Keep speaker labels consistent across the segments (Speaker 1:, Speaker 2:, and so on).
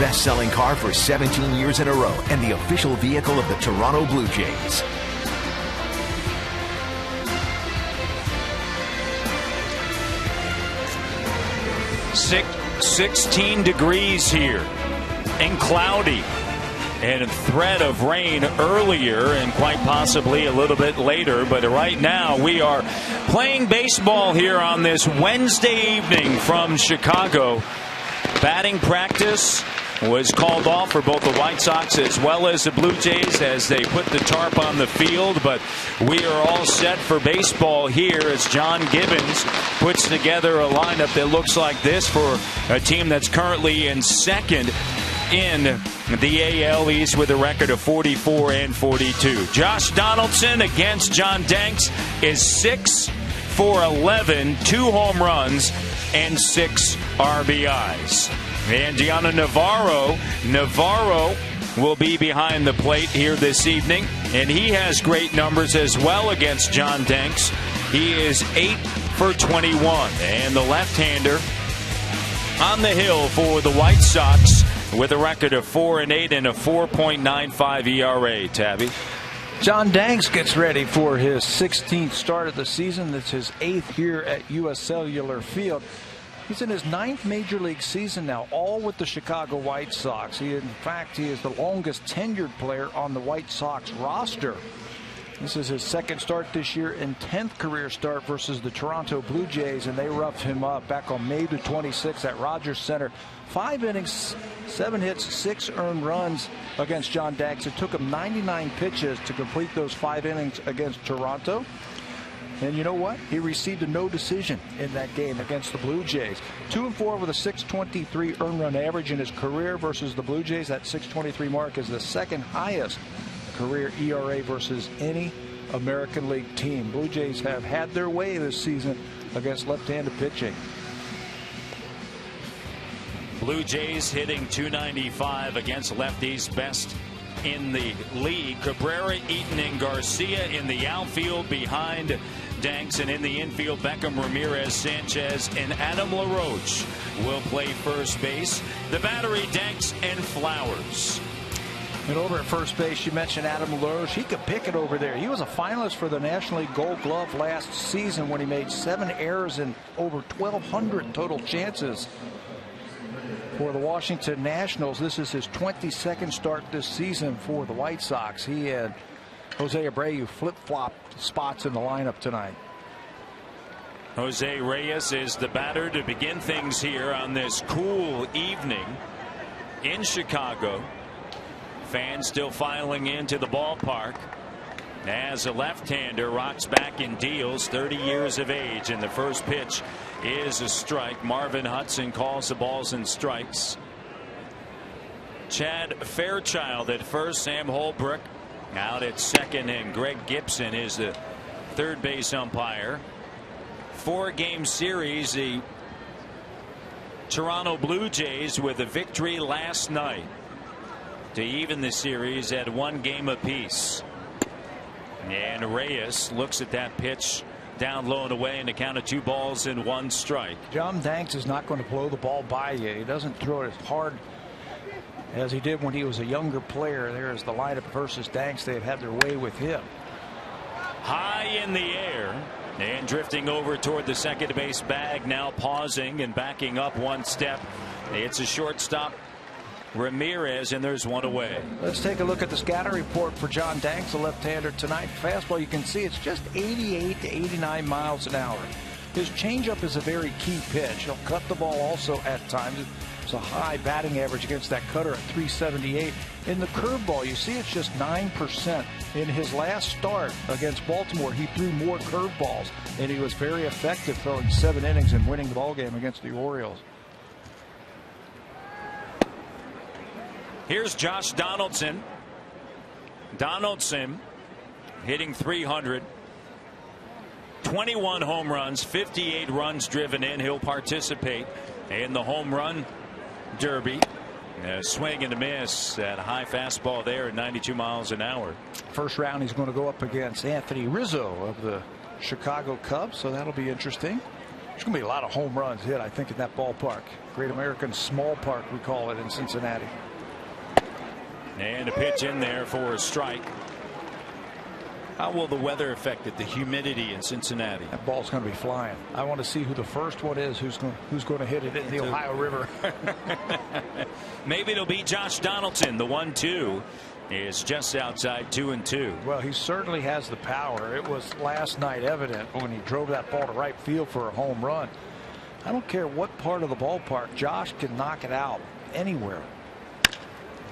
Speaker 1: best-selling car for 17 years in a row and the official vehicle of the Toronto Blue Jays.
Speaker 2: Six 16 degrees here and cloudy, and a threat of rain earlier and quite possibly a little bit later. But right now we are playing baseball here on this Wednesday evening from Chicago. Batting practice was called off for both the White Sox as well as the Blue Jays as they put the tarp on the field, but we are all set for baseball here as John Gibbons puts together a lineup that looks like this for a team that's currently in second in the AL East with a record of 44-42. Josh Donaldson against John Danks is 6 for 11, 2 home runs and 6 RBIs. And Gianna Navarro will be behind the plate here this evening, and he has great numbers as well against John Danks. He is 8 for 21, and the left-hander on the hill for the White Sox with a record of 4-8 and a 4.95 ERA. Tabby.
Speaker 3: John Danks gets ready for his 16th start of the season. That's his 8th here at U.S. Cellular Field. He's in his 9th major league season now, all with the Chicago White Sox. In fact, he is the longest tenured player on the White Sox roster. This is his 2nd start this year and 10th career start versus the Toronto Blue Jays, and they roughed him up back on May the 26th at Rogers Center. 5 innings, 7 hits, 6 earned runs against John Danks. It took him 99 pitches to complete those 5 innings against Toronto. And you know what? He received a no decision in that game against the Blue Jays. 2-4 with a 6.23 earned run average in his career versus the Blue Jays. That 6.23 mark is the 2nd highest career ERA versus any American League team. Blue Jays have had their way this season against left-handed pitching.
Speaker 2: Blue Jays hitting .295 against lefties, best in the league. Cabrera, Eaton, and Garcia in the outfield behind Danks, and in the infield Beckham, Ramirez, Sanchez, and Adam LaRoche will play first base. The battery, Danks and Flowers.
Speaker 3: And over at first base, you mentioned Adam LaRoche. He could pick it over there. He was a finalist for the National League Gold Glove last season when he made 7 errors in over 1,200 total chances for the Washington Nationals. This is his 22nd start this season for the White Sox. He and Jose Abreu flip-flopped spots in the lineup tonight.
Speaker 2: Jose Reyes is the batter to begin things here on this cool evening in Chicago. Fans still filing into the ballpark as a left-hander rocks back and deals, 30 years of age, and the first pitch is a strike. Marvin Hudson calls the balls and strikes. Chad Fairchild at first, Sam Holbrook out at second, and Greg Gibson is the third base umpire. 4-game series, the Toronto Blue Jays with a victory last night to even the series at 1 game apiece. And Reyes looks at that pitch down low and away, and a count of 2 balls and 1 strike.
Speaker 3: John Danks is not going to blow the ball by you. He doesn't throw it as hard as he did when he was a younger player. There's the lineup versus Danks. They've had their way with him.
Speaker 2: High in the air and drifting over toward the second base bag, now pausing and backing up 1 step. It's a shortstop, Ramirez, and there's 1 away.
Speaker 3: Let's take a look at the scatter report for John Danks, the left-hander tonight. Fastball, you can see it's just 88 to 89 miles an hour. His changeup is a very key pitch. He'll cut the ball also at times. It's a high batting average against that cutter at 378. In the curveball, you see it's just 9%. In his last start against Baltimore, he threw more curveballs, and he was very effective throwing 7 innings and winning the ballgame against the Orioles.
Speaker 2: Here's Josh Donaldson. Donaldson hitting .300. 21 home runs, 58 runs driven in. He'll participate in the home run derby. Swing and a miss. That high fastball there at 92 miles an hour.
Speaker 3: First round, he's going to go up against Anthony Rizzo of the Chicago Cubs, so that'll be interesting. There's going to be a lot of home runs hit, I think, in that ballpark. Great American Small Park, we call it in Cincinnati.
Speaker 2: And a pitch in there for a strike. How will the weather affect it? The humidity in Cincinnati.
Speaker 3: That ball's going to be flying. I want to see who the first one is who's going to hit it in the Ohio River.
Speaker 2: Maybe it'll be Josh Donaldson. The 1-2 is just outside 2-2.
Speaker 3: Well, he certainly has the power. It was last night evident when he drove that ball to right field for a home run. I don't care what part of the ballpark, Josh can knock it out anywhere.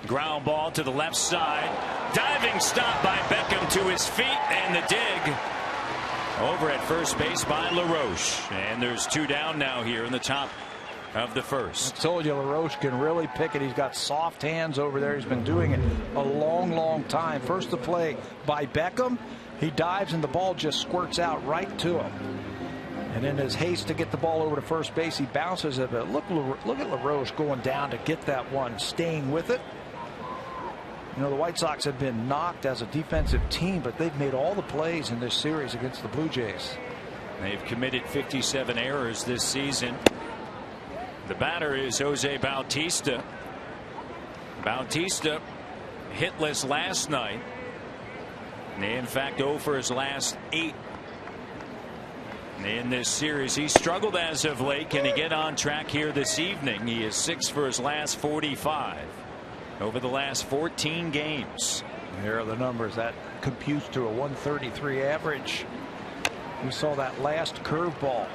Speaker 2: Ground ball to the left side. Diving stop by Beckham to his feet, and the dig over at first base by LaRoche. And there's 2 down now here in the top of the first.
Speaker 3: I told you LaRoche can really pick it. He's got soft hands over there. He's been doing it a long time. First to play by Beckham. He dives and the ball just squirts out right to him. And in his haste to get the ball over to first base, he bounces it. But look at LaRoche going down to get that one, staying with it. You know, the White Sox have been knocked as a defensive team, but they've made all the plays in this series against the Blue Jays.
Speaker 2: They've committed 57 errors this season. The batter is Jose Bautista. Bautista hitless last night. In fact, 0 for his last 8 in this series. He struggled as of late. Can he get on track here this evening? He is 6 for his last 45 over the last 14 games.
Speaker 3: Here are the numbers. That computes to a 133 average. We saw that last curveball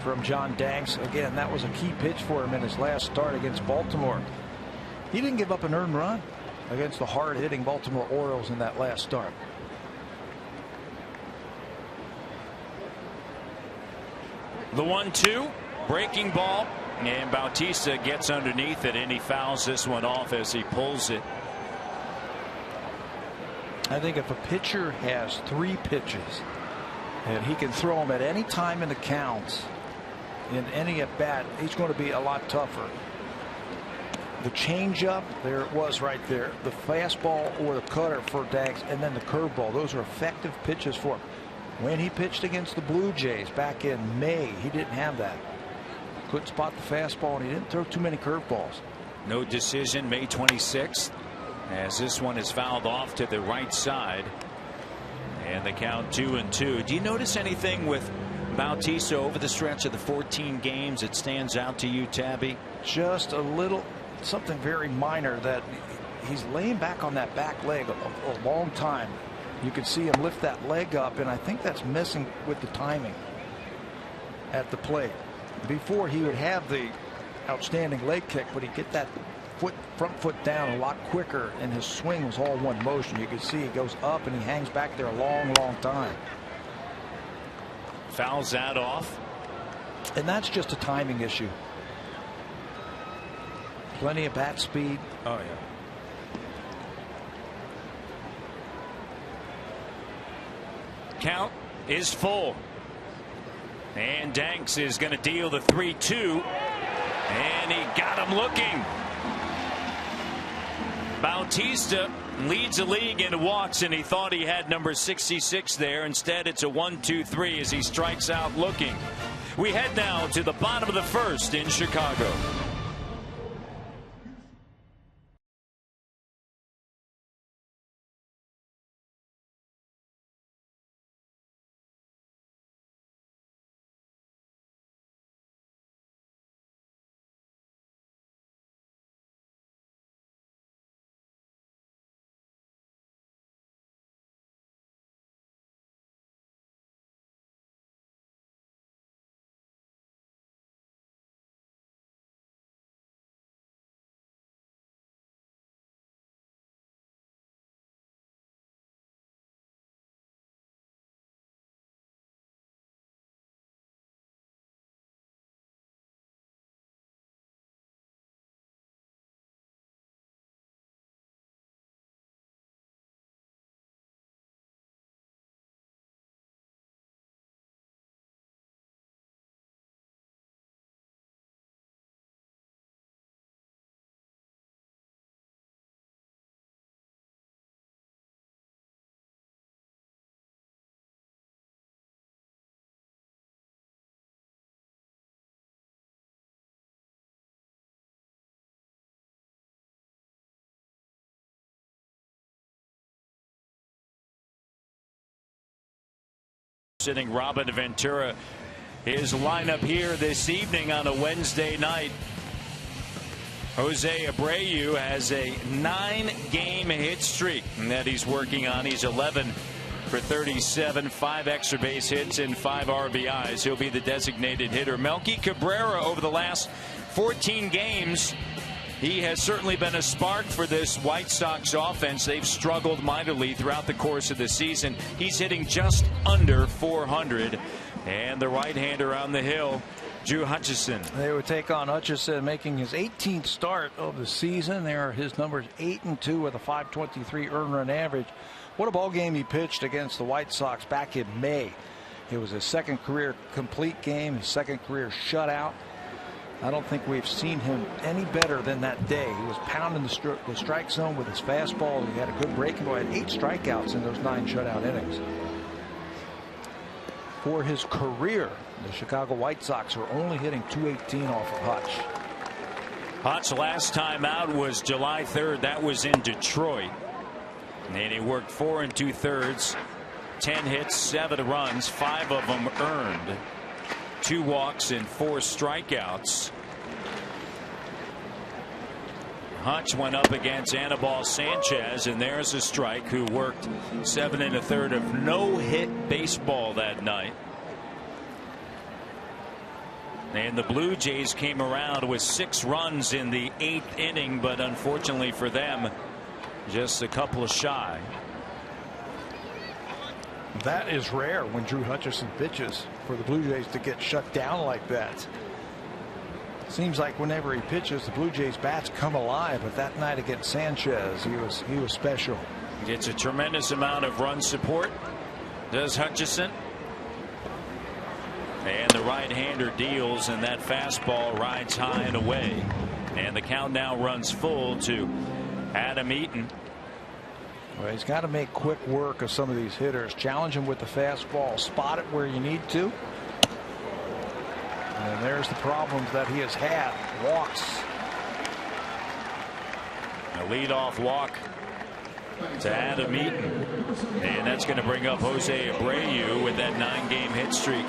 Speaker 3: from John Danks. Again, that was a key pitch for him in his last start against Baltimore. He didn't give up an earned run against the hard-hitting Baltimore Orioles in that last start.
Speaker 2: The 1-2, breaking ball, and Bautista gets underneath it, and he fouls this one off as he pulls it.
Speaker 3: I think if a pitcher has 3 pitches and he can throw them at any time in the count, in any at bat, he's going to be a lot tougher. The changeup, there it was right there. The fastball or the cutter for Danks, and then the curveball. Those are effective pitches for him. When he pitched against the Blue Jays back in May, he didn't have that. Couldn't spot the fastball, and he didn't throw too many curveballs.
Speaker 2: No decision May 26th as this one is fouled off to the right side, and the count 2-2. Do you notice anything with Bautista over the stretch of the 14 games that stands out to you, Tabby?
Speaker 3: Just a little, something very minor, that he's laying back on that back leg a long time. You can see him lift that leg up, and I think that's missing with the timing at the plate. Before, he would have the outstanding leg kick, but he'd get that front foot down a lot quicker, and his swing was all one motion. You can see he goes up and he hangs back there a long time.
Speaker 2: Fouls that off.
Speaker 3: And that's just a timing issue. Plenty of bat speed.
Speaker 2: Oh, yeah. Count is full. And Danks is going to deal the 3-2. And he got him looking. Bautista leads the league in walks, and he thought he had number 66 there. Instead, it's a 1-2-3 as he strikes out looking. We head now to the bottom of the first in Chicago. Sitting Robin Ventura, his lineup here this evening on a Wednesday night. Jose Abreu has a 9-game hit streak that he's working on. He's 11 for 37, 5 extra base hits and 5 RBIs. He'll be the designated hitter. Melky Cabrera, over the last 14 games, he has certainly been a spark for this White Sox offense. They've struggled mightily throughout the course of the season. He's hitting just under 400. And the right-hander on the hill, Drew Hutchison.
Speaker 3: They would take on Hutchison, making his 18th start of the season. There are his numbers: 8-2 with a .523 earned run average. What a ball game he pitched against the White Sox back in May. It was his second career complete game, his second career shutout. I don't think we've seen him any better than that day. He was pounding the strike zone with his fastball. He had a good breaking ball. He had 8 strikeouts in those 9 shutout innings. For his career, the Chicago White Sox are only hitting .218 off of Hutch.
Speaker 2: Hutch last time out was July 3rd. That was in Detroit. And he worked 4 2/3, 10 hits, 7 runs, 5 of them earned. 2 walks and 4 strikeouts. Hutch went up against Anibal Sanchez, and there's a strike, who worked 7 1/3 of no-hit baseball that night. And the Blue Jays came around with 6 runs in the 8th inning, but unfortunately for them, just a couple shy.
Speaker 3: That is rare when Drew Hutchison pitches, for the Blue Jays to get shut down like that. Seems like whenever he pitches, the Blue Jays bats come alive, but that night against Sanchez, he was special.
Speaker 2: Gets a tremendous amount of run support, does Hutchison. And the right-hander deals, and that fastball rides high and away. And the count now runs full to Adam Eaton.
Speaker 3: Well, he's got to make quick work of some of these hitters. Challenge him with the fastball. Spot it where you need to. And there's the problems that he has had. Walks.
Speaker 2: A leadoff walk to Adam Eaton. And that's going to bring up Jose Abreu with that 9-game hit streak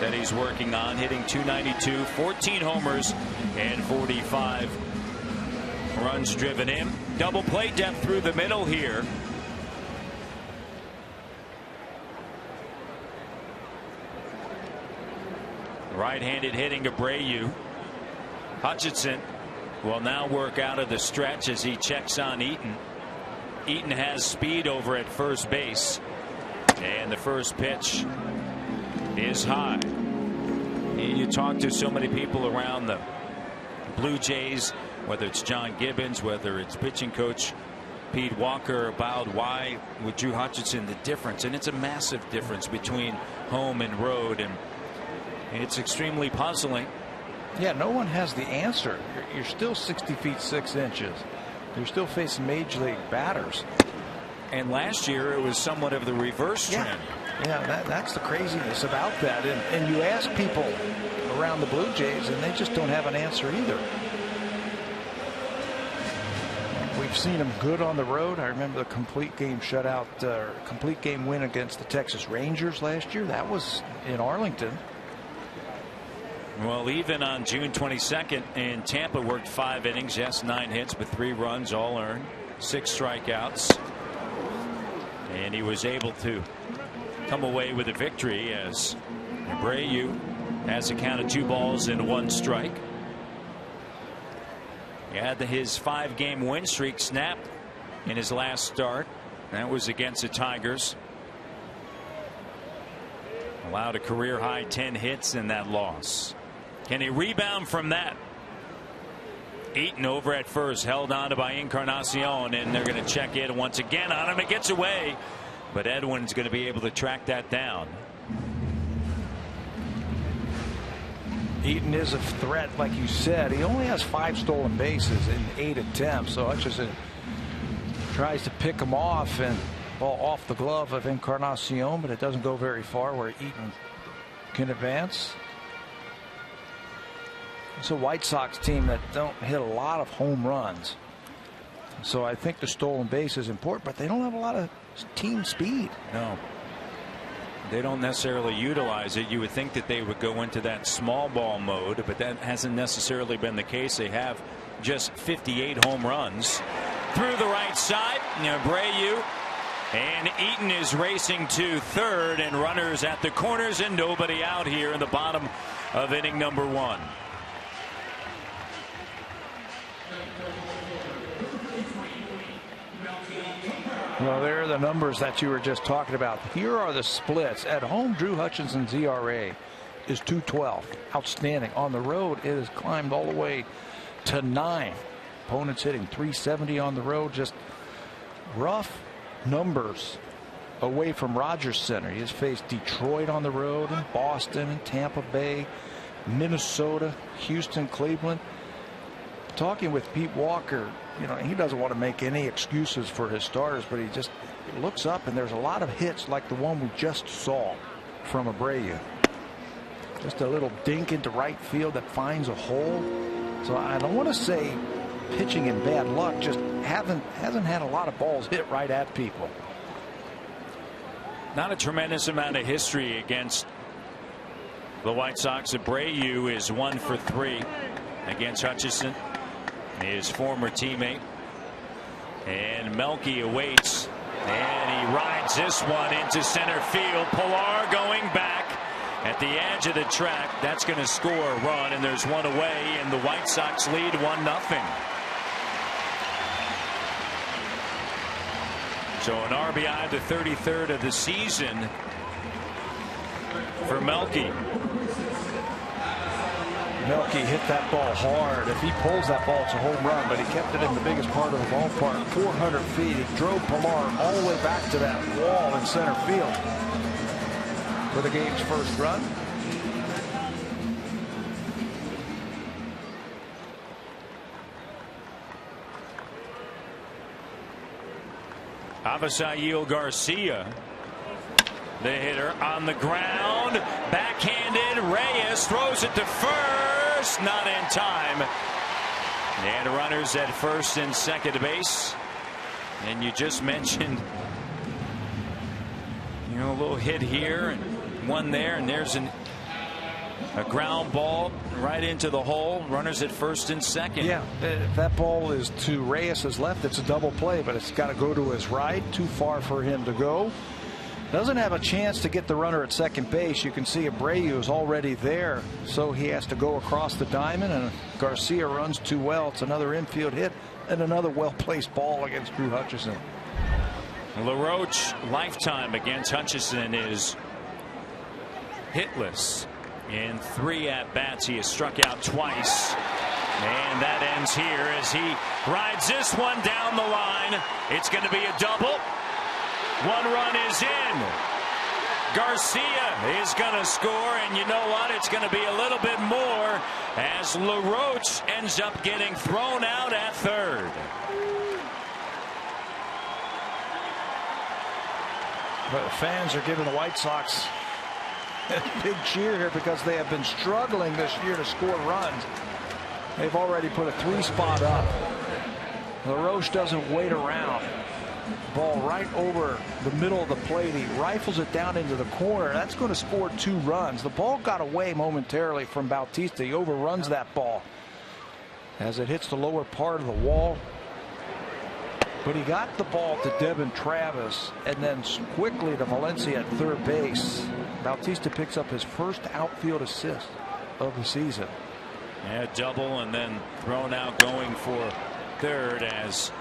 Speaker 2: that he's working on, hitting .292, 14 homers, and 45 runs driven in. Double play depth through the middle here. Right-handed hitting Abreu. Hutchison will now work out of the stretch as he checks on Eaton. Eaton has speed over at first base, and the first pitch is high. You talk to so many people around the Blue Jays, whether it's John Gibbons, whether it's pitching coach Pete Walker, about why with Drew Hutchison the difference, and it's a massive difference between home and road, and it's extremely puzzling.
Speaker 3: Yeah, no one has the answer. You're still 60 feet 6 inches. You're still facing major league batters.
Speaker 2: And last year it was somewhat of the reverse trend.
Speaker 3: Yeah, that's the craziness about that. And you ask people around the Blue Jays, and they just don't have an answer either. We've seen them good on the road. I remember the complete game shutout, complete game win against the Texas Rangers last year. That was in Arlington.
Speaker 2: Well, even on June 22nd in Tampa, worked 5 innings, yes, 9 hits, but 3 runs, all earned, 6 strikeouts. And he was able to come away with a victory as Abreu has a count of 2 balls and 1 strike. He had his 5-game win streak snapped in his last start. That was against the Tigers. Allowed a career high 10 hits in that loss. Can he rebound from that? Eaton over at first, held on by Encarnacion, and they're going to check in once again on him. It gets away, but Edwin's going to be able to track that down.
Speaker 3: Eaton is a threat, like you said. He only has 5 stolen bases in 8 attempts, so Hutchison tries to pick him off and ball off the glove of Encarnacion, but it doesn't go very far where Eaton can advance. It's a White Sox team that don't hit a lot of home runs, so I think the stolen base is important, but they don't have a lot of team speed.
Speaker 2: No. they don't necessarily utilize it. You would think that they would go into that small ball mode, but that hasn't necessarily been the case. They have just 58 home runs through the right side. Abreu and Eaton is racing to third, and runners at the corners and nobody out here in the bottom of inning number 1.
Speaker 3: Well, there are the numbers that you were just talking about. Here are the splits. At home, Drew Hutchison's ERA is 2.12. Outstanding. On the road, it has climbed all the way to 9. Opponents hitting 370 on the road. Just rough numbers away from Rogers Center. He has faced Detroit on the road, and Boston, and Tampa Bay, Minnesota, Houston, Cleveland. Talking with Pete Walker, he doesn't want to make any excuses for his starters, but he just looks up and there's a lot of hits like the one we just saw from Abreu. Just a little dink into right field that finds a hole. So I don't want to say pitching in bad luck, just hasn't had a lot of balls hit right at people.
Speaker 2: Not a tremendous amount of history against the White Sox. Abreu is 1 for 3 against Hutchison, his former teammate. And Melky awaits, and he rides this one into center field. Pilar going back at the edge of the track. That's going to score a run, and there's one away, and the White Sox lead 1-0. So an RBI, the 33rd of the season for Melky.
Speaker 3: Melky hit that ball hard. If he pulls that ball, it's a home run, but he kept it in the biggest part of the ballpark, 400 feet. He drove Pilar all the way back to that wall in center field for the game's first run.
Speaker 2: Avisail Garcia, the hitter, on the ground, backhanded. Reyes throws it to first, not in time. And runners at first and second base. And you just mentioned, a little hit here and one there, and there's a ground ball right into the hole. Runners at first and second.
Speaker 3: Yeah, if that ball is to Reyes' left, it's a double play, but it's got to go to his right. Too far for him to go. Doesn't have a chance to get the runner at second base. You can see Abreu is already there, so he has to go across the diamond, and Garcia runs too well. It's another infield hit and another well-placed ball against Drew Hutchison.
Speaker 2: LaRoche lifetime against Hutchison is hitless. In 3 at-bats, he has struck out twice. And that ends here as he rides this one down the line. It's going to be a double. 1 run is in. Garcia is going to score, and you know what? It's going to be a little bit more as LaRoche ends up getting thrown out at third.
Speaker 3: But the fans are giving the White Sox a big cheer here because they have been struggling this year to score runs. They've already put a 3 spot up. LaRoche doesn't wait around. Ball right over the middle of the plate. He rifles it down into the corner. That's going to score 2 runs. The ball got away momentarily from Bautista. He overruns that ball as it hits the lower part of the wall. But he got the ball to Devin Travis and then quickly to Valencia at third base. Bautista picks up his first outfield assist of the season.
Speaker 2: Yeah, double and then thrown out going for third as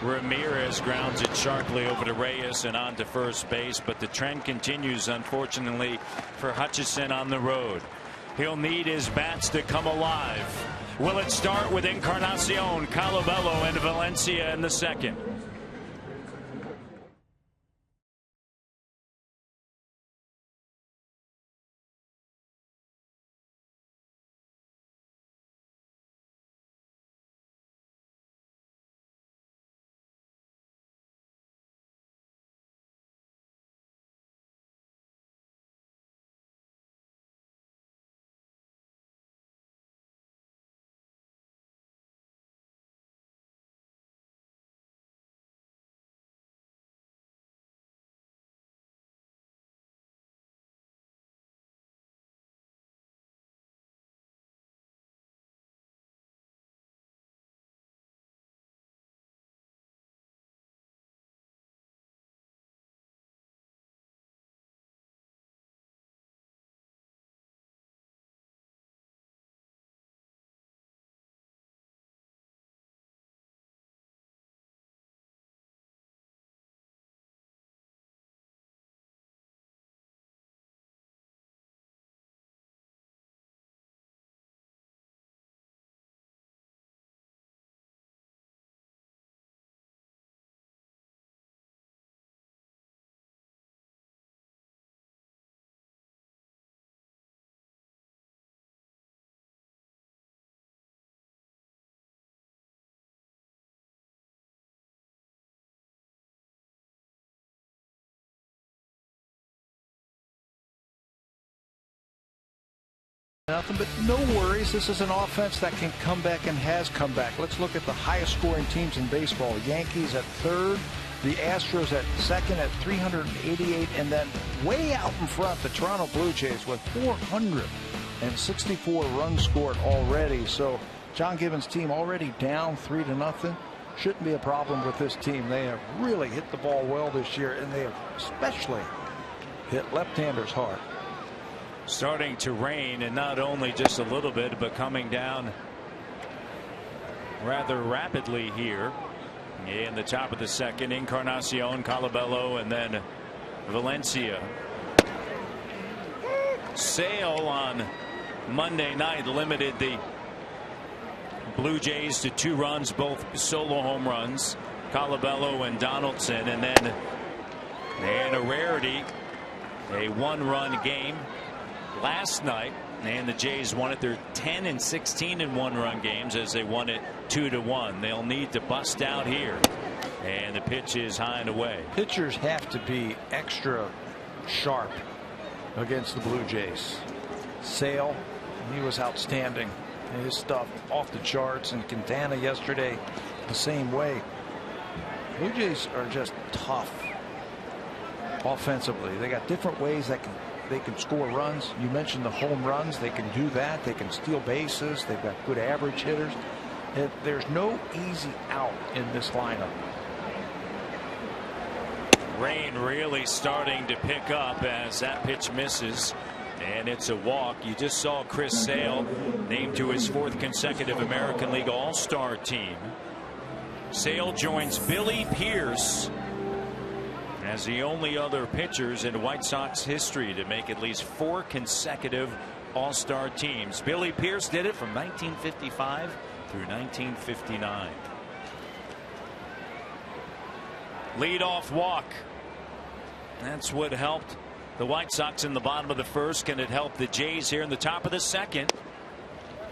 Speaker 2: Ramirez grounds it sharply over to Reyes and on to first base. But the trend continues, unfortunately, for Hutchison on the road. He'll need his bats to come alive. Will it start with Encarnacion, Colabello, and Valencia in the second?
Speaker 3: Nothing, but no worries. This is an offense that can come back and has come back. Let's look at the highest scoring teams in baseball. Yankees at third, the Astros at second at 388, and then way out in front, the Toronto Blue Jays with 464 runs scored already. So John Gibbons' team already down 3-0. Shouldn't be a problem with this team. They have really hit the ball well this year, and they have especially hit left-handers hard.
Speaker 2: Starting to rain, and not only just a little bit, but coming down rather rapidly here in the top of the second. Encarnacion, Colabello, and then Valencia. Sale on Monday night limited the Blue Jays to 2 runs, both solo home runs, Colabello and Donaldson, and then a rarity, a 1-run game last night, and the Jays won it. They're 10 and 16 in 1-run games as they won it 2-1. They'll need to bust out here, and the pitch is high and away.
Speaker 3: Pitchers have to be extra sharp against the Blue Jays. Sale, he was outstanding. His stuff off the charts, and Quintana yesterday the same way. Blue Jays are just tough offensively. They got different ways that they can score runs. You mentioned the home runs. They can do that. They can steal bases. They've got good average hitters. There's no easy out in this lineup.
Speaker 2: Rain really starting to pick up as that pitch misses, and it's a walk. You just saw Chris Sale named to his 4th consecutive American League All-Star team. Sale joins Billy Pierce as the only other pitchers in White Sox history to make at least 4 consecutive All-Star teams. Billy Pierce did it from 1955 through 1959. Leadoff walk. That's what helped the White Sox in the bottom of the first. Can it help the Jays here in the top of the second?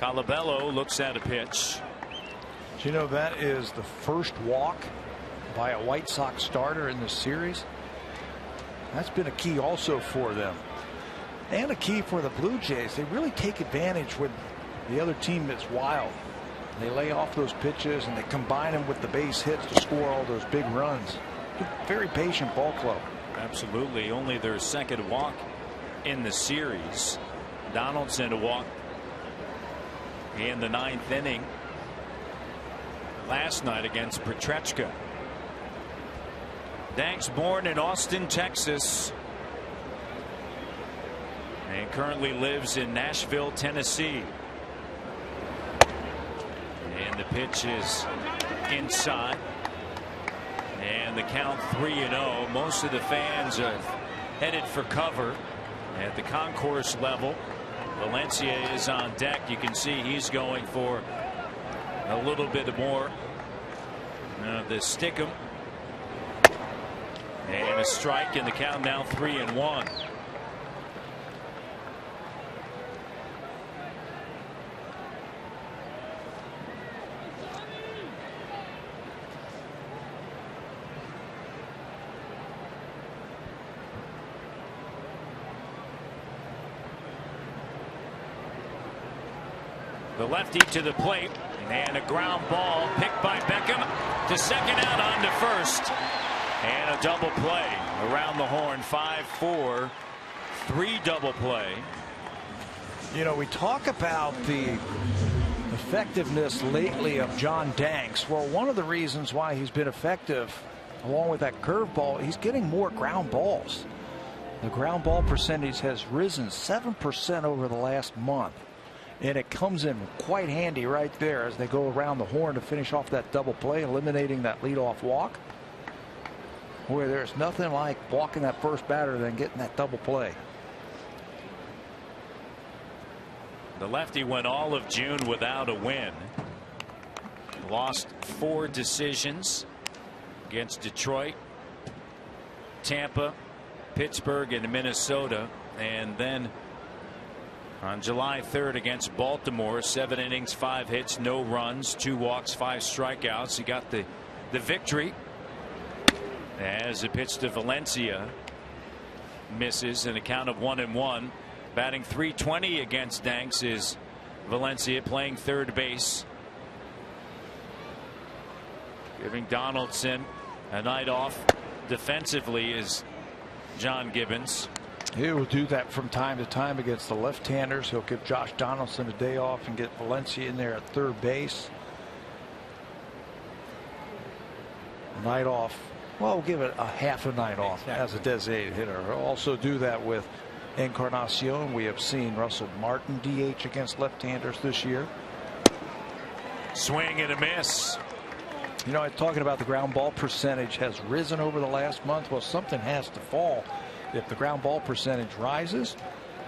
Speaker 2: Colabello looks at a pitch.
Speaker 3: Do you know that is the first walk by a White Sox starter in this series? That's been a key also for them, and a key for the Blue Jays. They really take advantage when the other team is wild. They lay off those pitches and they combine them with the base hits to score all those big runs. Very patient ball club.
Speaker 2: Absolutely. Only their second walk in the series. Donaldson a walk in the 9th inning last night against Petrechka. Danks born in Austin, Texas, and currently lives in Nashville, Tennessee. And the pitch is inside, and the count 3-0. Most of the fans are headed for cover at the concourse level. Valencia is on deck. You can see he's going for a little bit more the stickum, and a strike, and the count now 3-1. The lefty to the plate, and a ground ball picked by Beckham to second, out onto first, and a double play around the horn. 5-4, 3 double play.
Speaker 3: You know, we talk about the effectiveness lately of John Danks. Well, one of the reasons why he's been effective, along with that curveball, he's getting more ground balls. The ground ball percentage has risen 7% over the last month. And it comes in quite handy right there as they go around the horn to finish off that double play, eliminating that leadoff walk. Boy, there's nothing like walking that first batter than getting that double play.
Speaker 2: The lefty went all of June without a win. Lost 4 decisions against Detroit, Tampa, Pittsburgh, and Minnesota. And then on July 3rd against Baltimore, 7 innings, 5 hits, no runs, 2 walks, 5 strikeouts. He got the victory as a pitch to Valencia misses, and a count of 1-1. Batting .320 against Danks is Valencia, playing third base. Giving Donaldson a night off defensively is John Gibbons.
Speaker 3: He will do that from time to time against the left-handers. He'll give Josh Donaldson a day off and get Valencia in there at third base. A night off. Well, we'll give it a half a night off as a designated hitter. He'll also do that with Encarnacion. We have seen Russell Martin DH against left-handers this year.
Speaker 2: Swing and a miss.
Speaker 3: You know, talking about the ground ball percentage has risen over the last month. Well, something has to fall. If the ground ball percentage rises,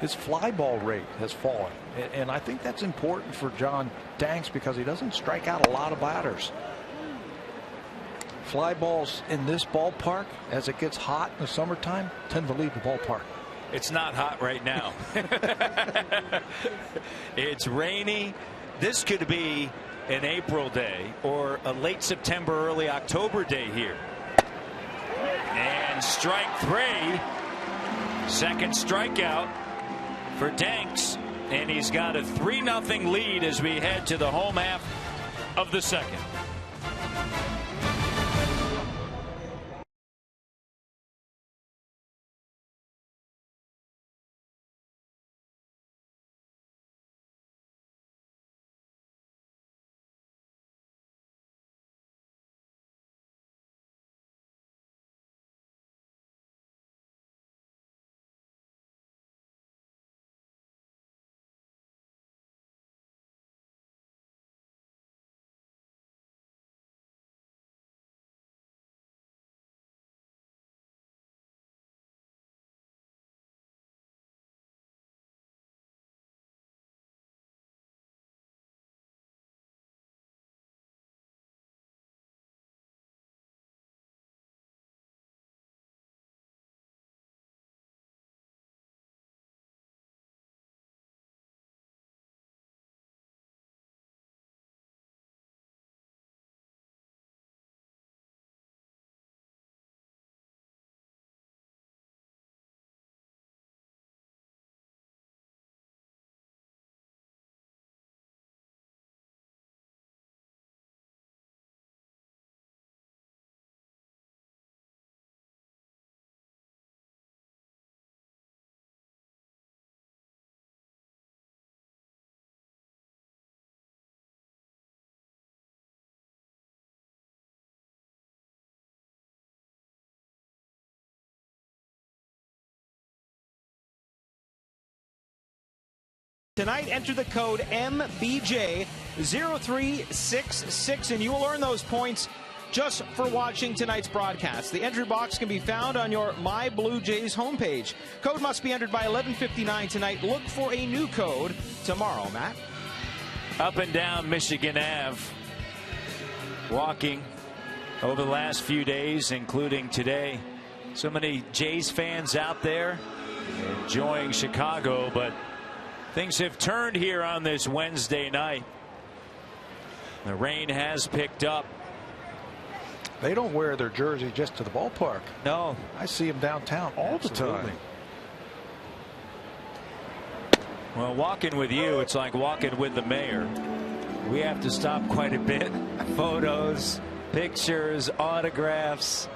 Speaker 3: his fly ball rate has fallen. And I think that's important for John Danks because he doesn't strike out a lot of batters. Fly balls in this ballpark, as it gets hot in the summertime, tend to leave the ballpark.
Speaker 2: It's not hot right now. It's rainy. This could be an April day or a late September, early October day here. And strike 3. Second strikeout for Danks. And he's got a 3-0 lead as we head to the home half of the second.
Speaker 4: Tonight, enter the code MBJ0366 and you will earn those points just for watching tonight's broadcast. The entry box can be found on your My Blue Jays homepage. Code must be entered by 11:59 tonight. Look for a new code tomorrow. Matt?
Speaker 2: Up and down Michigan Ave. Walking over the last few days, including today. So many Jays fans out there enjoying Chicago, but things have turned here on this Wednesday night. The rain has picked up.
Speaker 3: They don't wear their jersey just to the ballpark.
Speaker 2: No.
Speaker 3: I see them downtown all the time.
Speaker 2: Well, walking with you, it's like walking with the mayor. We have to stop quite a bit. Photos, pictures, autographs.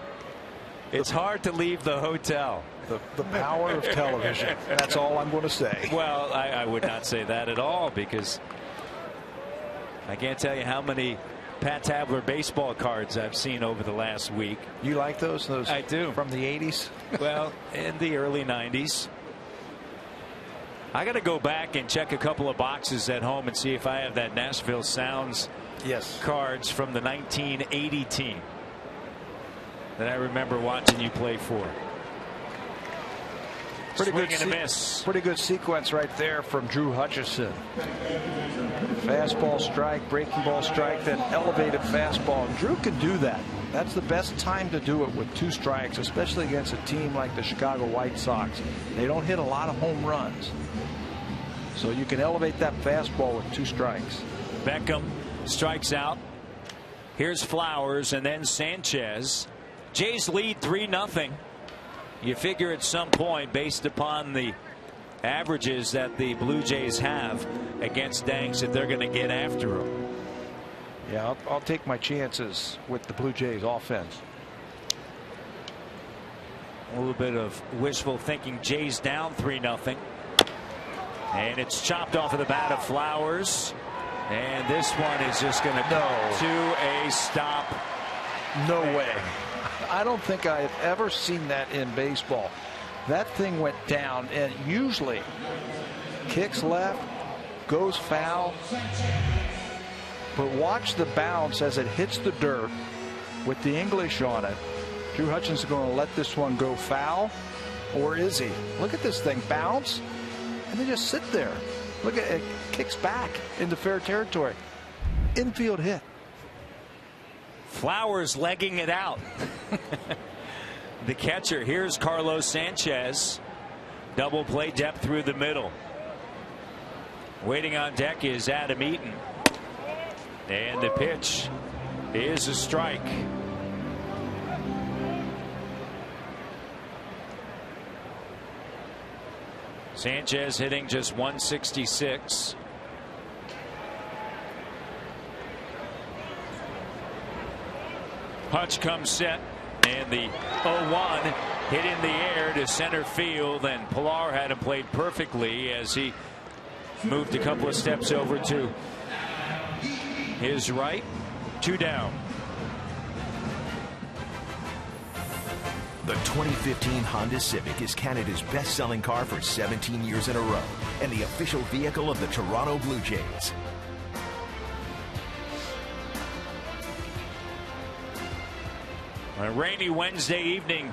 Speaker 2: It's hard to leave the hotel.
Speaker 3: The power of television. That's all I'm going to say.
Speaker 2: Well, I would not say that at all, because I can't tell you how many Pat Tabler baseball cards I've seen over the last week.
Speaker 3: You like those?
Speaker 2: I do.
Speaker 3: From the 80s?
Speaker 2: Well, in the early 90s. I got to go back and check a couple of boxes at home and see if I have that Nashville Sounds cards from the 1980 team that I remember watching you play for. Pretty good sequence
Speaker 3: right there from Drew Hutchison. Fastball strike, breaking ball strike, then elevated fastball. And Drew can do that. That's the best time to do it with 2 strikes, especially against a team like the Chicago White Sox. They don't hit a lot of home runs. So you can elevate that fastball with 2 strikes.
Speaker 2: Beckham strikes out. Here's Flowers and then Sanchez. Jays lead 3-0. You figure at some point, based upon the averages that the Blue Jays have against Danks if they're going to get after him.
Speaker 3: Yeah, I'll take my chances with the Blue Jays offense.
Speaker 2: A little bit of wishful thinking. Jays down 3-0. And it's chopped off of the bat of Flowers. And this one is just going to go to a stop.
Speaker 3: No way. I don't think I have ever seen that in baseball. That thing went down and usually kicks left, goes foul. But watch the bounce as it hits the dirt with the English on it. Drew Hutchins is going to let this one go foul, or is he? Look at this thing bounce and then just sit there. Look at it, kicks back into fair territory. Infield hit.
Speaker 2: Flowers legging it out. The catcher, here's Carlos Sanchez. Double play depth through the middle. Waiting on deck is Adam Eaton. And the pitch is a strike. Sanchez hitting just 166. Hutch comes set, and the 0-1 hit in the air to center field, and Pilar had him played perfectly as he moved a couple of steps over to his right. 2 down.
Speaker 1: The 2015 Honda Civic is Canada's best-selling car for 17 years in a row and the official vehicle of the Toronto Blue Jays.
Speaker 2: A rainy Wednesday evening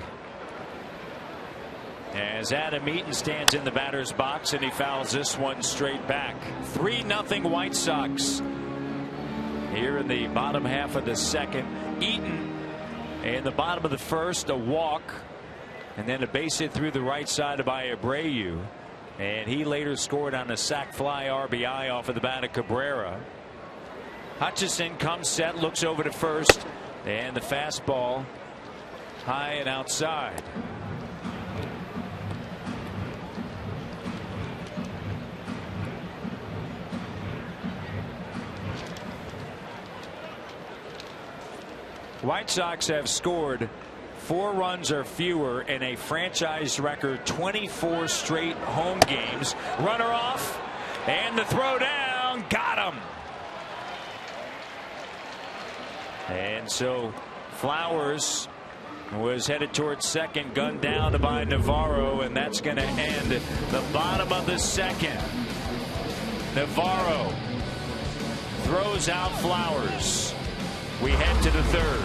Speaker 2: as Adam Eaton stands in the batter's box and he fouls this one straight back. 3-0 White Sox here in the bottom half of the second. Eaton in the bottom of the first, a walk and then a base hit through the right side by Abreu, and he later scored on a sac fly RBI off of the bat of Cabrera. Hutchison comes set, looks over to first, and the fastball high and outside. White Sox have scored 4 runs or fewer in a franchise record 24 straight home games. Runner off, and the throw down, got him. And so Flowers was headed towards second, gunned down by Navarro, and that's going to end the bottom of the second. Navarro throws out Flowers. We head to the third.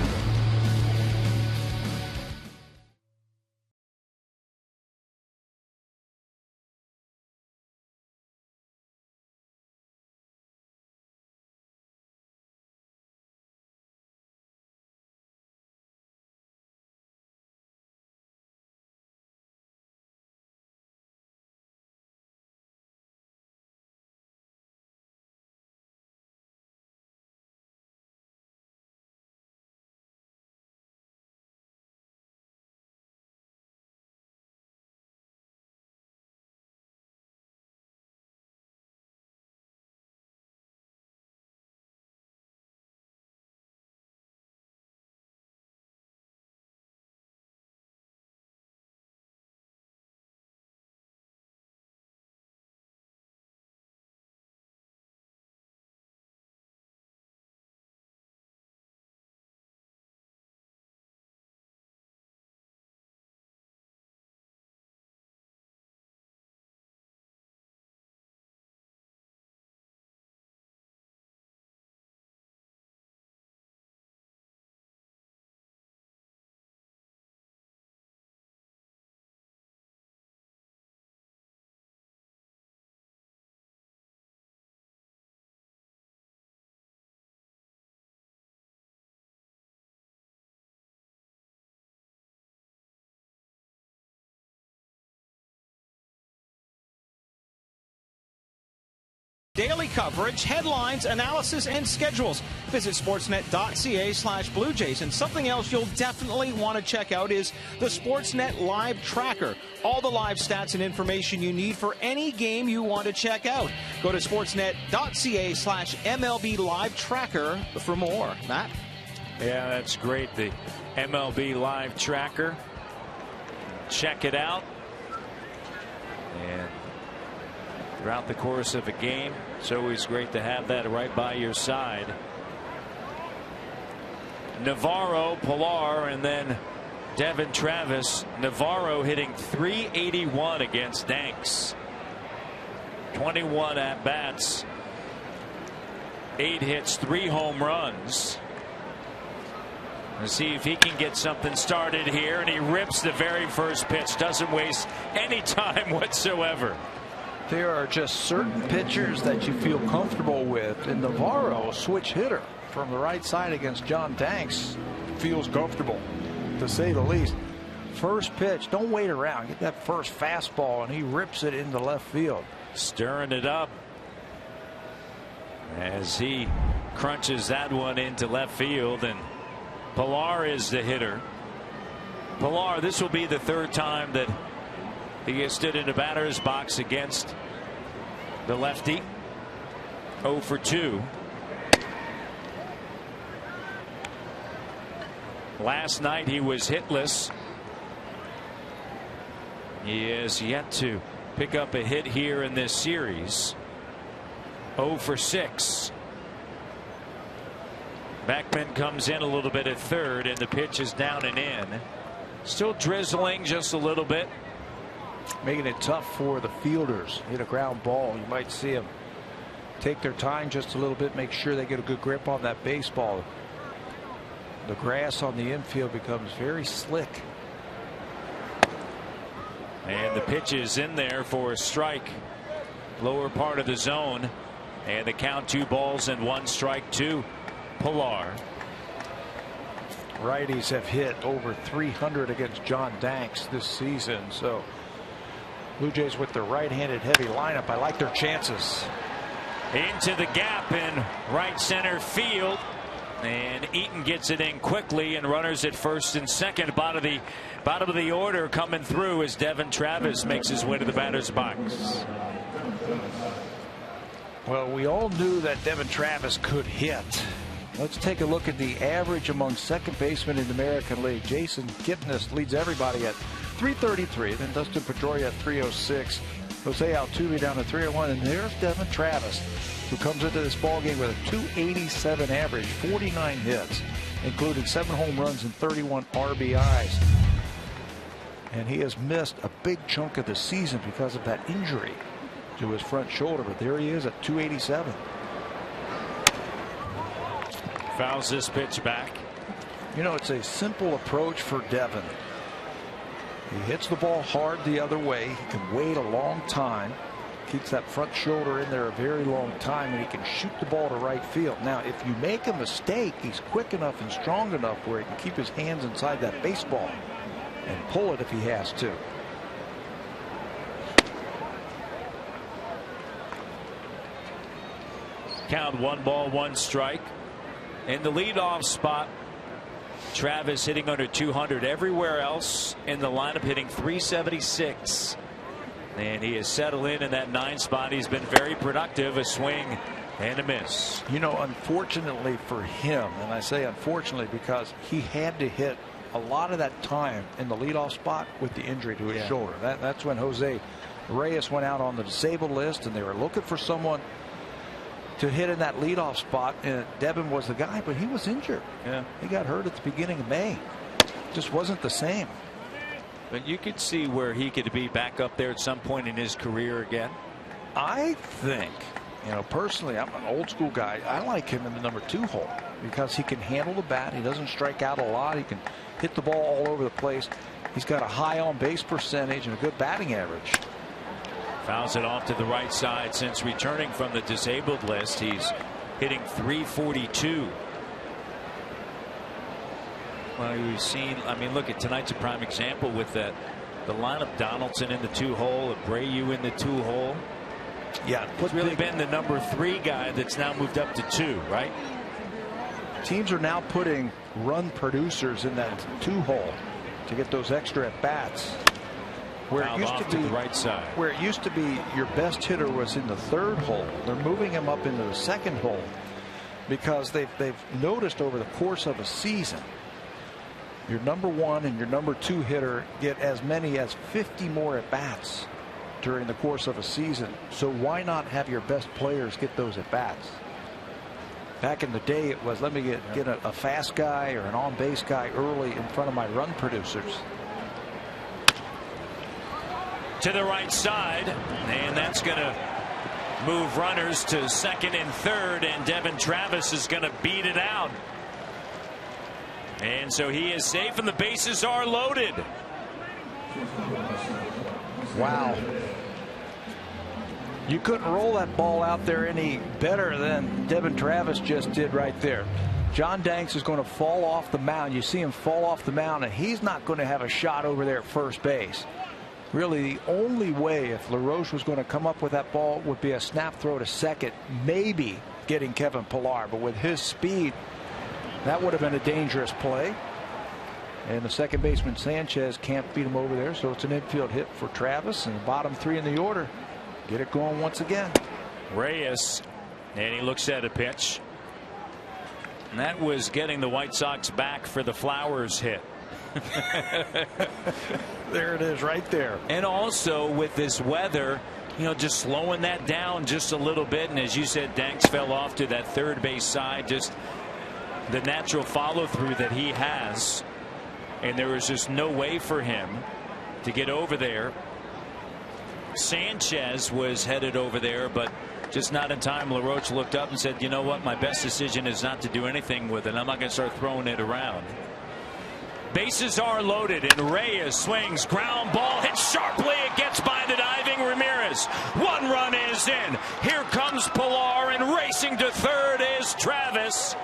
Speaker 4: Daily coverage, headlines, analysis, and schedules. Visit sportsnet.ca/Blue Jays. And something else you'll definitely want to check out is the Sportsnet Live Tracker. All the live stats and information you need for any game you want to check out. Go to sportsnet.ca/MLB Live Tracker for more. Matt?
Speaker 2: Yeah, that's great. The MLB Live Tracker. Check it out. And throughout the course of a game, it's always great to have that right by your side. Navarro, Pilar, and then Devin Travis. Navarro hitting .381 against Danks. 21 at-bats. 8 hits, 3 home runs. Let's see if he can get something started here, and he rips the very first pitch. Doesn't waste any time whatsoever.
Speaker 3: There are just certain pitchers that you feel comfortable with, and Navarro, switch hitter from the right side against John Danks, feels comfortable, to say the least. First pitch, don't wait around. Get that first fastball, and he rips it into left field.
Speaker 2: Stirring it up as he crunches that one into left field, and Pilar is the hitter. Pilar, this will be the 3rd time that he has stood in the batter's box against the lefty. 0 for 2. Last night he was hitless. He has yet to pick up a hit here in this series. 0 for 6. Beckman comes in a little bit at third, and the pitch is down and in. Still drizzling just a little bit.
Speaker 3: Making it tough for the fielders. Hit a ground ball. You might see them take their time just a little bit, make sure they get a good grip on that baseball. The grass on the infield becomes very slick.
Speaker 2: And the pitch is in there for a strike. Lower part of the zone. And the count 2 balls and 1 strike to Pilar.
Speaker 3: Righties have hit over 300 against John Danks this season. So Blue Jays with their right-handed heavy lineup, I like their chances.
Speaker 2: Into the gap in right center field. And Eaton gets it in quickly, and runners at first and second. Bottom of the order coming through as Devin Travis makes his way to the batter's box.
Speaker 3: Well, we all knew that Devin Travis could hit. Let's take a look at the average among second basemen in the American League. Jason Kipnis leads everybody at .333. Then Dustin Pedroia at .306. Jose Altuve down to .301. And there's Devin Travis, who comes into this ballgame with a .287 average, 49 hits, including 7 home runs and 31 RBIs. And he has missed a big chunk of the season because of that injury to his front shoulder. But there he is at .287.
Speaker 2: Fouls this pitch back.
Speaker 3: You know, it's a simple approach for Devin. He hits the ball hard the other way. He can wait a long time, keeps that front shoulder in there a very long time, and he can shoot the ball to right field. Now, if you make a mistake, he's quick enough and strong enough where he can keep his hands inside that baseball and pull it if he has to.
Speaker 2: Count 1 ball, 1 strike. In the leadoff spot, Travis hitting under 200. Everywhere else in the lineup hitting .376. And he has settled in that 9 spot. He's been very productive. A swing and a miss.
Speaker 3: You know, unfortunately for him, and I say unfortunately because he had to hit a lot of that time in the leadoff spot with the injury to his shoulder. That's when Jose Reyes went out on the disabled list, and they were looking for someone to hit in that leadoff spot, and Devin was the guy, but he was injured.
Speaker 2: Yeah,
Speaker 3: he got hurt at the beginning of May. Just wasn't the same.
Speaker 2: But you could see where he could be back up there at some point in his career again.
Speaker 3: I think, you know, personally, I'm an old school guy. I like him in the number 2 hole because he can handle the bat. He doesn't strike out a lot. He can hit the ball all over the place. He's got a high on base percentage and a good batting average.
Speaker 2: Fouls it off to the right side. Since returning from the disabled list, he's hitting .342. Well, we've seen, I mean, look at tonight's a prime example with that. The lineup: Donaldson in the 2 hole, Abreu in the 2 hole.
Speaker 3: Yeah,
Speaker 2: it's really been the number 3 guy that's now moved up to 2, right?
Speaker 3: Teams are now putting run producers in that 2 hole to get those extra at bats. Where it used to be
Speaker 2: the right side.
Speaker 3: Where it used to be your best hitter was in the 3rd hole. They're moving him up into the 2nd hole because they've noticed over the course of a season your number 1 and your number 2 hitter get as many as 50 more at bats during the course of a season. So why not have your best players get those at bats? Back in the day, it was let me get a fast guy or an on base guy early in front of my run producers.
Speaker 2: To the right side, and that's going to move runners to 2nd and 3rd, and Devin Travis is going to beat it out. And so he is safe, and the bases are loaded.
Speaker 3: Wow. You couldn't roll that ball out there any better than Devin Travis just did right there. John Danks is going to fall off the mound. You see him fall off the mound, and he's not going to have a shot over there at first base. Really, the only way if LaRoche was going to come up with that ball would be a snap throw to 2nd, maybe getting Kevin Pillar. But with his speed, that would have been a dangerous play. And the 2nd baseman Sanchez can't beat him over there, so it's an infield hit for Travis, and the bottom 3 in the order get it going once again.
Speaker 2: Reyes, and he looks at a pitch. And that was getting the White Sox back for the Flowers hit.
Speaker 3: There it is right there.
Speaker 2: And also with this weather, just slowing that down just a little bit. And as you said, Danks fell off to that 3rd base side. Just the natural follow through that he has. And there was just no way for him to get over there. Sanchez was headed over there, but just not in time. LaRoche looked up and said, you know what, my best decision is not to do anything with it. I'm not going to start throwing it around. Bases are loaded, and Reyes swings, ground ball hit sharply. It gets by the diving Ramirez. 1 run is in. Here comes Pillar, and racing to 3rd is Travis.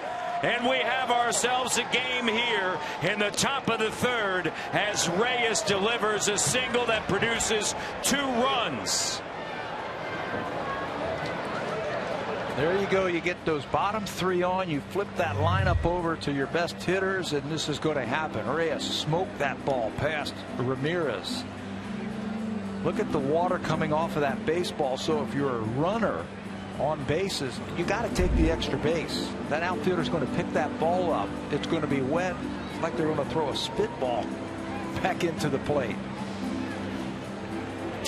Speaker 2: And we have ourselves a game here in the top of the 3rd as Reyes delivers a single that produces 2 runs.
Speaker 3: There you go. You get those bottom 3 on. You flip that lineup over to your best hitters, and this is going to happen. Reyes smoked that ball past Ramirez. Look at the water coming off of that baseball. So if you're a runner on bases, you got to take the extra base. That outfielder's going to pick that ball up. It's going to be wet. It's like they're going to throw a spitball back into the plate.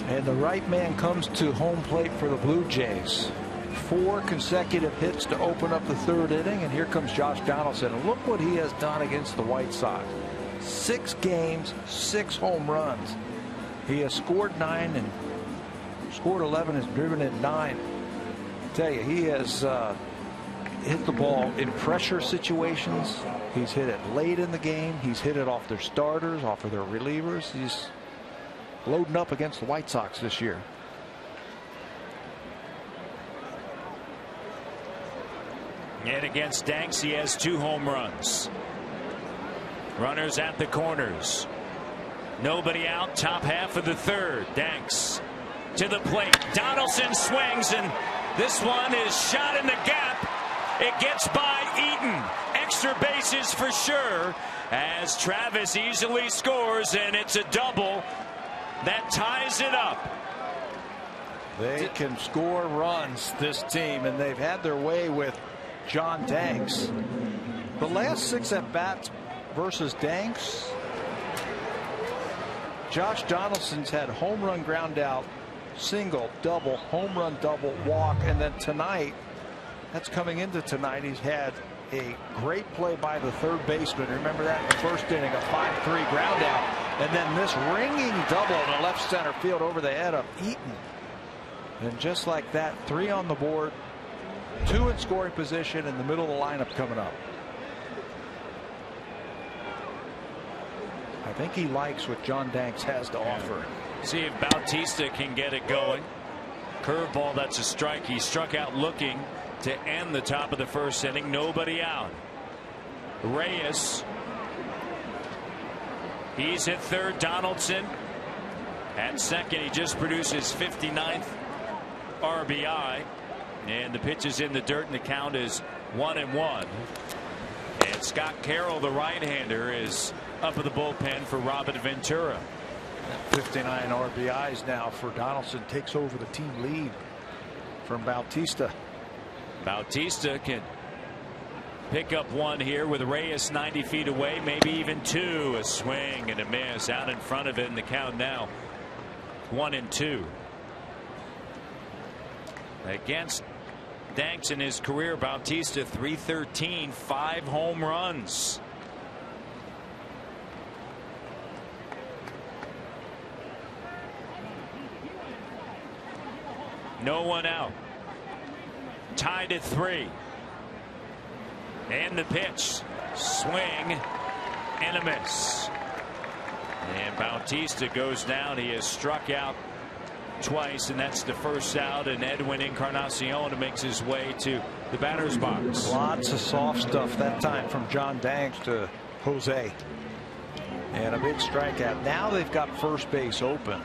Speaker 3: And the right man comes to home plate for the Blue Jays. 4 consecutive hits to open up the 3rd inning, and here comes Josh Donaldson. And look what he has done against the White Sox. 6 games, 6 home runs. He has scored 9 and scored 11, has driven in 9. I tell you, he has hit the ball in pressure situations. He's hit it late in the game. He's hit it off their starters, off of their relievers. He's loading up against the White Sox this year.
Speaker 2: And against Danks, he has 2 home runs. Runners at the corners. Nobody out. Top half of the 3rd. Danks to the plate. Donaldson swings, and this one is shot in the gap. It gets by Eaton. Extra bases for sure as Travis easily scores, and it's a double that ties it up.
Speaker 3: They can score runs, this team, and they've had their way with John Danks. The last 6 at-bats versus Danks, Josh Donaldson's had home run, ground out, single, double, home run, double, walk, and then tonight, that's coming into tonight, he's had a great play by the 3rd baseman. Remember that in the 1st inning, a 5-3 ground out, and then this ringing double to left center field over the head of Eaton. And just like that, 3 on the board, 2 in scoring position in the middle of the lineup coming up. I think he likes what John Danks has to offer.
Speaker 2: See if Bautista can get it going. Curveball, that's a strike. He struck out looking to end the top of the 1st inning. Nobody out. Reyes. He's at 3rd. Donaldson at 2nd. He just produced his 59th RBI. And the pitch is in the dirt, and the count is 1-1. And Scott Carroll, the right-hander, is up at the bullpen for Robert Ventura.
Speaker 3: 59 RBIs now for Donaldson. Takes over the team lead from Bautista.
Speaker 2: Bautista can pick up one here with Reyes 90 feet away, maybe even two. A swing and a miss out in front of it, and the count now 1-2. Against Danks in his career, Bautista .313, 5 home runs. No one out. Tied at 3. And the pitch. Swing and a miss. And Bautista goes down. He has struck out twice, and that's the first out. And Edwin Encarnacion makes his way to the batter's box.
Speaker 3: Lots of soft stuff that time from John Danks to Jose. And a big strikeout. Now they've got first base open.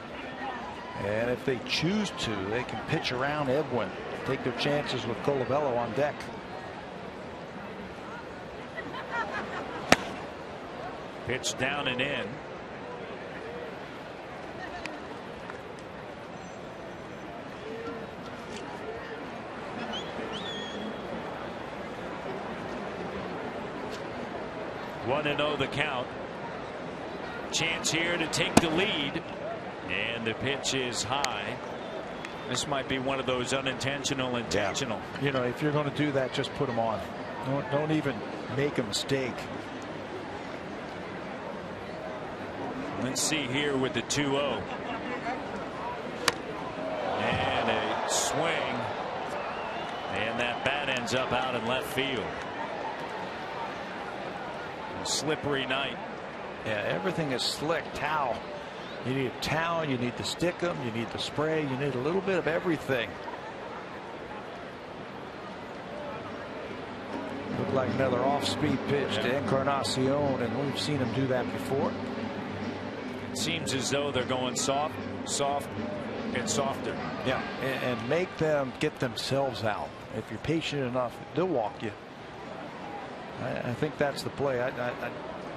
Speaker 3: And if they choose to, they can pitch around Edwin. Take their chances with Colabello on deck.
Speaker 2: Pitch down and in. One and 0 the count. Chance here to take the lead. And the pitch is high. This might be one of those unintentional intentional.
Speaker 3: Yeah. You know, if you're going to do that, just put them on. Don't even make a mistake.
Speaker 2: Let's see here with the 2-0. And a swing. And that bat ends up out in left field. A slippery night.
Speaker 3: Yeah, everything is slick. Towel. You need a towel, you need to stick them, you need the spray, you need a little bit of everything. Looked like another off-speed pitch to Encarnacion, and we've seen him do that before.
Speaker 2: It seems as though they're going soft, and softer.
Speaker 3: Yeah, and make them get themselves out. If you're patient enough, they'll walk you. I think that's the play. I'd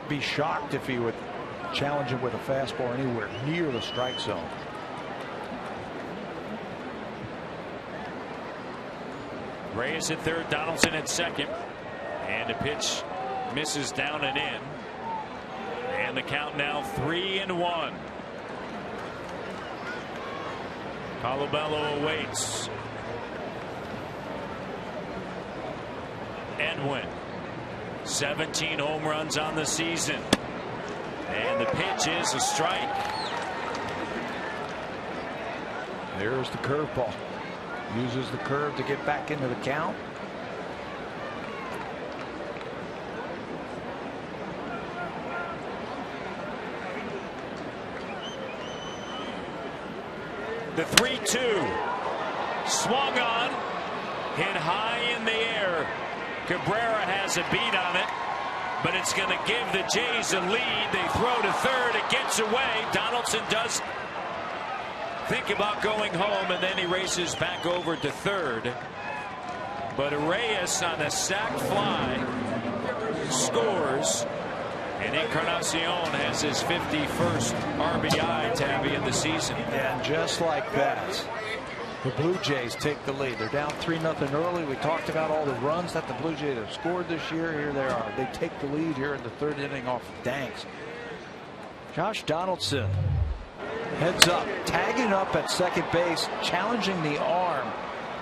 Speaker 3: be shocked if he would challenge him with a fastball anywhere near the strike zone.
Speaker 2: Reyes at third, Donaldson at second, and a pitch misses down and in, and the count now 3-1. Colabello awaits. Edwin, 17 home runs on the season. And the pitch is a strike.
Speaker 3: There's the curveball. Uses the curve to get back into the count.
Speaker 2: The 3-2. Swung on. Hit high in the air. Cabrera has a beat on it. But it's going to give the Jays a lead. They throw to third. It gets away. Donaldson does think about going home, and then he races back over to third. But Reyes on a sac fly scores. And Encarnacion has his 51st RBI, Tabby, in the season.
Speaker 3: And just like that, the Blue Jays take the lead. They're down 3-0 early. We talked about all the runs that the Blue Jays have scored this year. Here they are. They take the lead here in the third inning off of Danks. Josh Donaldson heads up, tagging up at second base, challenging the arm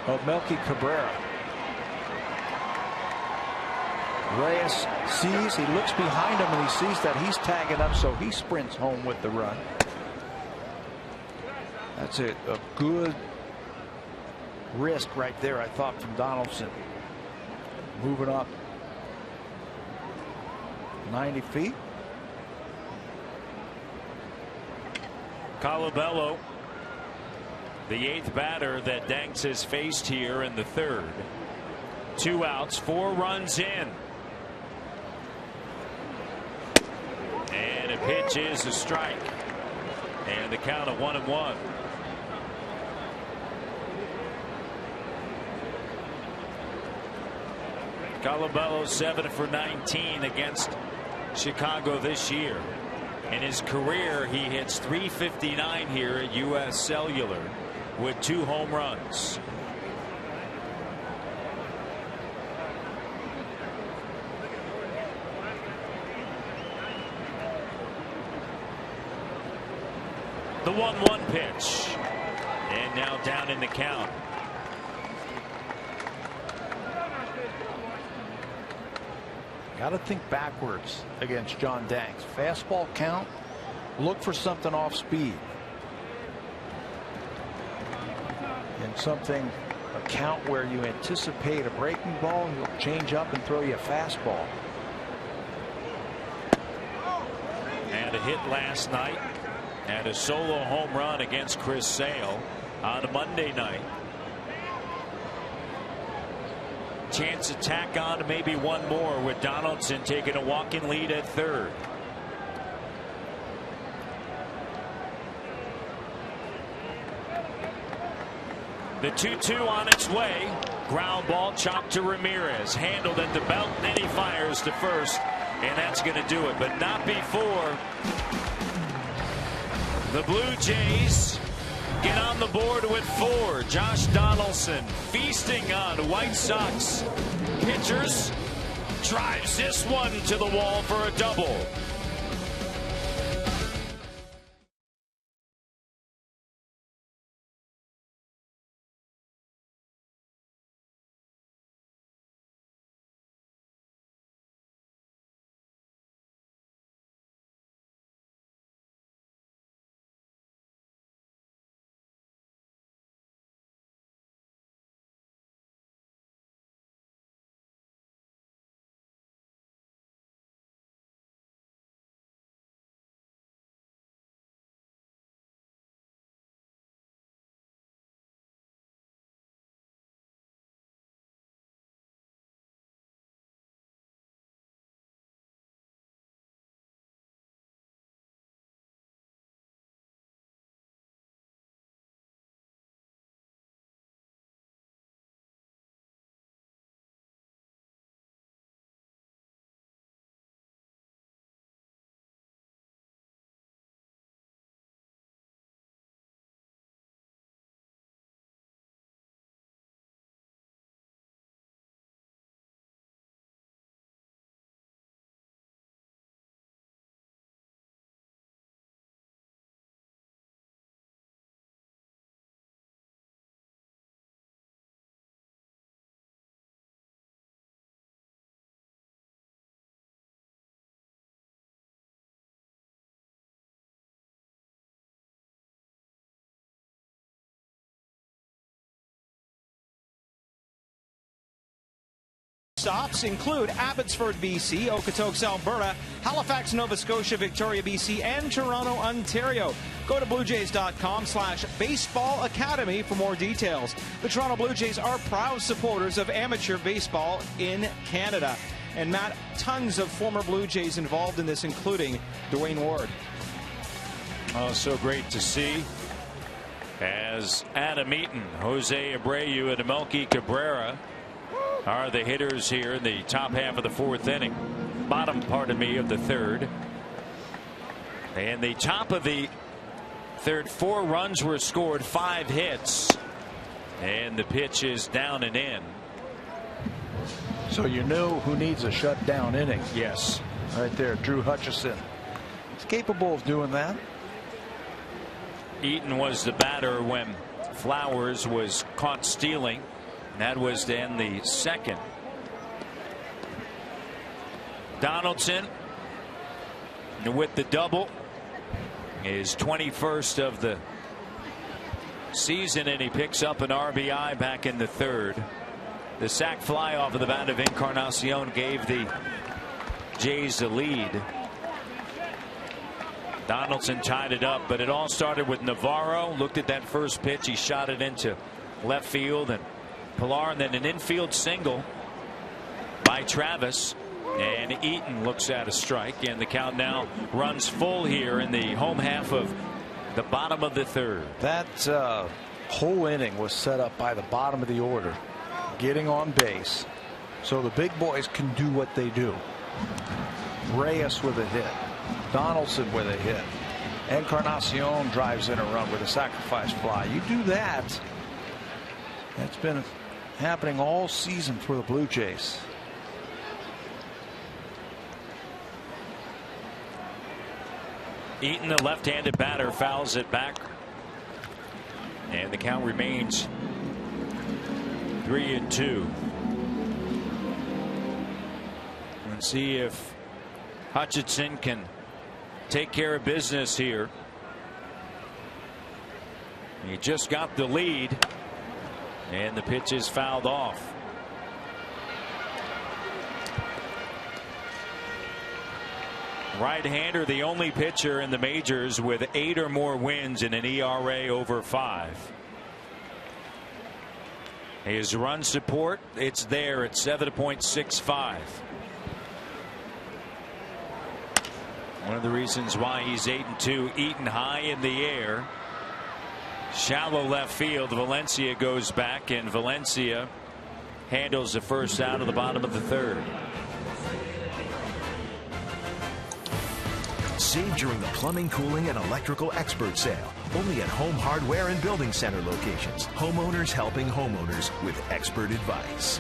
Speaker 3: of Melky Cabrera. Reyes sees, he looks behind him, and he sees that he's tagging up, so he sprints home with the run. That's a good risk right there, I thought, from Donaldson. Moving up 90 feet.
Speaker 2: Colabello, the 8th batter that Danks has faced here in the third. 2 outs, 4 runs in. And a pitch is a strike. And the count of 1-1. Colabello 7 for 19 against Chicago this year. In his career, he hits .359 here at U.S. Cellular with 2 home runs. The 1-1 pitch, and now down in the count.
Speaker 3: Got to think backwards against John Danks. Fastball count, look for something off speed. And something, a count where you anticipate a breaking ball, he'll change up and throw you a fastball.
Speaker 2: And a hit last night, and a solo home run against Chris Sale on Monday night. Chance to tack on maybe one more with Donaldson taking a walk-in lead at third. The 2-2 on its way. Ground ball chopped to Ramirez, handled at the belt, and then he fires to first, and that's going to do it, but not before the Blue Jays get on the board with 4. Josh Donaldson feasting on White Sox pitchers. Drives this one to the wall for a double.
Speaker 4: Stops include Abbotsford, BC, Okotoks, Alberta, Halifax, Nova Scotia, Victoria, BC, and Toronto, Ontario. Go to BlueJays.com/Baseball Academy for more details. The Toronto Blue Jays are proud supporters of amateur baseball in Canada. And Matt, tons of former Blue Jays involved in this, including Dwayne Ward.
Speaker 2: Oh, so great to see. As Adam Eaton, Jose Abreu, and Melky Cabrera are the hitters here in the top half of the 4th inning. Bottom, pardon me, of the 3rd. And the top of the 3rd, 4 runs were scored, 5 hits. And the pitch is down and in.
Speaker 3: So you know who needs a shutdown inning.
Speaker 2: Yes.
Speaker 3: Right there, Drew Hutchison. He's capable of doing that.
Speaker 2: Eaton was the batter when Flowers was caught stealing. That was then the 2nd. Donaldson with the double, is 21st of the season, and he picks up an RBI back in the 3rd. The sac fly off of the bat of Encarnacion gave the Jays the lead. Donaldson tied it up, but it all started with Navarro. Looked at that first pitch. He shot it into left field, and Pilar, and then an infield single by Travis, and Eaton looks at a strike, and the count now runs full here in the home half of the bottom of the 3rd.
Speaker 3: That whole inning was set up by the bottom of the order getting on base, So the big boys can do what they do. Reyes with a hit. Donaldson with a hit. Encarnacion drives in a run with a sacrifice fly. You do that. That's been happening all season for the Blue Jays.
Speaker 2: Eaton, the left-handed batter, fouls it back. And the count remains 3-2. And see if Hutchinson can take care of business here. He just got the lead, and the pitch is fouled off. Right-hander, the only pitcher in the majors with 8 or more wins and an ERA over 5. His run support, it's there at 7.65. One of the reasons why he's 8-2. Eaton high in the air. Shallow left field. Valencia goes back, and Valencia handles the first out of the bottom of the 3rd.
Speaker 1: Save during the plumbing, cooling, and electrical expert sale. Only at Home Hardware and Building Center locations. Homeowners helping homeowners with expert advice.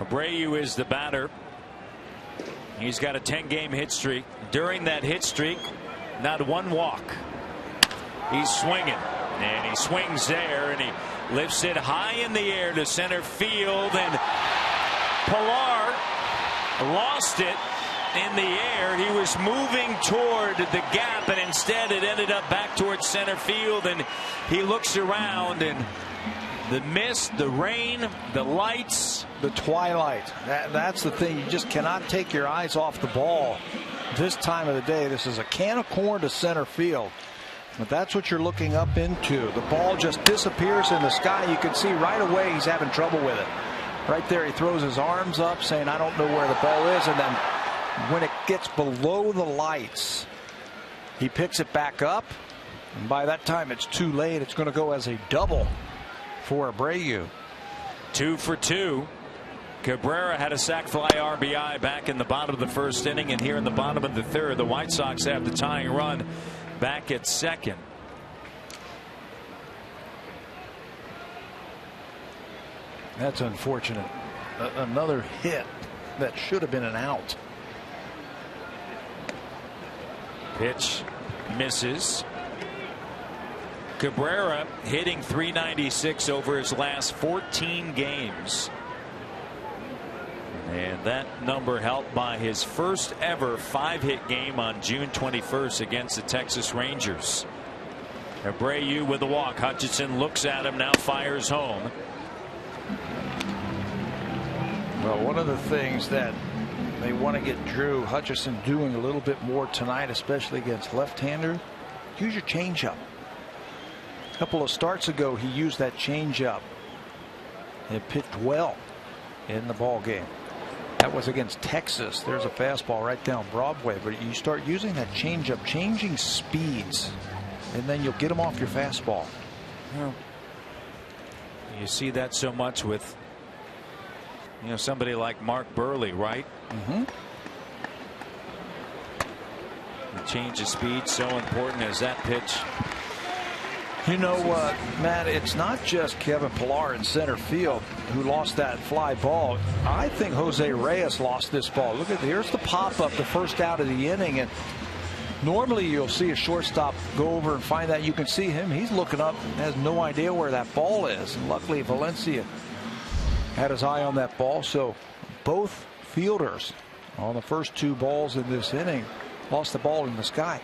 Speaker 2: Abreu is the batter. He's got a 10-game hit streak. During that hit streak, not one walk. He's swinging, and he swings there, and he lifts it high in the air to center field, and Pilar lost it in the air. He was moving toward the gap, and instead it ended up back towards center field, and he looks around, and the mist, the rain, the lights,
Speaker 3: the twilight. That's the thing. You just cannot take your eyes off the ball this time of the day. This is a can of corn to center field. But that's what you're looking up into. The ball just disappears in the sky. You can see right away he's having trouble with it. Right there, he throws his arms up saying, I don't know where the ball is. And then when it gets below the lights, he picks it back up. And by that time, it's too late. It's going to go as a double for Abreu.
Speaker 2: 2 for 2. Cabrera had a sac fly RBI back in the bottom of the 1st inning, and here in the bottom of the 3rd, the White Sox have the tying run back at 2nd.
Speaker 3: That's unfortunate. Another hit that should have been an out.
Speaker 2: Pitch misses. Cabrera hitting .396 over his last 14 games. And that number helped by his first ever 5-hit game on June 21st against the Texas Rangers. Abreu with a walk. Hutchinson looks at him, now fires home.
Speaker 3: Well, one of the things that they want to get Drew Hutchinson doing a little bit more tonight, especially against left-hander, use your changeup. A couple of starts ago, he used that changeup. It pitched well in the ball game. That was against Texas. There's a fastball right down Broadway, but you start using that changeup, changing speeds, and then you'll get them off your fastball.
Speaker 2: Well, you see that so much with, you know, somebody like Mark Burley, right?
Speaker 3: Mm-hmm.
Speaker 2: The change of speed so important as that pitch.
Speaker 3: You know, Matt, it's not just Kevin Pilar in center field who lost that fly ball. I think Jose Reyes lost this ball. Look at, here's the pop up, the first out of the inning, and normally you'll see a shortstop go over and find that. You can see him. He's looking up, has no idea where that ball is. And luckily, Valencia had his eye on that ball. So both fielders on the first 2 balls in this inning lost the ball in the sky.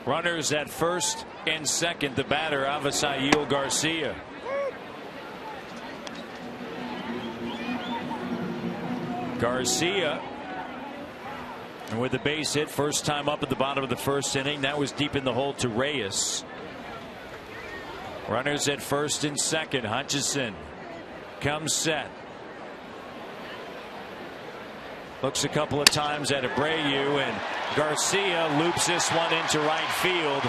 Speaker 2: Runners at first and second. The batter, Avisail Garcia. Garcia with the base hit, first time up at the bottom of the 1st inning. That was deep in the hole to Reyes. Runners at first and second. Hutchinson comes set. Looks a couple of times at Abreu, and Garcia loops this one into right field.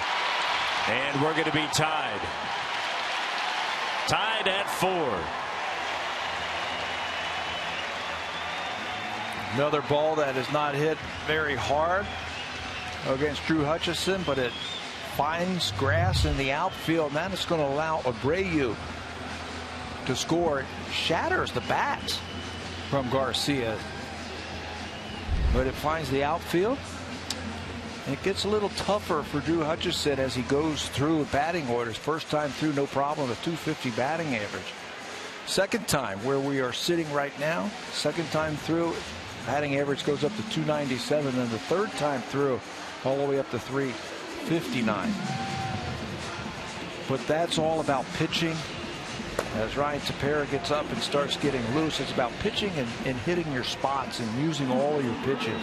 Speaker 2: And we're going to be tied. Tied at 4.
Speaker 3: Another ball that is not hit very hard against Drew Hutchison, but it finds grass in the outfield, and that is going to allow Abreu to score. It shatters the bats from Garcia, but it finds the outfield. It gets a little tougher for Drew Hutchison as he goes through batting orders. First time through, no problem, a .250 batting average. Second time, where we are sitting right now, second time through, batting average goes up to .297, and the third time through, all the way up to .359. But that's all about pitching. As Ryan Tepera gets up and starts getting loose, it's about pitching and hitting your spots and using all of your pitches.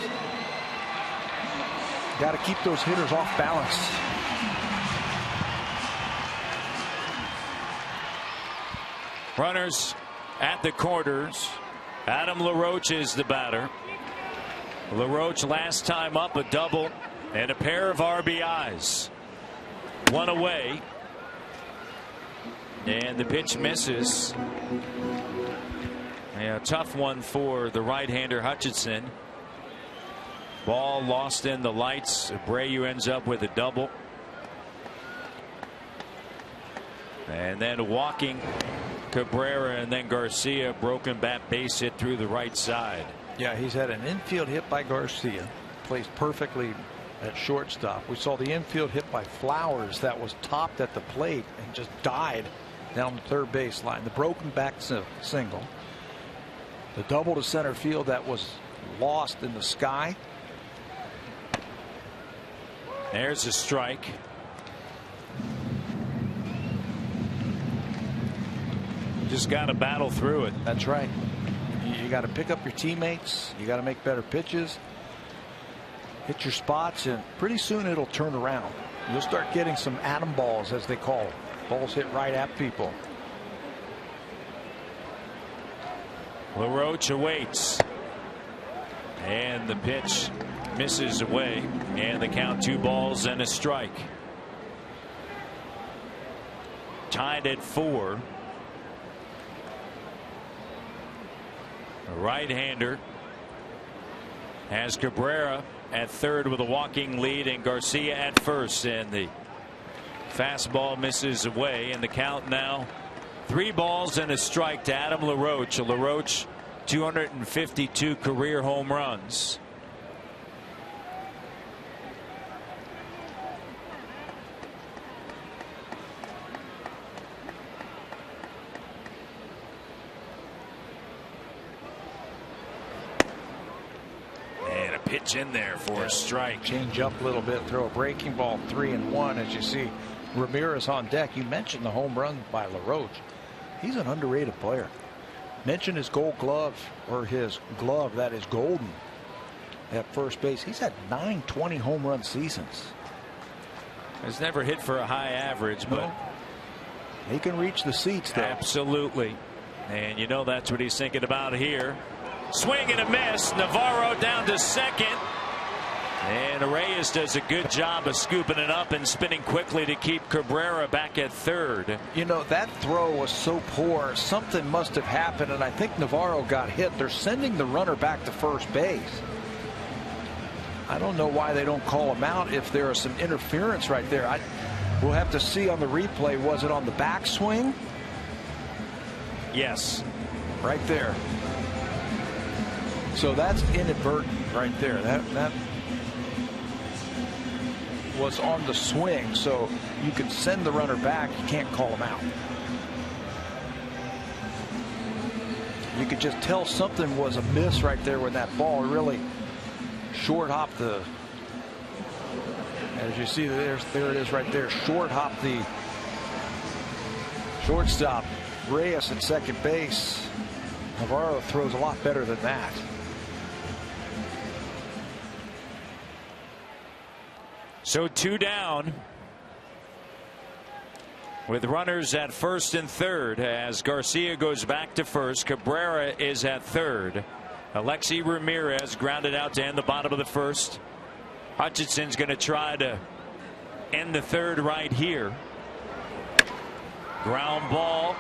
Speaker 3: Got to keep those hitters off balance.
Speaker 2: Runners at the corners. Adam LaRoche is the batter. LaRoche last time up, a double and a pair of RBIs. One away. And the pitch misses. Yeah, tough one for the right-hander Hutchison. Ball lost in the lights. Abreu ends up with a double. And then walking Cabrera, and then Garcia, broken bat base hit through the right side.
Speaker 3: Yeah, he's had an infield hit by Garcia. Plays perfectly at shortstop. We saw the infield hit by Flowers that was topped at the plate and just died down the third baseline. The broken back single. The double to center field that was lost in the sky.
Speaker 2: There's a strike. Just got to battle through it.
Speaker 3: That's right. You got to pick up your teammates. You got to make better pitches. Hit your spots, and pretty soon it'll turn around. You'll start getting some atom balls, as they call it. Balls hit right at people.
Speaker 2: LaRoche awaits. And the pitch misses away. And the count 2 balls and a strike. Tied at 4. A right-hander has Cabrera at third with a walking lead, and Garcia at first, and the fastball misses away, and the count now 3 balls and a strike to Adam LaRoche. LaRoche 252 career home runs. Pitch in there for a strike.
Speaker 3: Change up a little bit, throw a breaking ball, 3-1. As you see Ramirez on deck. You mentioned the home run by LaRoche. He's an underrated player. Mention his gold glove, or his glove that is golden at first base. He's had 9 20 home run seasons.
Speaker 2: Has never hit for a high average, but
Speaker 3: he can reach the seats though.
Speaker 2: Absolutely. And you know that's what he's thinking about here. Swing and a miss. Navarro down to second. And Reyes does a good job of scooping it up and spinning quickly to keep Cabrera back at third.
Speaker 3: You know, that throw was so poor. Something must have happened, and I think Navarro got hit. They're sending the runner back to first base. I don't know why they don't call him out if there is some interference right there. We'll have to see on the replay. Was it on the backswing?
Speaker 2: Yes.
Speaker 3: Right there. So that's inadvertent right there. That was on the swing, so you can send the runner back. You can't call him out. You could just tell something was amiss right there when that ball really short hopped the. As you see, there it is right there. Short hopped the shortstop. Reyes at second base. Navarro throws a lot better than that.
Speaker 2: So 2 down with runners at first and third as Garcia goes back to first. Cabrera is at third. Alexi Ramirez grounded out to end the bottom of the first. Hutchison's going to try to end the third right here. Ground ball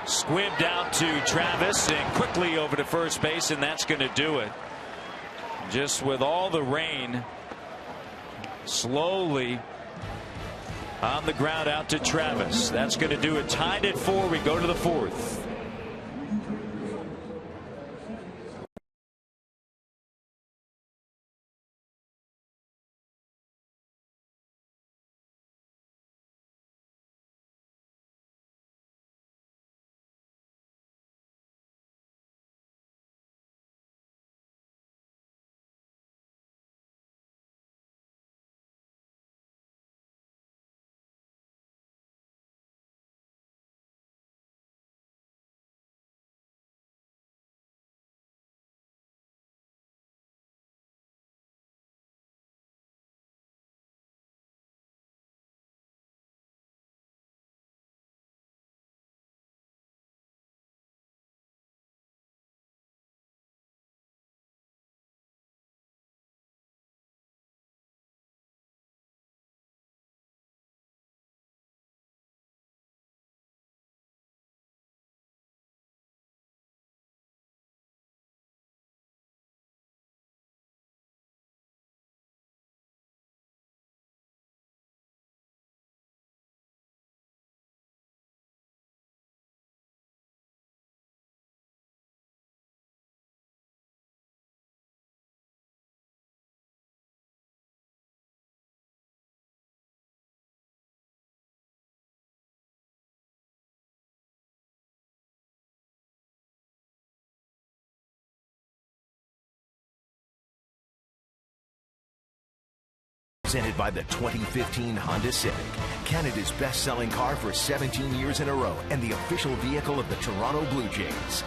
Speaker 2: squibbed out to Travis and quickly over to first base, and that's going to do it. Just with all the rain, slowly on the ground out to Travis. That's going to do it. Tied at 4. We go to the 4th.
Speaker 1: Presented by the 2015 Honda Civic, Canada's best-selling car for 17 years in a row and the official vehicle of the Toronto Blue Jays.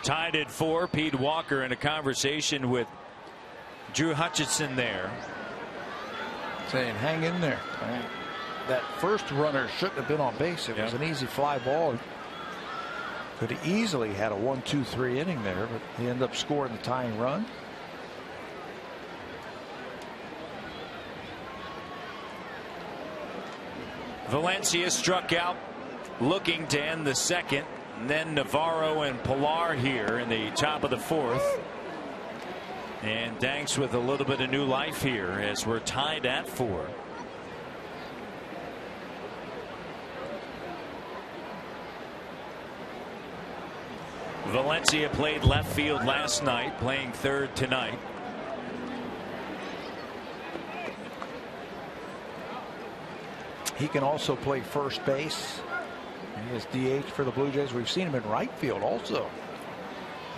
Speaker 2: Tied at 4. Pete Walker in a conversation with Drew Hutchison there,
Speaker 3: saying hang in there. That first runner shouldn't have been on base. It was an easy fly ball. Could have easily had a 1-2-3 inning there, but he ended up scoring the tying run.
Speaker 2: Valencia struck out looking to end the second, and then Navarro and Pilar here in the top of the 4th. And Danks with a little bit of new life here as we're tied at 4. Valencia played left field last night, playing third tonight.
Speaker 3: He can also play first base. He is DH for the Blue Jays. We've seen him in right field also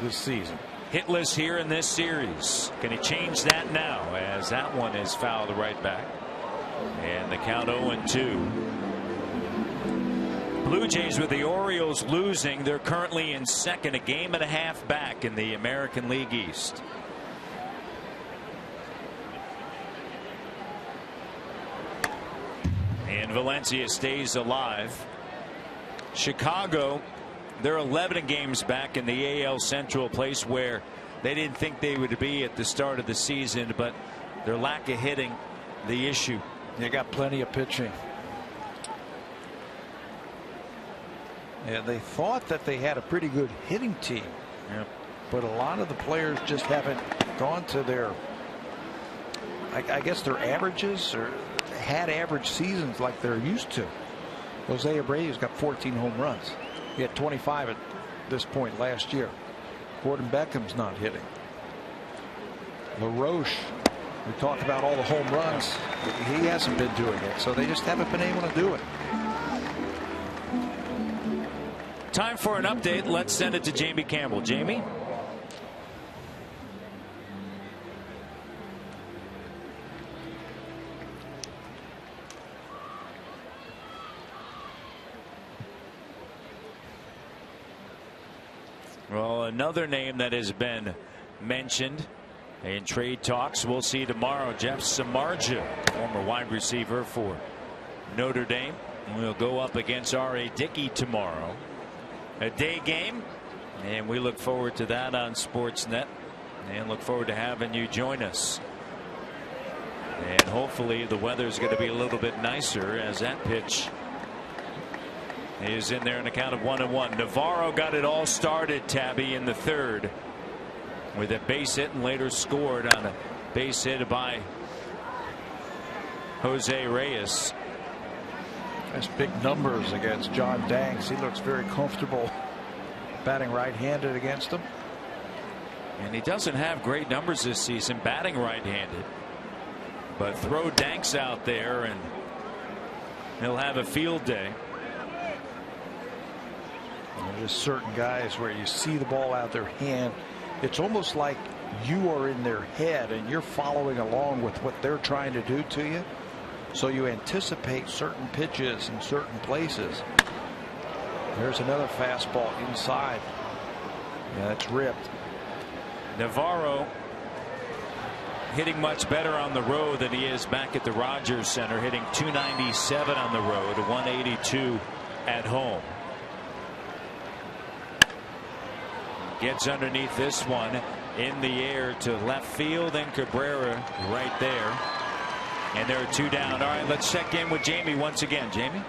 Speaker 3: this season.
Speaker 2: Hitless here in this series. Can he change that now as that one is fouled right back? And the count 0-2. Blue Jays with the Orioles losing. They're currently in second, a game and a half back in the American League East. And Valencia stays alive. Chicago, they're 11 games back in the AL Central, place where they didn't think they would be at the start of the season, but their lack of hitting the issue.
Speaker 3: They got plenty of pitching. Yeah, they thought that they had a pretty good hitting team.
Speaker 2: Yep.
Speaker 3: But a lot of the players just haven't gone to their, I guess, their averages, or had average seasons like they're used to. Jose Abreu's got 14 home runs. He had 25 at this point last year. Gordon Beckham's not hitting. LaRoche, we talk about all the home runs. He hasn't been doing it, so they just haven't been able to do it.
Speaker 2: Time for an update. Let's send it to Jamie Campbell. Jamie? Well, another name that has been mentioned in trade talks, we'll see tomorrow. Jeff Samardzija, former wide receiver for Notre Dame, will go up against R.A. Dickey tomorrow. A day game, And we look forward to that on Sportsnet, and look forward to having you join us. And hopefully the weather's going to be a little bit nicer, as that pitch is in there in the count of 1-1. Navarro got it all started, Tabby, in the third with a base hit, and later scored on a base hit by Jose Reyes.
Speaker 3: That's big numbers against John Danks. He looks very comfortable batting right-handed against him.
Speaker 2: And he doesn't have great numbers this season batting right-handed. But throw Danks out there and he'll have a field day.
Speaker 3: There's certain guys where you see the ball out their hand. It's almost like you are in their head and you're following along with what they're trying to do to you. So you anticipate certain pitches in certain places. There's another fastball inside. Yeah, it's ripped.
Speaker 2: Navarro hitting much better on the road than he is back at the Rogers Center, hitting .297 on the road, 182 at home. Gets underneath this one in the air to left field, and Cabrera right there. And there are two down. All right, let's check in with Jamie once again. Jamie?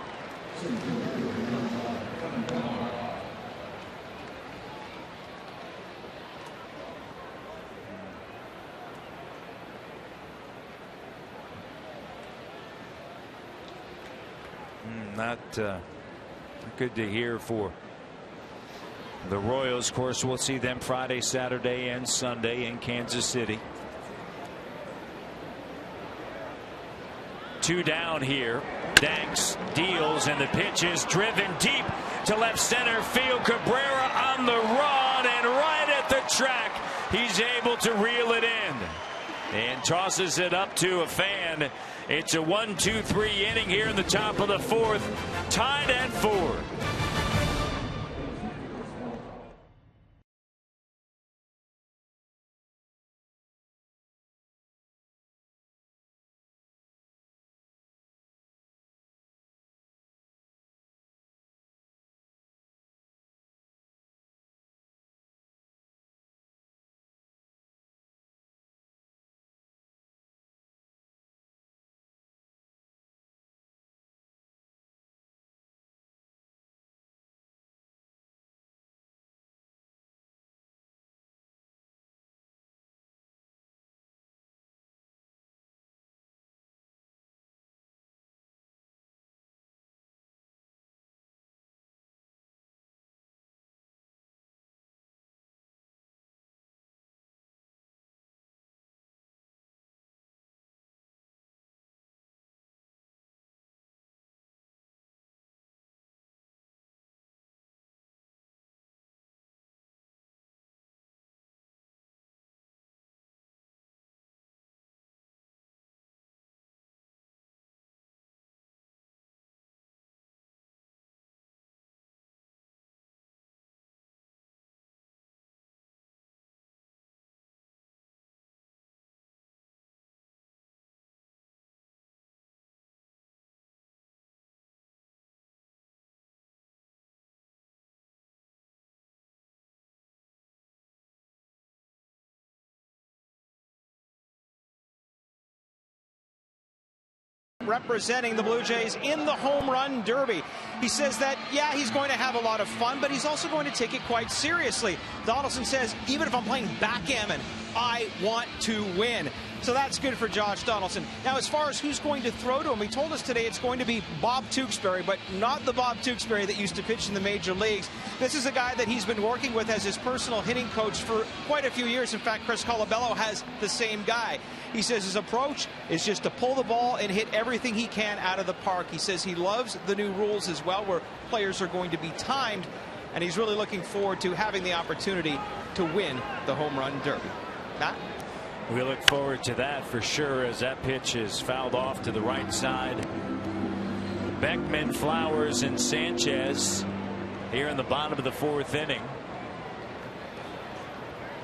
Speaker 2: Not good to hear for the Royals. Of course, we'll see them Friday, Saturday, and Sunday in Kansas City. Two down here. Danks deals, and the pitch is driven deep to left center field. Cabrera on the run, and right at the track, he's able to reel it in and tosses it up to a fan. It's a 1-2-3 inning here in the top of the fourth, tied at 4.
Speaker 4: Representing the Blue Jays in the home run derby. He says that, yeah, he's going to have a lot of fun, but he's also going to take it quite seriously. Donaldson says, even if I'm playing backgammon, I want to win. So that's good for Josh Donaldson. Now, as far as who's going to throw to him, he told us today it's going to be Bob Tewksbury, but not the Bob Tewksbury that used to pitch in the major leagues. This is a guy that he's been working with as his personal hitting coach for quite a few years. In fact, Chris Colabello has the same guy. He says his approach is just to pull the ball and hit everything he can out of the park. He says he loves the new rules as well, where players are going to be timed, and he's really looking forward to having the opportunity to win the home run derby. Matt?
Speaker 2: We look forward to that for sure, as that pitch is fouled off to the right side. Beckman, Flowers, and Sanchez here in the bottom of the fourth inning.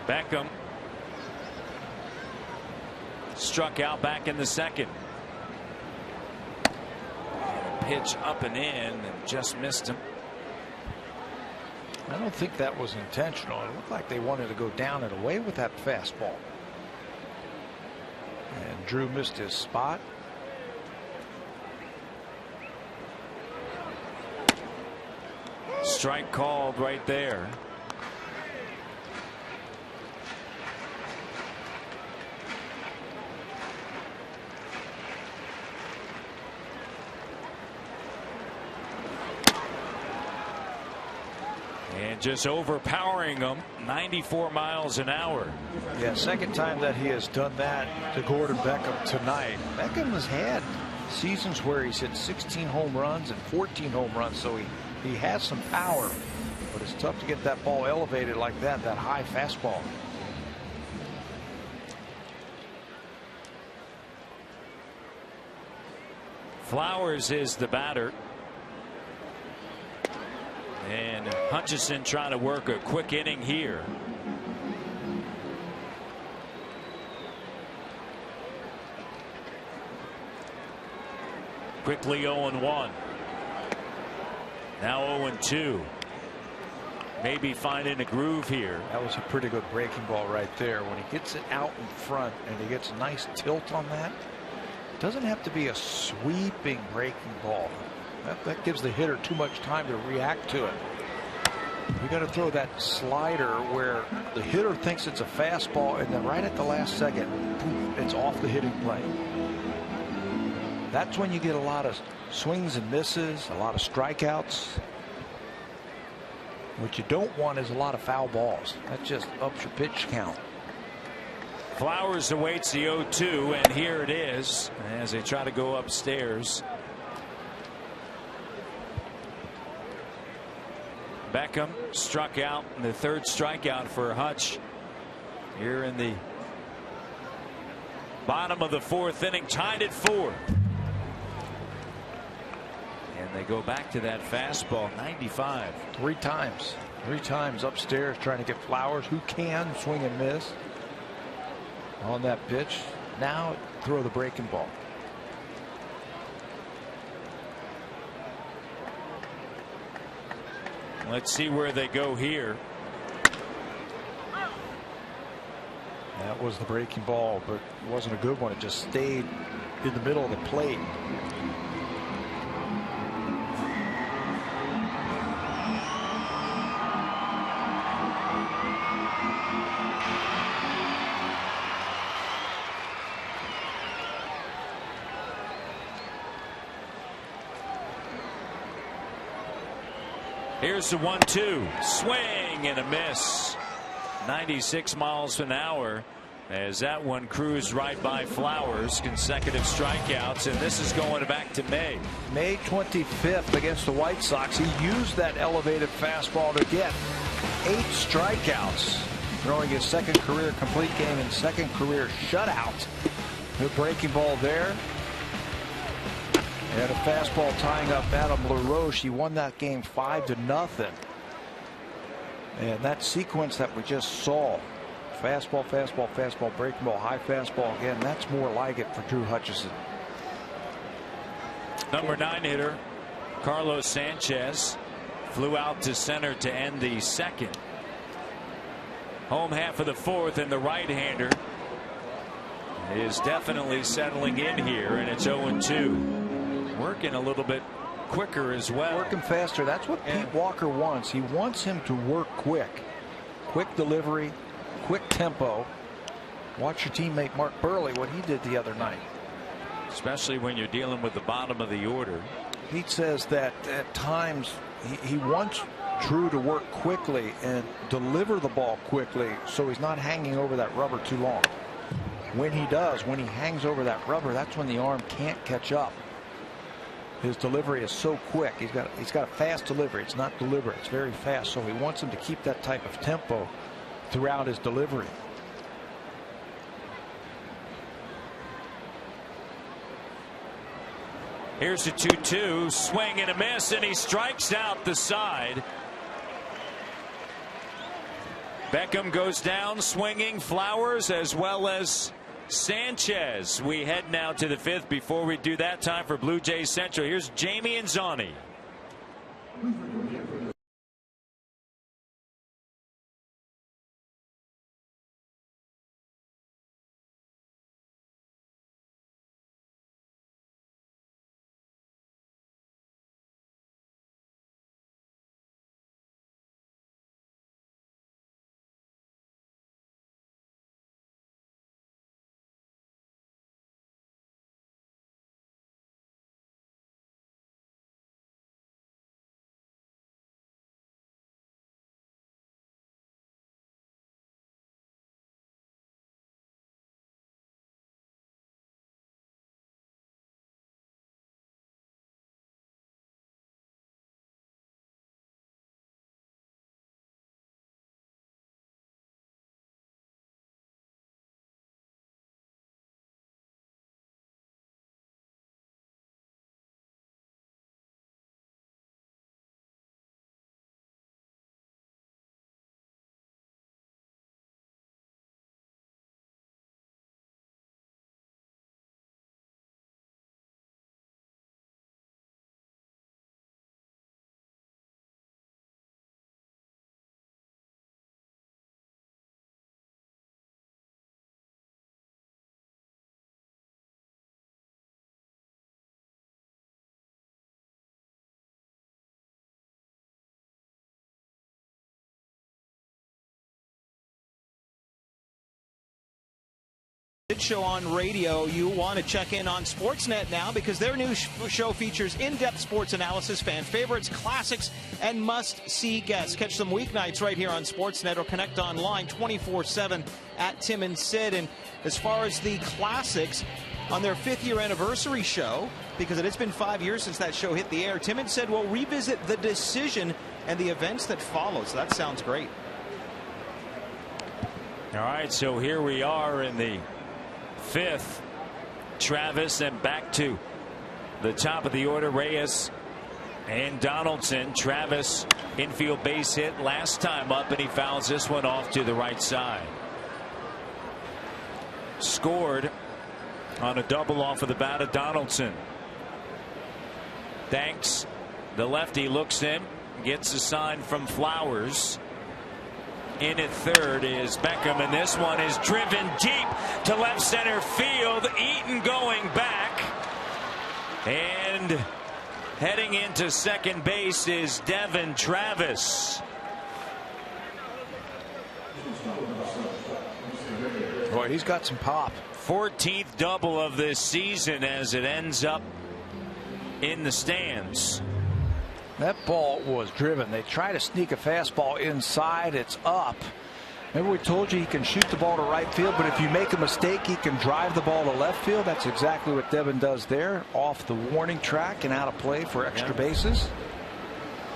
Speaker 2: Beckham struck out back in the second. Pitch up and in and just missed him.
Speaker 3: I don't think that was intentional. It looked like they wanted to go down and away with that fastball. And Drew missed his spot.
Speaker 2: Strike called right there. And just overpowering them, 94 miles an hour.
Speaker 3: Yeah, second time that he has done that to Gordon Beckham tonight. Beckham has had seasons where he's hit 16 home runs and 14 home runs, so he has some power, but it's tough to get that ball elevated like that high fastball.
Speaker 2: Flowers is the batter. And Hutchison trying to work a quick inning here. Quickly 0-1. Now 0-2. Maybe finding a groove here.
Speaker 3: That was a pretty good breaking ball right there. When he gets it out in front and he gets a nice tilt on that, it doesn't have to be a sweeping breaking ball. That gives the hitter too much time to react to it. You got to throw that slider where the hitter thinks it's a fastball, and then right at the last second, boom, it's off the hitting plate. That's when you get a lot of swings and misses, a lot of strikeouts. What you don't want is a lot of foul balls. That just ups your pitch count.
Speaker 2: Flowers awaits the 0-2, and here it is as they try to go upstairs. Beckham struck out in the third strikeout for Hutch here in the bottom of the fourth inning, tied at 4. And they go back to that fastball, 95.
Speaker 3: Three times upstairs trying to get Flowers, who can swing and miss on that pitch. Now throw the breaking ball.
Speaker 2: Let's see where they go here.
Speaker 3: That was the breaking ball, but it wasn't a good one. It just stayed in the middle of the plate.
Speaker 2: Here's the 1-2. Swing and a miss. 96 miles an hour as that one cruised right by Flowers. Consecutive strikeouts, and this is going back to May.
Speaker 3: May 25th against the White Sox. He used that elevated fastball to get 8 strikeouts, throwing his second career complete game and second career shutout. The breaking ball there. And a fastball tying up Adam LaRoche. He won that game 5-0. And that sequence that we just saw, fastball, fastball, fastball, breaking ball, high fastball again, that's more like it for Drew Hutchison.
Speaker 2: Number 9 hitter Carlos Sanchez flew out to center to end the second. Home half of the fourth, and the right-hander is definitely settling in here, and it's 0-2. Working a little bit quicker as well.
Speaker 3: Working faster. That's what Pete Walker wants. He wants him to work quick. Quick delivery, quick tempo. Watch your teammate Mark Burley, what he did the other night.
Speaker 2: Especially when you're dealing with the bottom of the order.
Speaker 3: Pete says that at times he wants Drew to work quickly and deliver the ball quickly so he's not hanging over that rubber too long. When he does, when he hangs over that rubber, that's when the arm can't catch up. His delivery is so quick. He's got a fast delivery. It's not deliberate. It's very fast. So he wants him to keep that type of tempo throughout his delivery.
Speaker 2: Here's the 2-2. Swing and a miss, and he strikes out the side. Beckham goes down swinging. Flowers as well as Sanchez. We head now to the 5th. Before we do that, time for Blue Jays Central. Here's Jamie and Zani.
Speaker 4: Show on radio, you want to check in on Sportsnet now because their new show features in-depth sports analysis, fan favorites, classics, and must-see guests. Catch them weeknights right here on Sportsnet or connect online 24/7 at Tim and Sid. And as far as the classics, on their 5th-year anniversary show, because it has been 5 years since that show hit the air, Tim and Sid will revisit the decision and the events that follow. So that sounds great.
Speaker 2: All right, so here we are in the 5th. Travis and back to the top of the order, Reyes and Donaldson. Travis infield base hit last time up, and he fouls this one off to the right side. Scored on a double off of the bat of Donaldson. Thanks. The lefty looks in, gets a sign from Flowers. In at third is Beckham, and this one is driven deep to left center field. Eaton going back, and heading into second base is Devin Travis.
Speaker 3: Boy, he's got some pop.
Speaker 2: 14th double of this season as it ends up in the stands.
Speaker 3: That ball was driven. They try to sneak a fastball inside. It's up. Remember we told you he can shoot the ball to right field, but if you make a mistake, he can drive the ball to left field. That's exactly what Devin does there. Off the warning track and out of play for extra bases.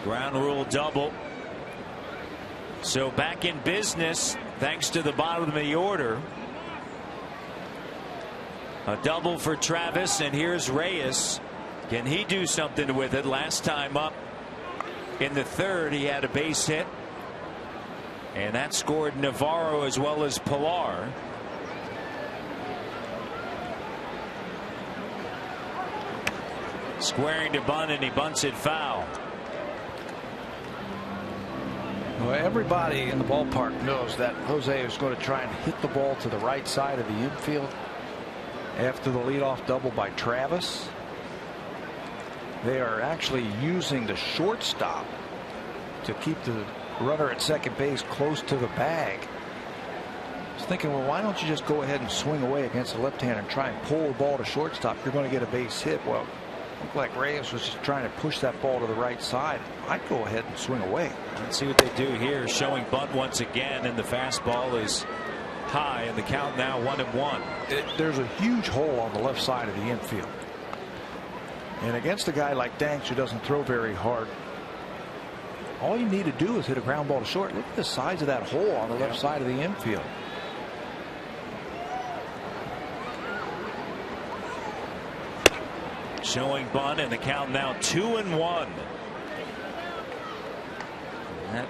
Speaker 2: Ground rule double. So back in business thanks to the bottom of the order. A double for Travis, and here's Reyes. Can he do something with it? Last time up in the 3rd, he had a base hit, and that scored Navarro as well as Pilar. Squaring to bunt, and he bunts it foul.
Speaker 3: Well, everybody in the ballpark knows that Jose is going to try and hit the ball to the right side of the infield after the leadoff double by Travis. They are actually using the shortstop to keep the runner at second base close to the bag. I was thinking, well, why don't you just go ahead and swing away against the left-hander and try and pull the ball to shortstop? You're going to get a base hit. Well, it looked like Reyes was just trying to push that ball to the right side. I'd go ahead and swing away.
Speaker 2: Let's see what they do here. Showing bunt once again, and the fastball is high, and the count now 1-1.
Speaker 3: There's a huge hole on the left side of the infield. And against a guy like Danks who doesn't throw very hard, all you need to do is hit a ground ball to short. Look at the size of that hole on the left side of the infield.
Speaker 2: Showing bunt, and the count now 2-1. That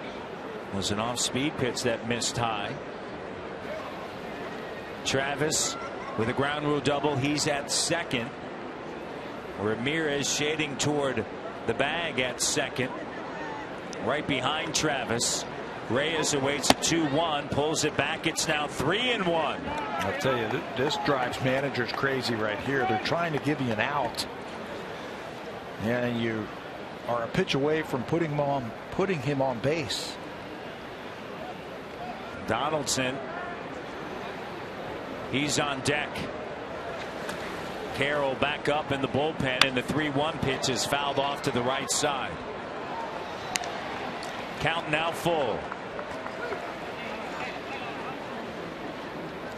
Speaker 2: was an off-speed pitch that missed high. Travis with a ground rule double. He's at second. Ramirez shading toward the bag at second. Right behind Travis. Reyes awaits a 2-1, pulls it back. It's now 3-1.
Speaker 3: I'll tell you, this drives managers crazy right here. They're trying to give you an out, and you are a pitch away from putting him on base.
Speaker 2: Donaldson, he's on deck. Carroll back up in the bullpen, and the 3-1 pitch is fouled off to the right side. Count now full.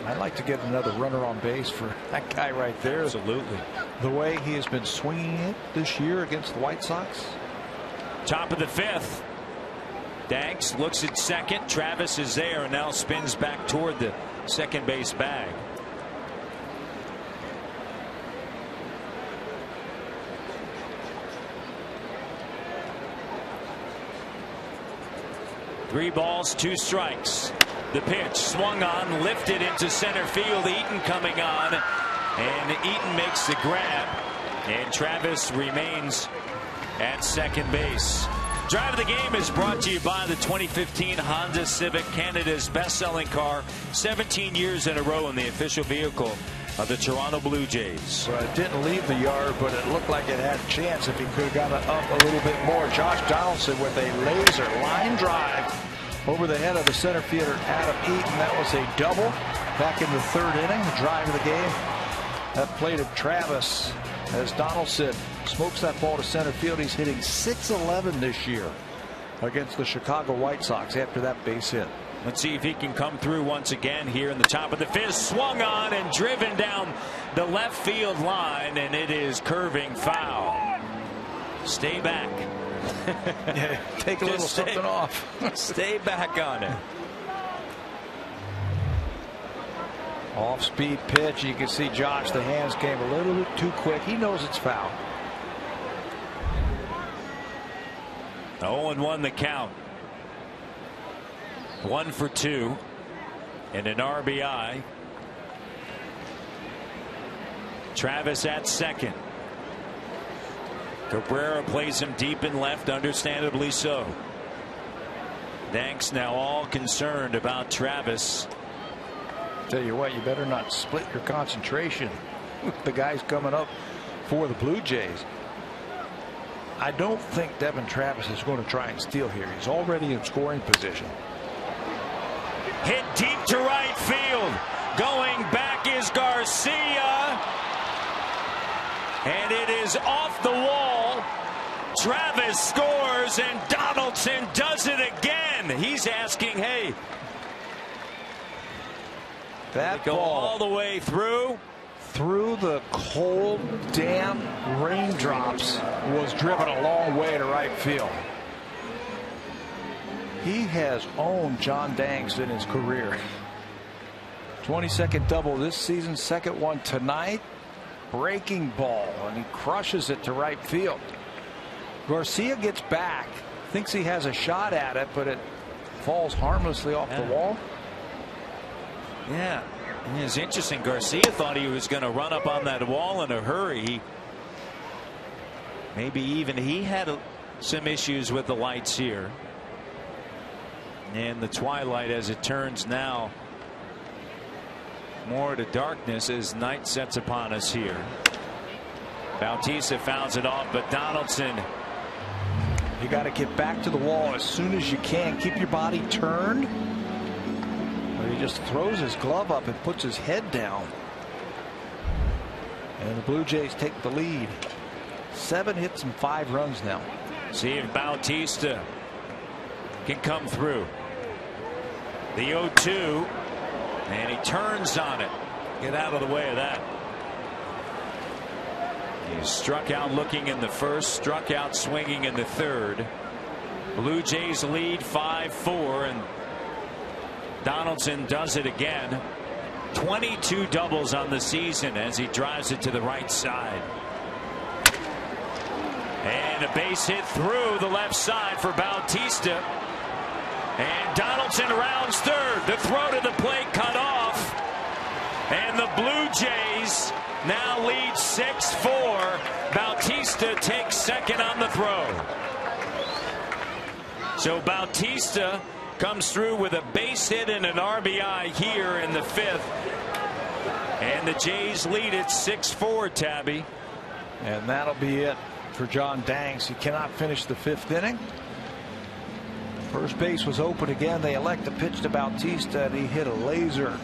Speaker 3: I'd like to get another runner on base for that guy right there.
Speaker 2: Absolutely.
Speaker 3: The way he has been swinging it this year against the White Sox.
Speaker 2: Top of the 5th. Danks looks at second. Travis is there and now spins back toward the second base bag. Three balls, 2 strikes. The pitch swung on, lifted into center field. Eaton coming on, and Eaton makes the grab, and Travis remains at second base. Drive of the Game is brought to you by the 2015 Honda Civic, Canada's best-selling car, 17 years in a row, and the official vehicle of the Toronto Blue Jays.
Speaker 3: Well, it didn't leave the yard, but it looked like it had a chance if he could have got it up a little bit more. Josh Donaldson with a laser line drive over the head of the center fielder Adam Eaton. That was a double. Back in the third inning, the drive of the game. That play to Travis as Donaldson smokes that ball to center field. He's hitting .611 this year against the Chicago White Sox after that base hit.
Speaker 2: Let's see if he can come through once again here in the top of the fifth. Swung on and driven down the left field line, and it is curving foul. Stay back.
Speaker 3: Yeah, take a little something off.
Speaker 2: Stay back on it.
Speaker 3: Off-speed pitch. You can see Josh, the hands came a little bit too quick. He knows it's foul.
Speaker 2: 0-1 the count. 1 for 2 and an RBI. Travis at second. Cabrera plays him deep in left, understandably so. Danks now all concerned about Travis.
Speaker 3: Tell you what, you better not split your concentration with the guys coming up for the Blue Jays. I don't think Devin Travis is going to try and steal here. He's already in scoring position.
Speaker 2: Hit deep to right field. Going back is Garcia. And it is off the wall. Travis scores and Donaldson does it again. He's asking, hey.
Speaker 3: That
Speaker 2: go
Speaker 3: ball
Speaker 2: all the way through
Speaker 3: the cold, damp raindrops was driven a long way to right field. He has owned John Danks in his career. 22nd double this season, second one tonight. Breaking ball, and he crushes it to right field. Garcia gets back, thinks he has a shot at it, but it falls harmlessly off the wall.
Speaker 2: Yeah, it's interesting. Garcia thought he was going to run up on that wall in a hurry. Maybe even he had some issues with the lights here. And the twilight as it turns now more to darkness as night sets upon us here. Bautista fouls it off, but Donaldson.
Speaker 3: You got to get back to the wall as soon as you can. Keep your body turned. But he just throws his glove up and puts his head down. And the Blue Jays take the lead. 7 hits and 5 runs now.
Speaker 2: See if Bautista can come through. The 0-2. And he turns on it. Get out of the way of that. He struck out looking in the first, struck out swinging in the third. Blue Jays lead 5-4, and Donaldson does it again. 22 doubles on the season as he drives it to the right side. And a base hit through the left side for Bautista. And Donaldson rounds third. The throw to the plate cut off. And the Blue Jays now lead 6-4. Bautista takes second on the throw. So Bautista comes through with a base hit and an RBI here in the 5th. And the Jays lead it 6-4, Tabby.
Speaker 3: And that'll be it for John Danks. He cannot finish the 5th inning. First base was open again. They elect to pitch to Bautista, and he hit a laser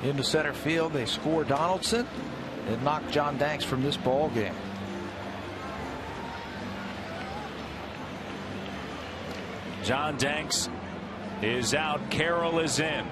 Speaker 3: into center field. They score Donaldson and knock John Danks from this ball game.
Speaker 2: John Danks is out. Carroll is in.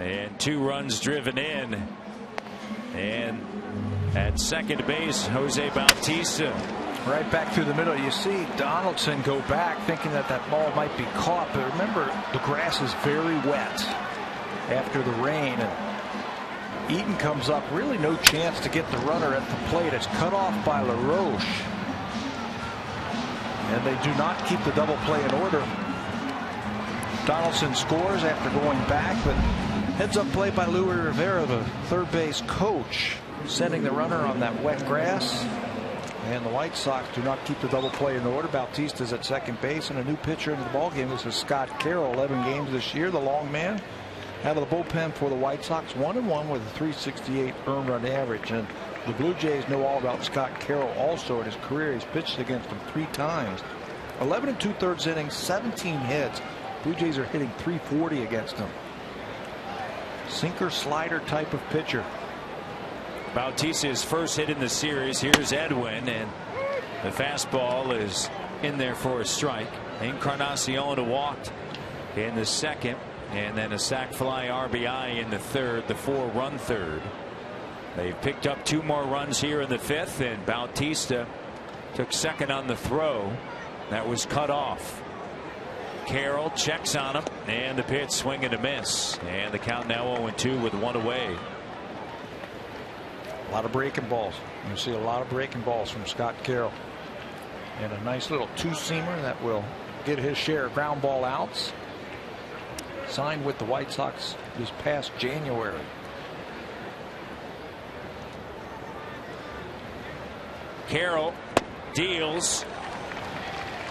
Speaker 2: And 2 runs driven in. And at second base, Jose Bautista.
Speaker 3: Right back through the middle. You see Donaldson go back thinking that ball might be caught. But remember, the grass is very wet after the rain. And Eaton comes up. Really no chance to get the runner at the plate. It's cut off by LaRoche. And they do not keep the double play in order. Donaldson scores after going back, but heads up play by Louis Rivera, the third base coach, sending the runner on that wet grass. And the White Sox do not keep the double play in order. Bautista's at second base, and a new pitcher into the ballgame. This is Scott Carroll, 11 games this year, the long man out of the bullpen for the White Sox, 1-1 with a .368 earned run average. And the Blue Jays know all about Scott Carroll also in his career. He's pitched against them 3 times. 11 2/3 innings, 17 hits. Blue Jays are hitting .340 against him. Sinker slider type of pitcher.
Speaker 2: Bautista's first hit in the series. Here's Edwin, and the fastball is in there for a strike. Encarnacion walked in the second, and then a sac fly RBI in the third, the 4-run third. They've picked up 2 more runs here in the 5th, and Bautista took second on the throw. That was cut off. Carroll checks on him, and the pitch, swing and a miss, and the count now 0-2 with 1 away.
Speaker 3: A lot of breaking balls. You see a lot of breaking balls from Scott Carroll, and a nice little 2-seamer that will get his share of ground ball outs. Signed with the White Sox this past January.
Speaker 2: Carroll deals,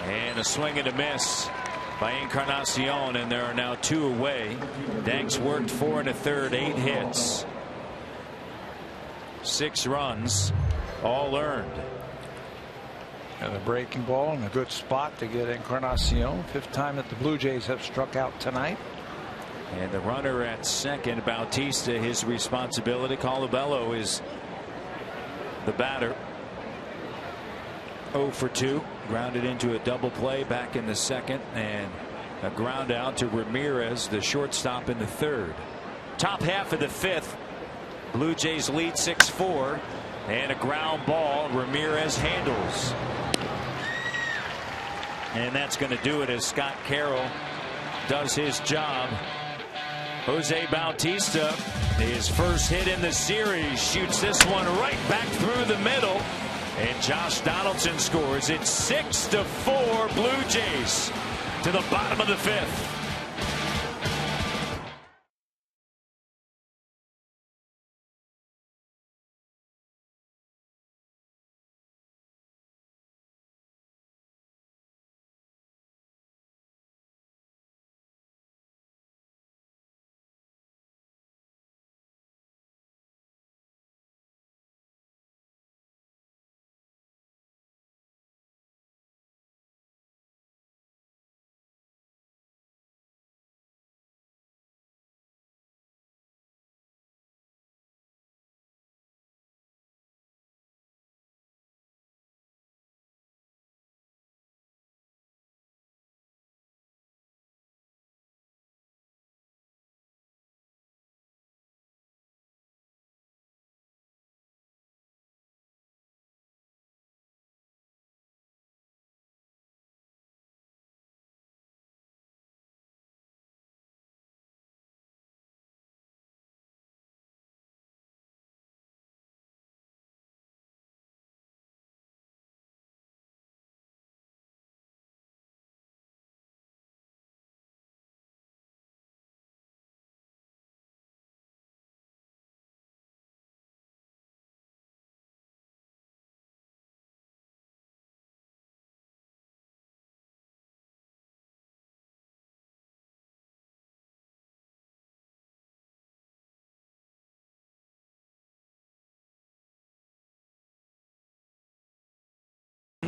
Speaker 2: and a swing and a miss by Encarnacion, and there are now 2 away. Danks worked 4 1/3, 8 hits, 6 runs, all earned.
Speaker 3: And a breaking ball in a good spot to get Encarnacion. 5th time that the Blue Jays have struck out tonight.
Speaker 2: And the runner at second, Bautista, his responsibility. Colabello is the batter. 0 for 2, grounded into a double play back in the second, and a ground out to Ramirez, the shortstop, in the third. Top half of the 5th, Blue Jays lead 6-4, and a ground ball Ramirez handles. And that's going to do it as Scott Carroll does his job. Jose Bautista, his first hit in the series, shoots this one right back through the middle. And Josh Donaldson scores. It's 6-4 Blue Jays to the bottom of the 5th.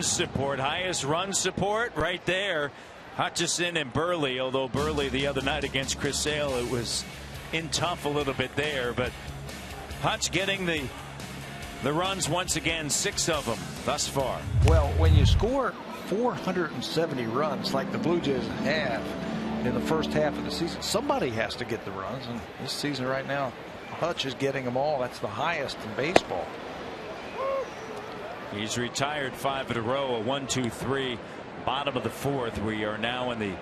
Speaker 2: Support, highest run support right there. Hutchison and Burley, although Burley the other night against Chris Sale, it was in tough a little bit there, but Hutch getting the runs once again, 6 of them thus far.
Speaker 3: Well, when you score 470 runs like the Blue Jays have, in the first half of the season. Somebody has to get the runs, and this season right now, Hutch is getting them all. That's the highest in baseball.
Speaker 2: He's retired 5 in a row, a 1-2-3. Bottom of the 4th. We are now in the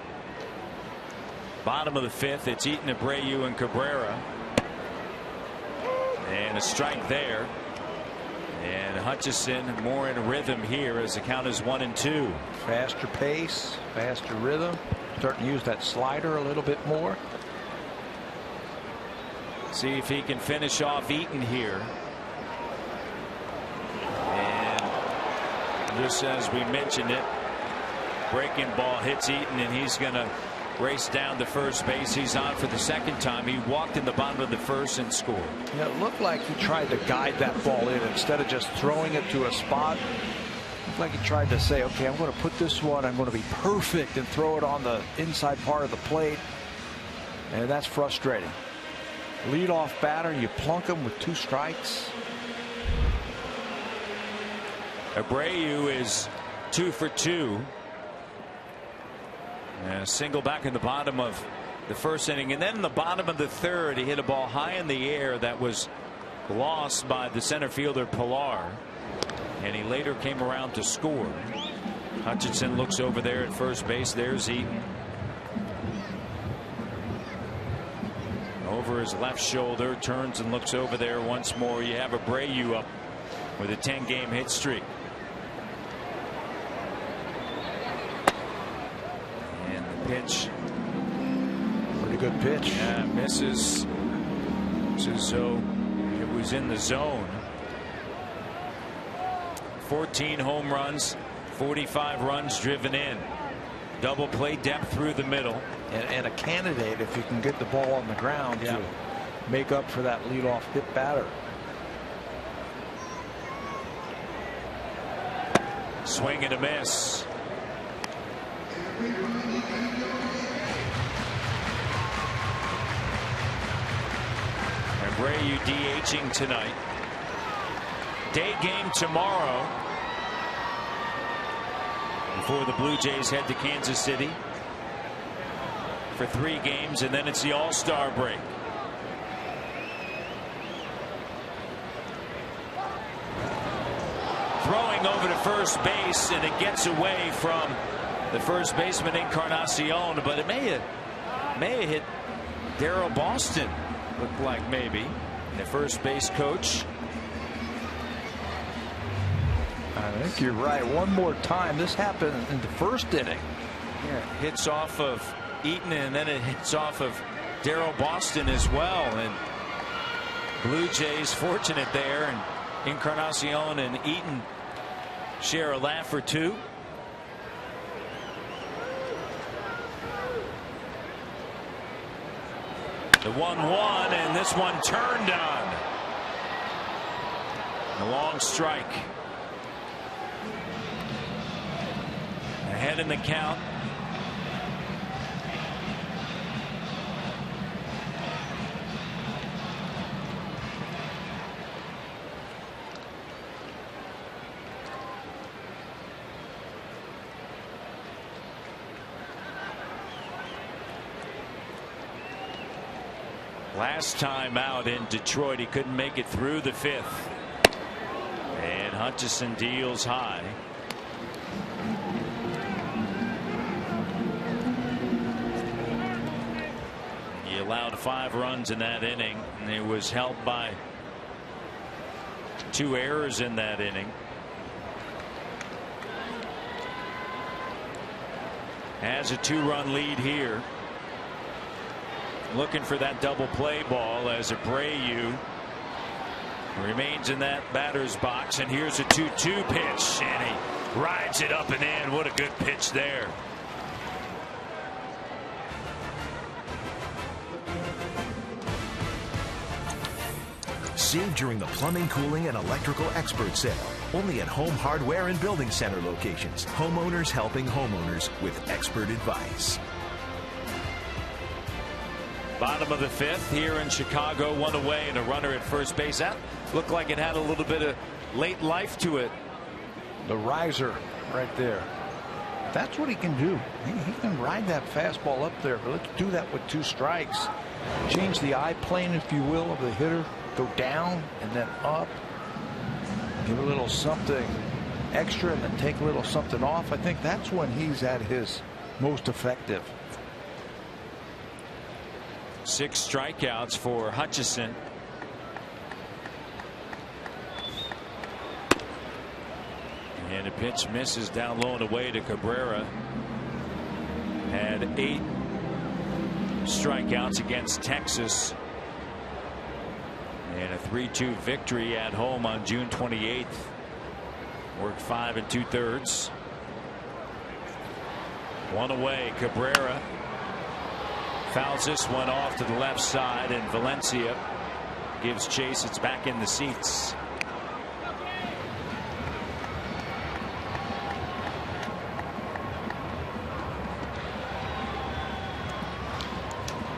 Speaker 2: bottom of the 5th. It's Eaton, Abreu, and Cabrera. And a strike there. And Hutchison more in rhythm here as the count is 1-2.
Speaker 3: Faster pace, faster rhythm. Starting to use that slider a little bit more.
Speaker 2: See if he can finish off Eaton here. And just as we mentioned it, breaking ball hits Eaton, and he's going to race down to first base. He's on for the second time. He walked in the bottom of the 1st and scored.
Speaker 3: Yeah, it looked like he tried to guide that ball in instead of just throwing it to a spot. It looked like he tried to say, okay, I'm going to put this one, I'm going to be perfect, and throw it on the inside part of the plate. And that's frustrating. Leadoff batter, you plunk him with 2 strikes.
Speaker 2: Abreu is 2 for 2. And a single back in the bottom of the 1st inning, and then in the bottom of the 3rd, he hit a ball high in the air that was lost by the center fielder Pilar, and he later came around to score. Hutchinson looks over there at first base. There's Eaton over his left shoulder, turns and looks over there once more. You have Abreu up with a 10-game hit streak. Pitch.
Speaker 3: Pretty good pitch.
Speaker 2: Yeah, misses. So it was in the zone. 14 home runs, 45 runs driven in. Double play depth through the middle.
Speaker 3: And a candidate if you can get the ball on the ground to make up for that leadoff hit batter.
Speaker 2: Swing and a miss. Abreu DHing tonight. Day game tomorrow before the Blue Jays head to Kansas City for 3 games, and then it's the All-Star break. Throwing over to first base, and it gets away from the first baseman Encarnacion, but it may have hit Darryl Boston. Looked like maybe the first base coach.
Speaker 3: I think you're right. One more time. This happened in the 1st inning.
Speaker 2: Yeah, hits off of Eaton, and then it hits off of Darryl Boston as well. And Blue Jays fortunate there, and Encarnacion and Eaton share a laugh or 2. The 1-1, and this one turned on. A long strike. Ahead in the count. Last time out in Detroit, he couldn't make it through the 5th. And Hutchison deals high. He allowed 5 runs in that inning, and it was helped by 2 errors in that inning. Has a 2-run lead here. Looking for that double play ball as Abreu remains in that batter's box, and here's a 2-2 pitch, and he rides it up and in. What a good pitch there.
Speaker 1: Save during the plumbing, cooling, and electrical expert sale. Only at Home Hardware and Building Center locations. Homeowners helping homeowners with expert advice.
Speaker 2: Bottom of the 5th here in Chicago, 1 away and a runner at first base. That looked like it had a little bit of late life to it.
Speaker 3: The riser right there. That's what he can do. He can ride that fastball up there. But let's do that with 2 strikes. Change the eye plane, if you will, of the hitter. Go down and then up. Give a little something extra and then take a little something off. I think that's when he's at his most effective.
Speaker 2: 6 strikeouts for Hutchison. And a pitch misses down low and away to Cabrera. Had 8 strikeouts against Texas. And a 3-2 victory at home on June 28th. Worked 5 2/3. 1 away. Cabrera fouls this one off to the left side, and Valencia gives chase. It's back in the seats.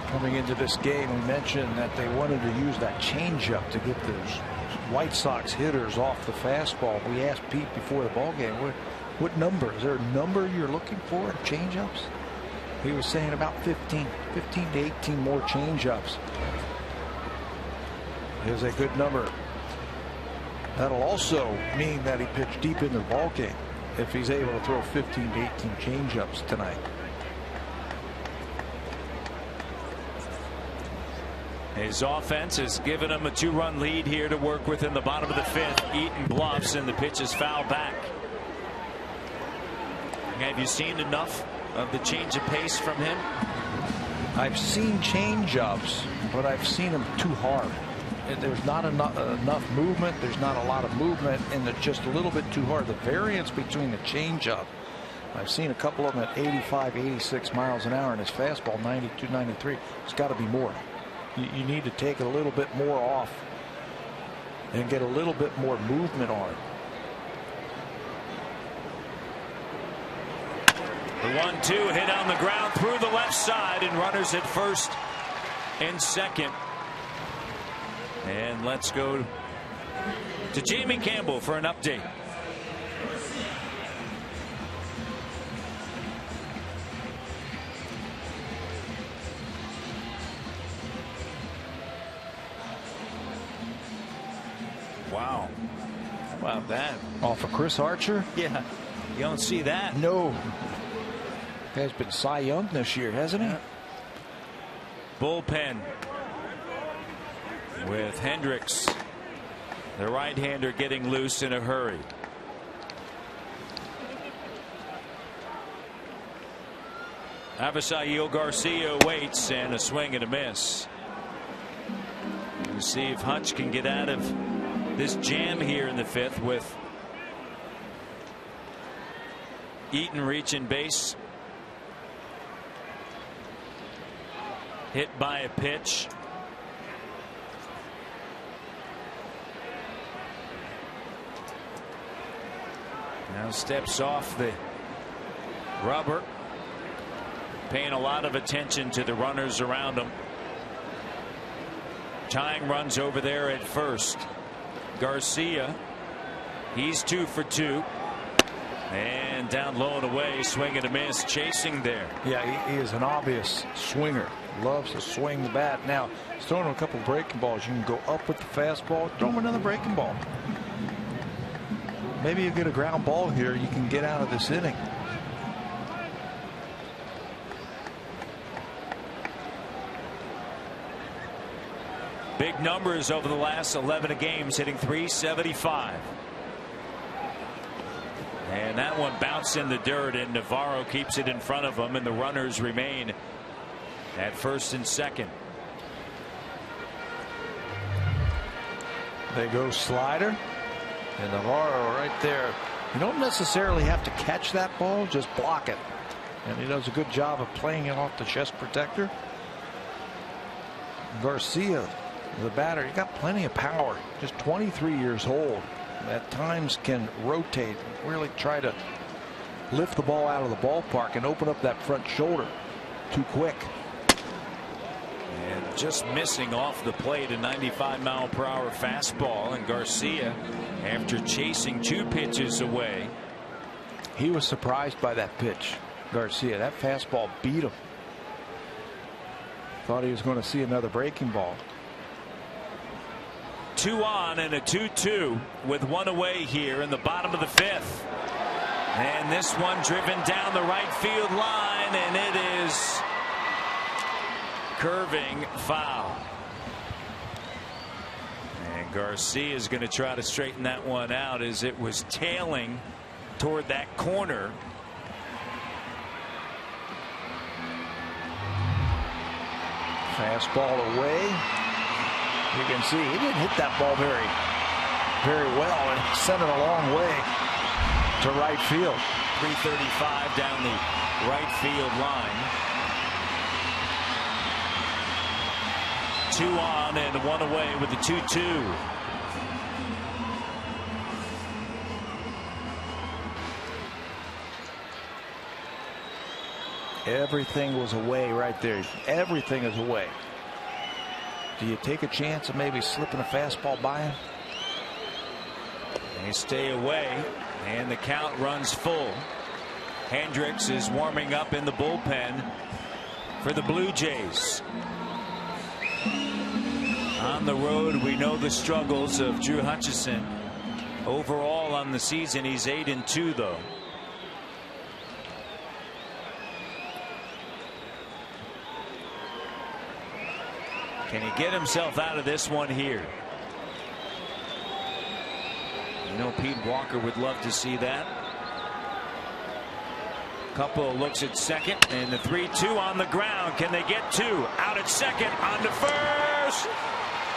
Speaker 3: Coming into this game, we mentioned that they wanted to use that changeup to get those White Sox hitters off the fastball. We asked Pete before the ball game, what number? Is there a number you're looking for in changeups? He was saying about 15 to 18 more changeups is a good number. That'll also mean that he pitched deep in the ball game if he's able to throw 15 to 18 changeups tonight.
Speaker 2: His offense has given him a 2-run lead here to work with in the bottom of the 5th. Eaton bluffs, and the pitch is fouled back. Have you seen enough of the change of pace from him?
Speaker 3: I've seen changeups, but I've seen them too hard. There's not enough movement. There's not a lot of movement, and they're just a little bit too hard. The variance between the changeup, I've seen a couple of them at 85, 86 miles an hour, and his fastball 92, 93. It's got to be more. You need to take a little bit more off and get a little bit more movement on it.
Speaker 2: The 1-2 hit on the ground through the left side, and runners at first and second. And let's go to Jamie Campbell for an update. Wow. How about that?
Speaker 3: Off of Chris Archer?
Speaker 2: Yeah. You don't see that.
Speaker 3: No. Guy's been Cy Young this year, hasn't he?
Speaker 2: Bullpen with Hendricks, the right-hander, getting loose in a hurry. Avisail Garcia waits, and a swing and a miss. We'll see if Hutch can get out of this jam here in the 5th with Eaton reaching base. Hit by a pitch. Now steps off the rubber, paying a lot of attention to the runners around him. Tying runs over there at first. Garcia, he's 2 for 2. And down low and away, swing and a miss, chasing there.
Speaker 3: Yeah, he is an obvious swinger. Loves to swing the bat. Now, he's throwing him a couple of breaking balls. You can go up with the fastball, throw him another breaking ball. Maybe you get a ground ball here, you can get out of this inning.
Speaker 2: Big numbers over the last 11 games, hitting .375. And that one bounced in the dirt, and Navarro keeps it in front of him, and the runners remain at first and second.
Speaker 3: They go slider, and Navarro right there. You don't necessarily have to catch that ball, just block it. And he does a good job of playing it off the chest protector. Garcia, the batter, he got plenty of power. Just 23 years old. At times can rotate, really try to lift the ball out of the ballpark and open up that front shoulder too quick.
Speaker 2: And just missing off the plate, a 95-mile-per-hour fastball. And Garcia, after chasing 2 pitches away,
Speaker 3: He was surprised by that pitch, Garcia. That fastball beat him. Thought he was going to see another breaking ball.
Speaker 2: 2 on and a 2-2 with 1 away here in the bottom of the 5th. And this one driven down the right field line, and it is curving foul. And Garcia is going to try to straighten that one out as it was tailing toward that corner.
Speaker 3: Fastball away. You can see he didn't hit that ball very well and sent it a long way to right field.
Speaker 2: 335 down the right field line. 2 on and 1 away with the 2-2.
Speaker 3: Everything was away right there. Everything is away. Do you take a chance of maybe slipping a fastball by him?
Speaker 2: They stay away, and the count runs full. Hendricks is warming up in the bullpen for the Blue Jays. On the road, we know the struggles of Drew Hutchison. Overall on the season, he's 8-2 though. Can he get himself out of this one here? You know, Pete Walker would love to see that. Couple looks at second, and the 3-2 on the ground. Can they get 2? Out at second, on to first.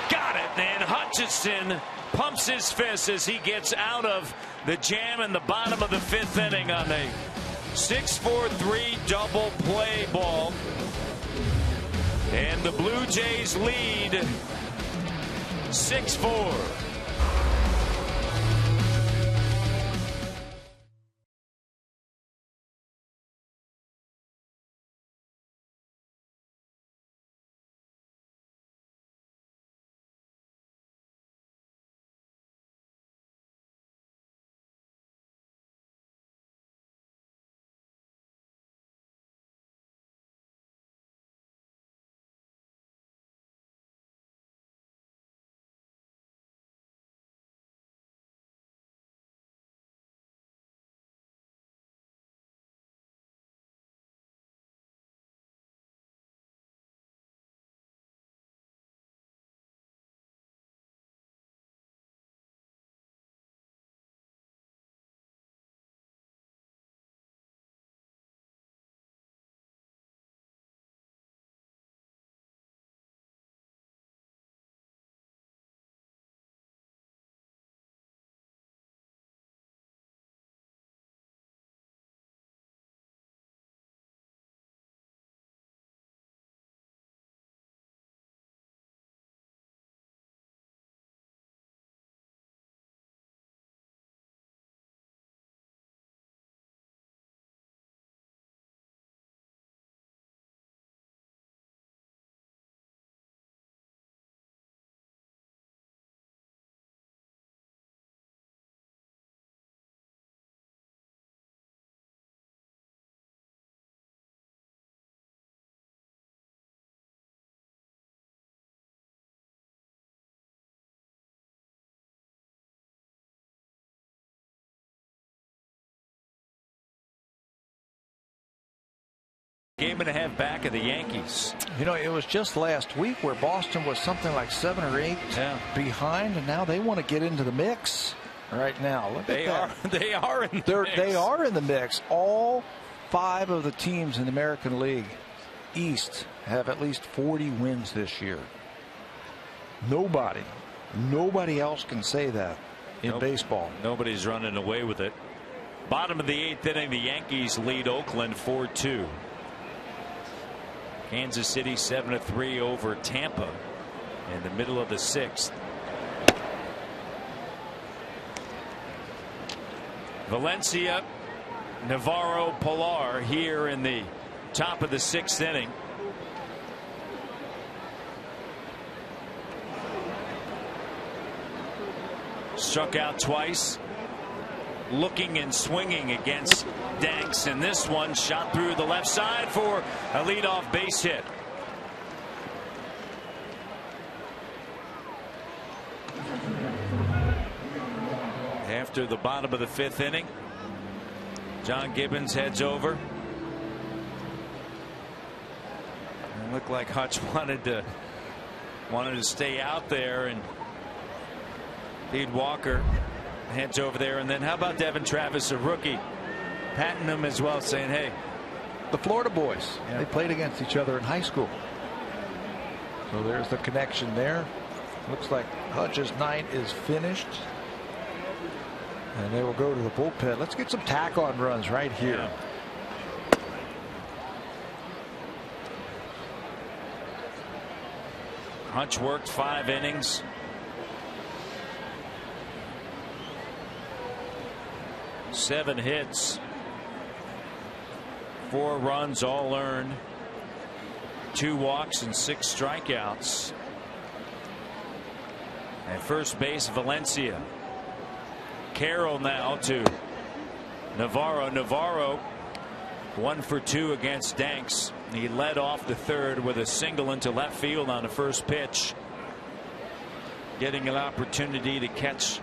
Speaker 2: Got it, and Hutchison pumps his fist as he gets out of the jam in the bottom of the 5th inning on a 6-4-3 double play ball. And the Blue Jays lead 6-4. Game and a half back of the Yankees.
Speaker 3: You know, it was just last week where Boston was something like 7 or 8 behind, and now they want to get into the mix right now. Look at that.
Speaker 2: They are in the mix.
Speaker 3: They are in the mix. All 5 of the teams in the American League East have at least 40 wins this year. Nobody else can say that in baseball.
Speaker 2: Nobody's running away with it. Bottom of the 8th inning, the Yankees lead Oakland 4-2. Kansas City 7-3 over Tampa in the middle of the 6th. Valencia, Navarro, Pilar here in the top of the 6th inning. Struck out twice. looking and swinging against Danks, and this one shot through the left side for a leadoff base hit. After the bottom of the 5th inning, John Gibbons heads over. It looked like Hutch wanted to stay out there, and Pete Walker heads over there. And then how about Devin Travis, a rookie, patting him as well, saying, hey,
Speaker 3: the Florida boys, they played against each other in high school. So there's the connection there. Looks like Hutch's night is finished, and they will go to the bullpen. Let's get some tack-on runs right here.
Speaker 2: Yeah. Hutch worked 5 innings. Seven hits, 4 runs, all earned, 2 walks and 6 strikeouts. At first base, Valencia. Carroll now to Navarro. Navarro 1 for 2 against Danks. He led off the 3rd with a single into left field on the first pitch, getting an opportunity to catch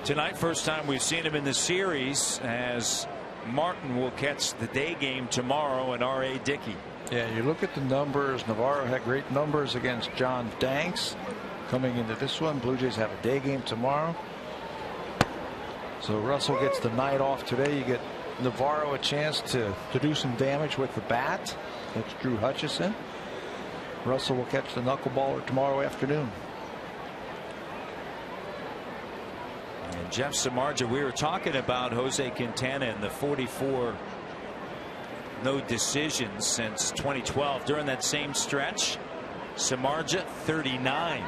Speaker 2: tonight. First time we've seen him in the series, as Martin will catch the day game tomorrow in R.A. Dickey.
Speaker 3: Yeah, you look at the numbers. Navarro had great numbers against John Danks coming into this one. Blue Jays have a day game tomorrow. So Russell gets the night off today. You get Navarro a chance to do some damage with the bat. That's Drew Hutchison. Russell will catch the knuckleballer tomorrow afternoon.
Speaker 2: And Jeff Samardzija, we were talking about Jose Quintana and the 44 no decisions since 2012. During that same stretch, Samardzija 39.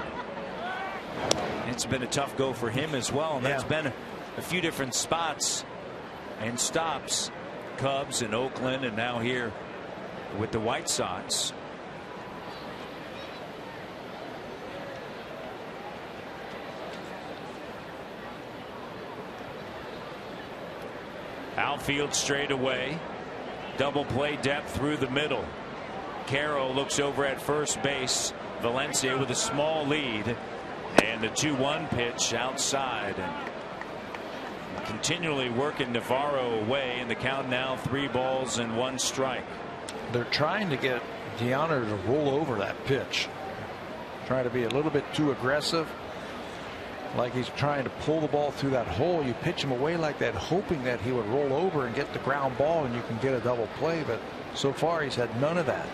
Speaker 2: It's been a tough go for him as well, and that's been a few different spots and stops. Cubs and Oakland, and now here with the White Sox. Outfield straight away. Double play depth through the middle. Carroll looks over at first base. Valencia with a small lead, and the 2-1 pitch outside, and continually working Navarro away, and the count now 3 balls and 1 strike.
Speaker 3: They're trying to get Deanna to roll over that pitch, trying to be a little bit too aggressive, like he's trying to pull the ball through that hole. You pitch him away like that, hoping that he would roll over and get the ground ball and you can get a double play, but so far he's had none of that.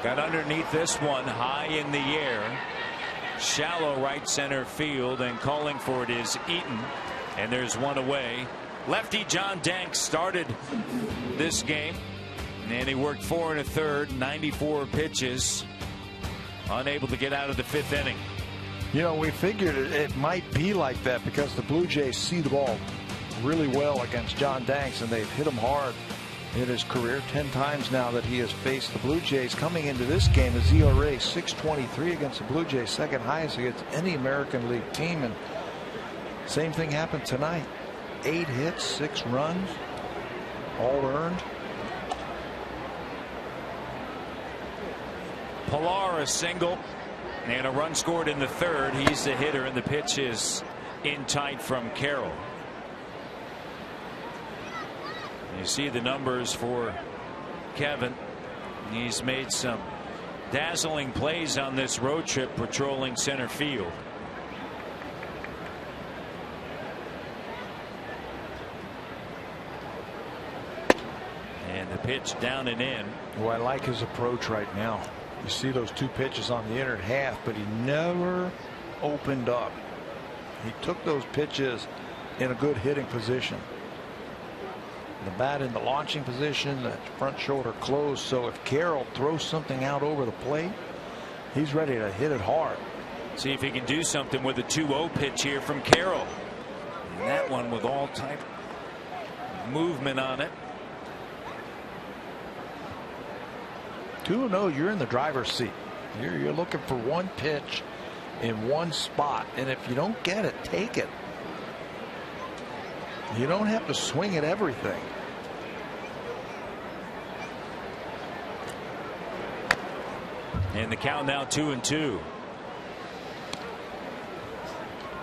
Speaker 2: Got underneath this one, high in the air, shallow right center field, and calling for it is Eaton, and there's one away. Lefty John Danks started this game, and he worked 4 1/3, 94 pitches, unable to get out of the 5th inning.
Speaker 3: You know, we figured it might be like that because the Blue Jays see the ball really well against John Danks, and they've hit him hard in his career. 10 times now that he has faced the Blue Jays. Coming into this game, his ERA .623 against the Blue Jays, second highest against any American League team, and same thing happened tonight. 8 hits, 6 runs, all earned.
Speaker 2: Pilar a single and a run scored in the 3rd. He's the hitter, and the pitch is in tight from Carroll. You see the numbers for Kevin. He's made some dazzling plays on this road trip patrolling center field. And the pitch down and in.
Speaker 3: Well, I like his approach right now. You see those 2 pitches on the inner half, but he never opened up. He took those pitches in a good hitting position. The bat in the launching position, the front shoulder closed, so if Carroll throws something out over the plate, he's ready to hit it hard.
Speaker 2: See if he can do something with a 2-0 pitch here from Carroll. And that one with all type of movement on it.
Speaker 3: 2-0, you're in the driver's seat. You're looking for one pitch in one spot, and if you don't get it, take it. You don't have to swing at everything.
Speaker 2: And the count now 2-2.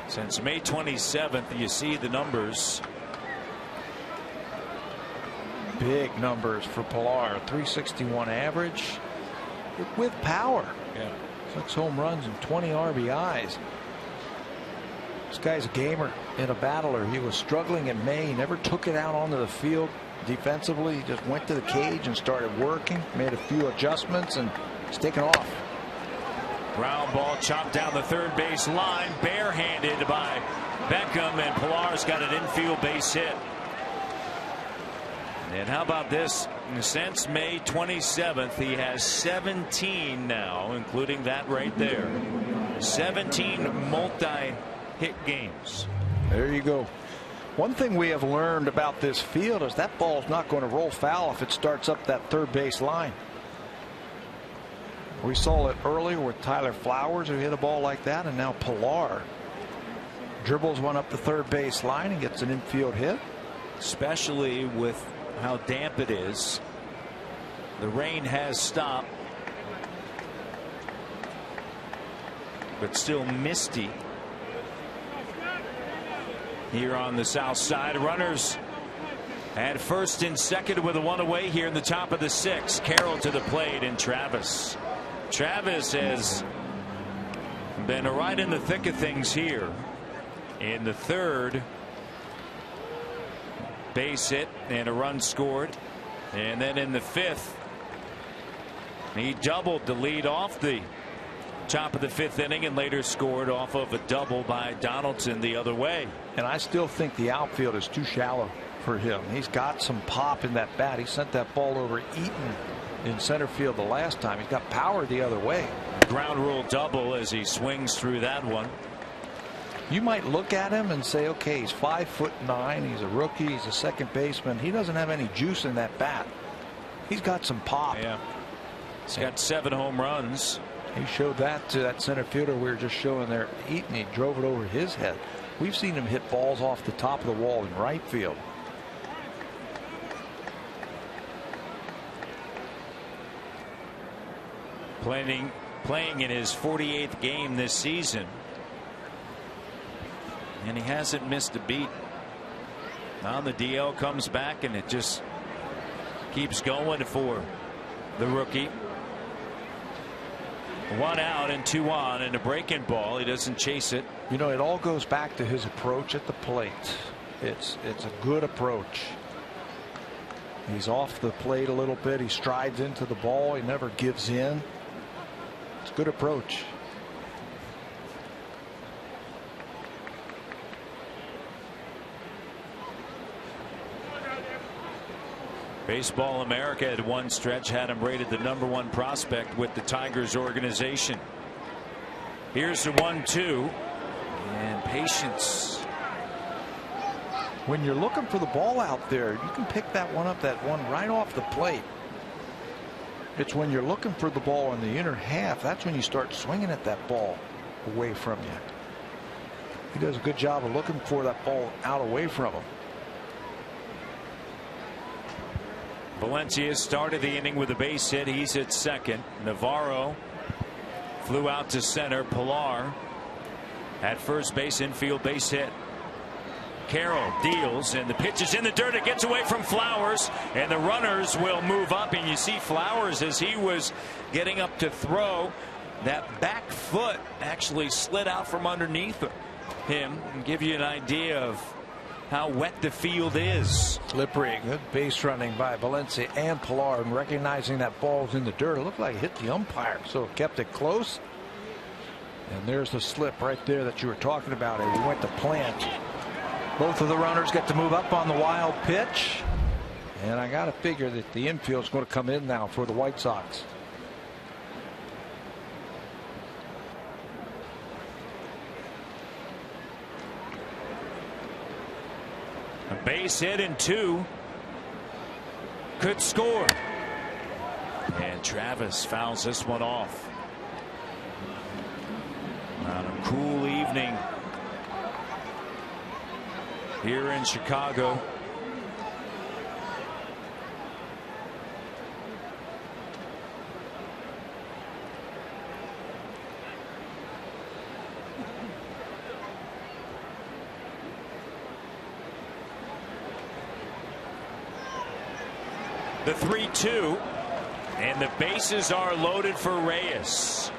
Speaker 2: Since May 27th, you see the numbers.
Speaker 3: Big numbers for Pilar. 361 average with power.
Speaker 2: Yeah.
Speaker 3: 6 home runs and 20 RBIs. This guy's a gamer and a battler. He was struggling in May. He never took it out onto the field defensively. He just went to the cage and started working. Made a few adjustments and it's taken off.
Speaker 2: Ground ball chopped down the third base line. Barehanded by Beckham, and Pilar's got an infield base hit. And how about this? Since May 27th, he has 17 now, including that right there. 17 multi-hit games.
Speaker 3: There you go. One thing we have learned about this field is that ball's not going to roll foul if it starts up that third base line. We saw it earlier with Tyler Flowers, who hit a ball like that, and now Pilar dribbles one up the third base line and gets an infield hit.
Speaker 2: Especially with how damp it is. The rain has stopped, but still misty here on the south side. Runners at first and second with a 1 away here in the top of the 6th. Carroll to the plate, and Travis has been right in the thick of things here. In the 3rd, base hit and a run scored, and then in the 5th, he doubled to lead off the top of the 5th inning and later scored off of a double by Donaldson the other way.
Speaker 3: And I still think the outfield is too shallow for him. He's got some pop in that bat. He sent that ball over Eaton in center field the last time. He's got power the other way.
Speaker 2: Ground rule double as he swings through that one.
Speaker 3: You might look at him and say, okay, he's 5'9". He's a rookie. He's a second baseman. He doesn't have any juice in that bat. He's got some pop.
Speaker 2: Yeah. He's got 7 home runs.
Speaker 3: He showed that to that center fielder we were just showing there, Eaton. He drove it over his head. We've seen him hit balls off the top of the wall in right field.
Speaker 2: Playing in his 48th game this season, and he hasn't missed a beat. Now the DL comes back and it just keeps going for the rookie. 1 out and 2 on, and a breaking ball. He doesn't chase it.
Speaker 3: You know, it all goes back to his approach at the plate. It's a good approach. He's off the plate a little bit. He strides into the ball. He never gives in. It's a good approach.
Speaker 2: Baseball America at one stretch had him rated the #1 prospect with the Tigers organization. Here's the 1-2, and patience.
Speaker 3: When you're looking for the ball out there, you can pick that one up, that one right off the plate. It's when you're looking for the ball in the inner half, that's when you start swinging at that ball away from you. He does a good job of looking for that ball out away from him.
Speaker 2: Valencia started the inning with a base hit. He's at second. Navarro flew out to center. Pilar at first base, infield base hit. Carroll deals, and the pitch is in the dirt. It gets away from Flowers, and the runners will move up. And you see Flowers, as he was getting up to throw, that back foot actually slid out from underneath him, and give you an idea of how wet the field is.
Speaker 3: Slippery. Good base running by Valencia and Pilar, and recognizing that ball was in the dirt. It looked like it hit the umpire, so it kept it close. And there's the slip right there that you were talking about as he went to plant. Both of the runners get to move up on the wild pitch, and I got to figure that the infield's going to come in now for the White Sox.
Speaker 2: A base hit and 2 could score, and Travis fouls this one off. On a cool evening here in Chicago. The 3-2, and the bases are loaded for Reyes.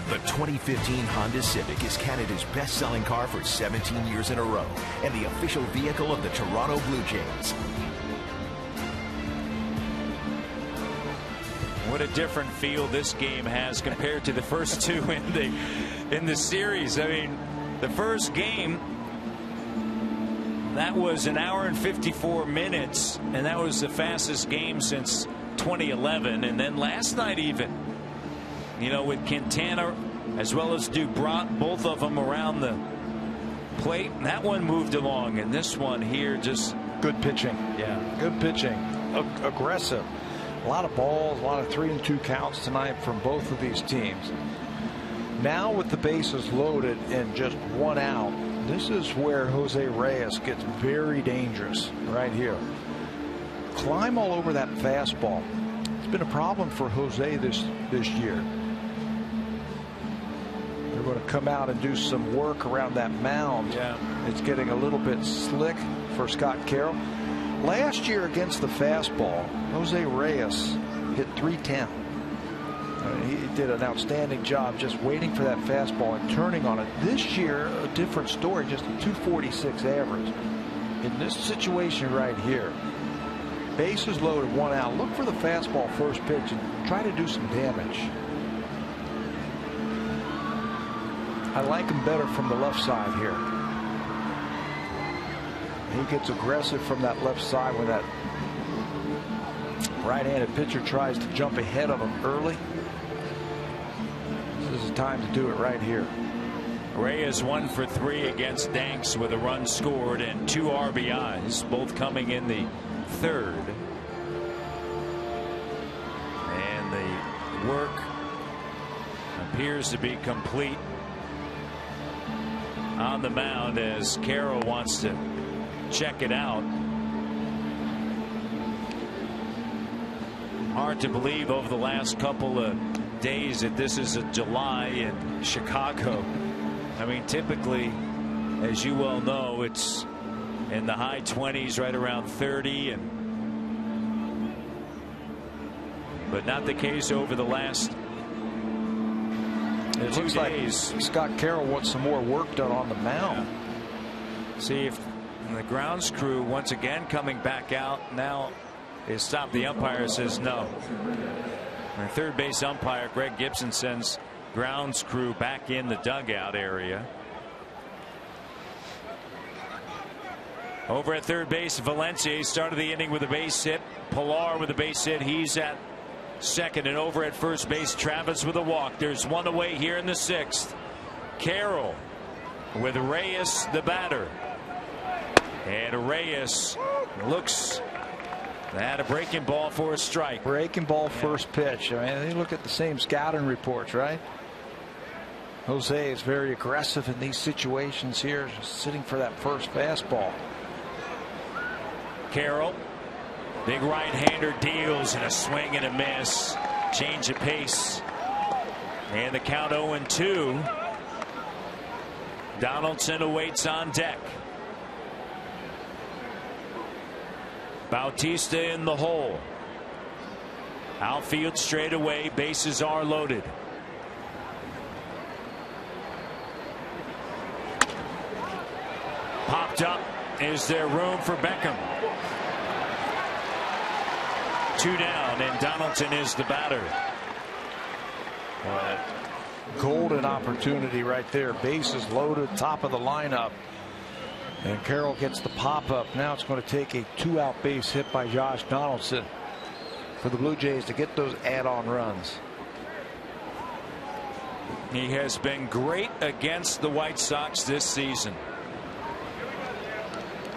Speaker 1: The 2015 Honda Civic is Canada's best-selling car for 17 years in a row and the official vehicle of the Toronto Blue Jays.
Speaker 2: What a different feel this game has compared to the first two in the series. I mean, the first game, that was an hour and 54 minutes, and that was the fastest game since 2011. And then last night even, you know, with Quintana as well as Dubrat, both of them around the plate, that one moved along, and this one here just
Speaker 3: good pitching. Yeah, good pitching, aggressive. A lot of balls, a lot of 3-2 counts tonight from both of these teams. Now with the bases loaded and just one out, this is where Jose Reyes gets very dangerous right here. Climb all over that fastball. It's been a problem for Jose this year. They're going to come out and do some work around that mound.
Speaker 2: Yeah. It's
Speaker 3: getting a little bit slick for Scott Carroll. Last year against the fastball, Jose Reyes hit .310. He did an outstanding job just waiting for that fastball and turning on it. This year, a different story, just a .246 average. In this situation right here, bases loaded, one out. Look for the fastball first pitch and try to do some damage. I like him better from the left side here. He gets aggressive from that left side when that right-handed pitcher tries to jump ahead of him early. This is the time to do it right here.
Speaker 2: Reyes 1 for 3 against Danks with a run scored and 2 RBIs, both coming in the third. And the work appears to be complete on the mound as Carroll wants to check it out. Hard to believe over the last couple of days that this is a July in Chicago. I mean, typically, as you well know, it's in the high 20s, right around 30, but not the case over the last
Speaker 3: It
Speaker 2: 2
Speaker 3: looks
Speaker 2: days.
Speaker 3: like Scott Carroll wants some more work done on the mound.
Speaker 2: Yeah. See if the grounds crew once again coming back out now is stopped. The umpire says no. And third base umpire Greg Gibson sends grounds crew back in the dugout area. Over at third base, Valencia started the inning with a base hit. Pilar with a base hit. He's at second, and over at first base, Travis with a walk. There's one away here in the sixth. Carroll with Reyes, the batter. And Reyes looks at a breaking ball for a strike.
Speaker 3: Breaking ball first pitch. I mean, they look at the same scouting reports, right? Jose is very aggressive in these situations here, just sitting for that first fastball.
Speaker 2: Carroll, big right-hander, deals and a swing and a miss. Change of pace. And the count 0-2. Donaldson awaits on deck. Bautista in the hole. Outfield straight away. Bases are loaded. Popped up. Is there room for Beckham? 2 down, and Donaldson is the batter.
Speaker 3: Golden opportunity right there. Bases loaded, top of the lineup. And Carroll gets the pop up. Now it's going to take a 2-out base hit by Josh Donaldson for the Blue Jays to get those add-on runs.
Speaker 2: He has been great against the White Sox this season.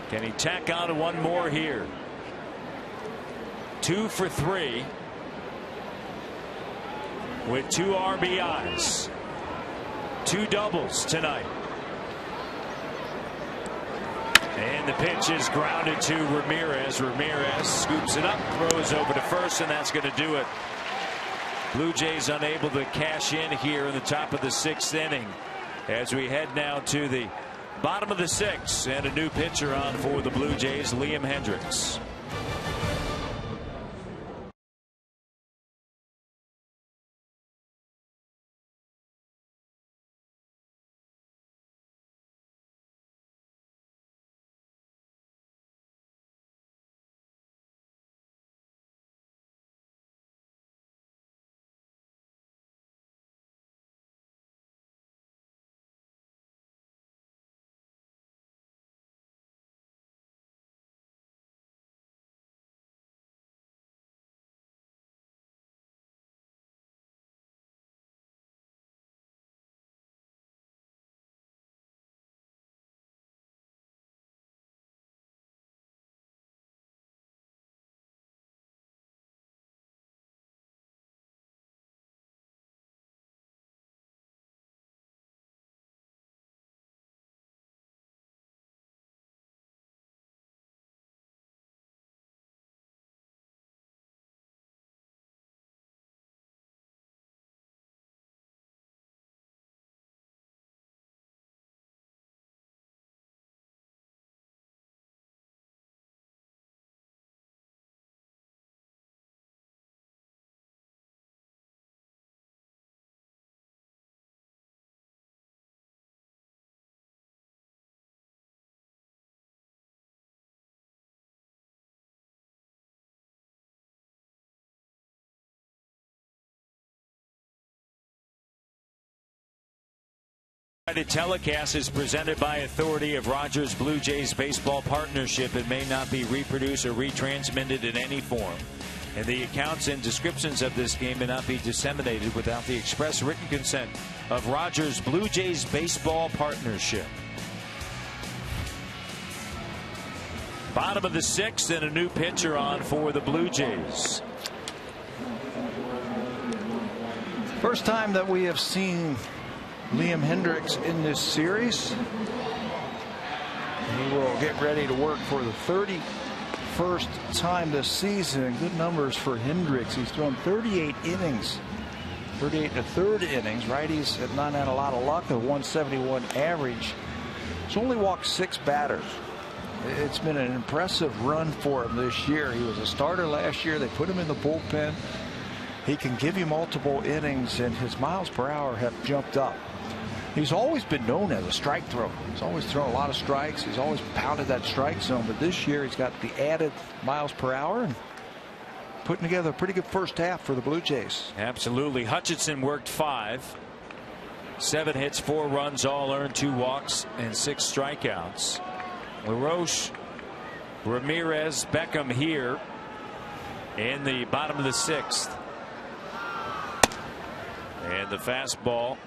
Speaker 2: Can he tack on one more here? 2 for 3. with 2 RBIs, 2 doubles tonight. And the pitch is grounded to Ramirez. Ramirez scoops it up, throws over to first, and that's going to do it. Blue Jays unable to cash in here in the top of the 6th inning as we head now to the bottom of the 6th, and a new pitcher on for the Blue Jays, Liam Hendriks. Telecast is presented by authority of Rogers Blue Jays Baseball Partnership. It may not be reproduced or retransmitted in any form, and the accounts and descriptions of this game may not be disseminated without the express written consent of Rogers Blue Jays Baseball Partnership. Bottom of the 6th, and a new pitcher on for the Blue Jays.
Speaker 3: First time that we have seen Liam Hendriks in this series. He will get ready to work for the 31st time this season. Good numbers for Hendriks. He's thrown 38 innings, 38 to third innings. Righties have not had a lot of luck. A 171 average. He's only walked 6 batters. It's been an impressive run for him this year. He was a starter last year. They put him in the bullpen. He can give you multiple innings, and his miles per hour have jumped up. He's always been known as a strike thrower. He's always thrown a lot of strikes. He's always pounded that strike zone. But this year he's got the added miles per hour and putting together a pretty good first half for the Blue Jays.
Speaker 2: Absolutely. Hutchinson worked 5. 7 hits, 4 runs, all earned, 2 walks, and 6 strikeouts. LaRoche, Ramirez, Beckham here in the bottom of the 6th. And the fastball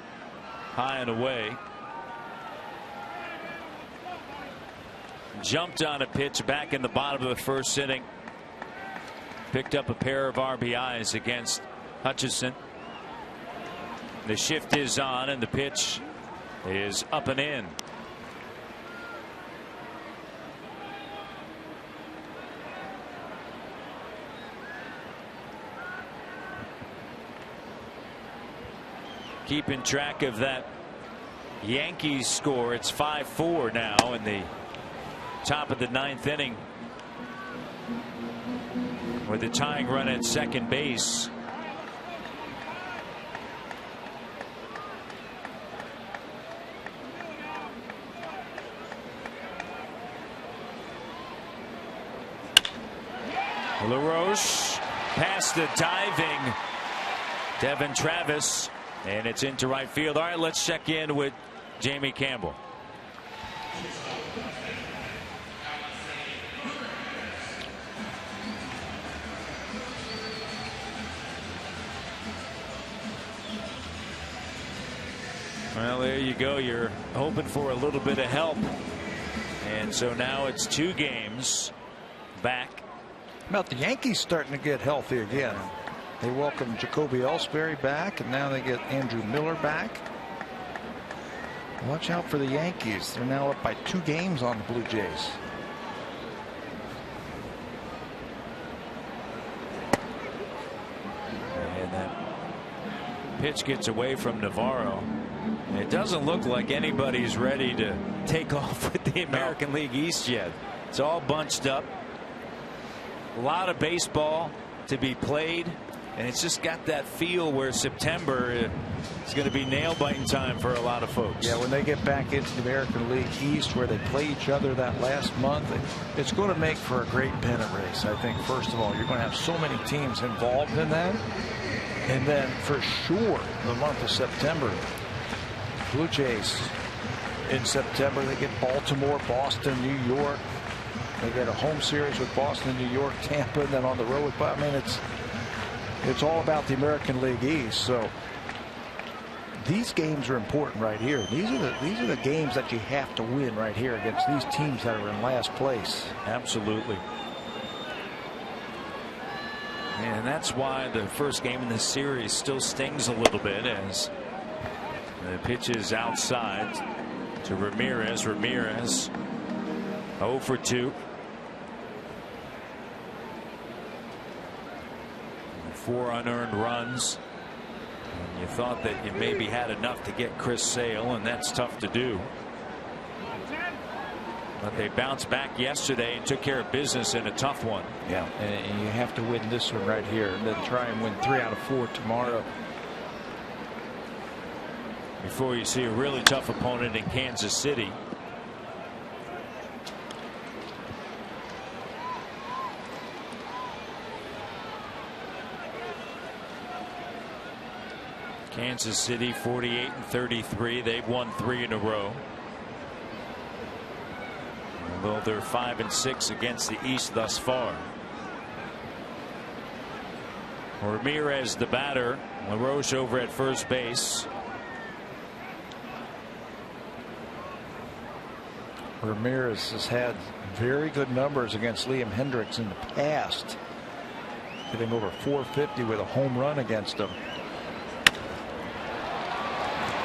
Speaker 2: high and away. Jumped on a pitch back in the bottom of the 1st inning. Picked up a pair of RBIs against Hutchinson. The shift is on, and the pitch is up and in. Keeping track of that Yankees score. It's 5-4 now in the top of the 9th inning, with the tying run at second base. LaRoche past the diving Devin Travis, and it's into right field. All right, let's check in with Jamie Campbell. Well, there you go. You're hoping for a little bit of help. And so now it's 2 games back.
Speaker 3: About the Yankees starting to get healthy again. They welcome Jacoby Ellsbury back, and now they get Andrew Miller back. Watch out for the Yankees. They're now up by 2 games on the Blue Jays.
Speaker 2: And that pitch gets away from Navarro. It doesn't look like anybody's ready to take off with the American League East yet. It's all bunched up. A lot of baseball to be played, and it's just got that feel where September is going to be nail-biting time for a lot of folks.
Speaker 3: Yeah, when they get back into the American League East, where they play each other that last month, it's going to make for a great pennant race. I think, first of all, you're going to have so many teams involved in that. And then, for sure, the month of September, Blue Jays in September, they get Baltimore, Boston, New York. They get a home series with Boston, New York, Tampa, and then on the road with, I mean, it's all about the American League East. So these games are important right here. These are the games that you have to win right here against these teams that are in last place.
Speaker 2: Absolutely. And that's why the first game in this series still stings a little bit, as the pitch is outside to Ramirez. Ramirez 0 for 2. 4 unearned runs. And you thought that you maybe had enough to get Chris Sale, and that's tough to do. But they bounced back yesterday and took care of business in a tough one.
Speaker 3: Yeah, and you have to win this one right here, and then try and win 3 out of 4 tomorrow.
Speaker 2: Before you see a really tough opponent in Kansas City. Kansas City 48-33. They've won 3 in a row. Although they're 5-6 against the East thus far. Ramirez the batter. LaRoche over at first base.
Speaker 3: Ramirez has had very good numbers against Liam Hendricks in the past, hitting over 450 with a home run against him.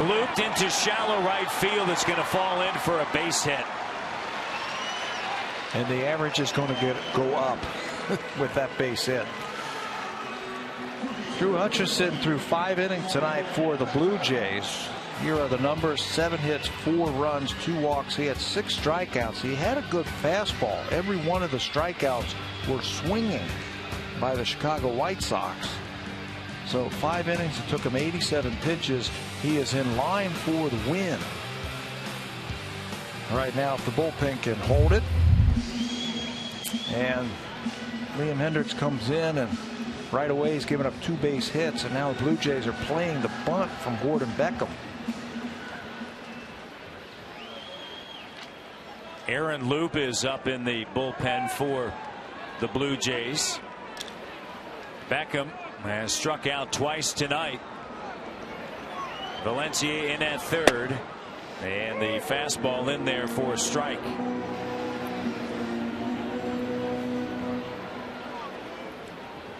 Speaker 2: Looped into shallow right field. It's going to fall in for a base hit.
Speaker 3: And the average is going to go up with that base hit. Drew Hutchison threw 5 innings tonight for the Blue Jays. Here are the numbers: 7 hits, 4 runs, 2 walks. He had 6 strikeouts. He had a good fastball. Every one of the strikeouts were swinging by the Chicago White Sox. So 5 innings, it took him 87 pitches. He is in line for the win. Right now, if the bullpen can hold it, and Liam Hendricks comes in, and right away he's given up 2 base hits, and now the Blue Jays are playing the bunt from Gordon Beckham.
Speaker 2: Aaron Loop is up in the bullpen for the Blue Jays. Beckham has struck out twice tonight. Valencia in at third, and the fastball in there for a strike.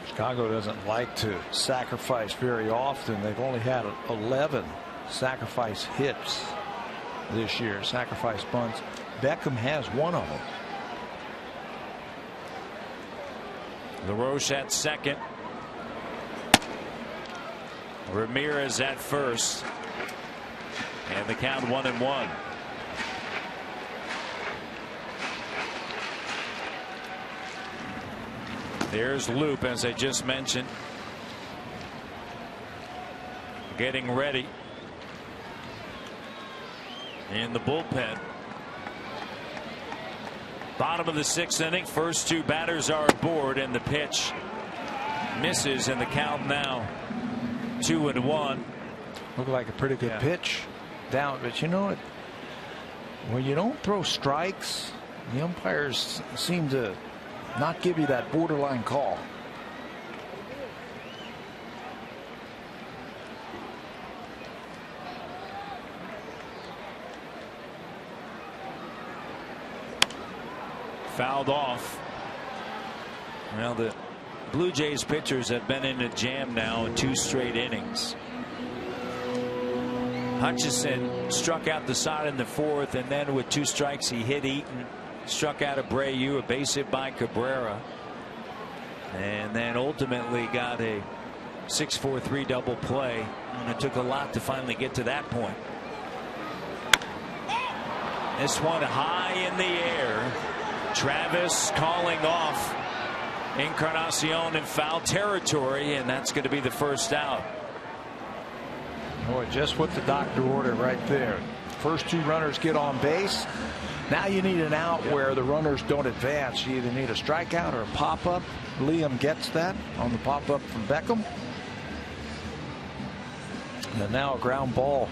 Speaker 3: Chicago doesn't like to sacrifice very often. They've only had 11 sacrifice hits this year, sacrifice bunts. Beckham has 1 of them.
Speaker 2: LaRoche at second. Ramirez at first. And the count 1-1. There's Loop, as I just mentioned, getting ready in the bullpen. Bottom of the 6th inning. First 2 batters are aboard, and the pitch misses, and the count now 2-1.
Speaker 3: Looked like a pretty good pitch down, but you know, when you don't throw strikes, the umpires seem to not give you that borderline call.
Speaker 2: Fouled off. Well, the Blue Jays pitchers have been in a jam now in 2 straight innings. Hutchison struck out the side in the 4th, and then with 2 strikes he hit Eaton, struck out Abreu, a base hit by Cabrera, and then ultimately got a 6-4-3 double play, and it took a lot to finally get to that point. This one high in the air. Travis calling off Encarnacion in foul territory, and that's going to be the first out.
Speaker 3: Boy, just what the doctor ordered right there. First 2 runners get on base. Now you need an out where the runners don't advance. You either need a strikeout or a pop-up. Liam gets that on the pop-up from Beckham. And now a ground ball.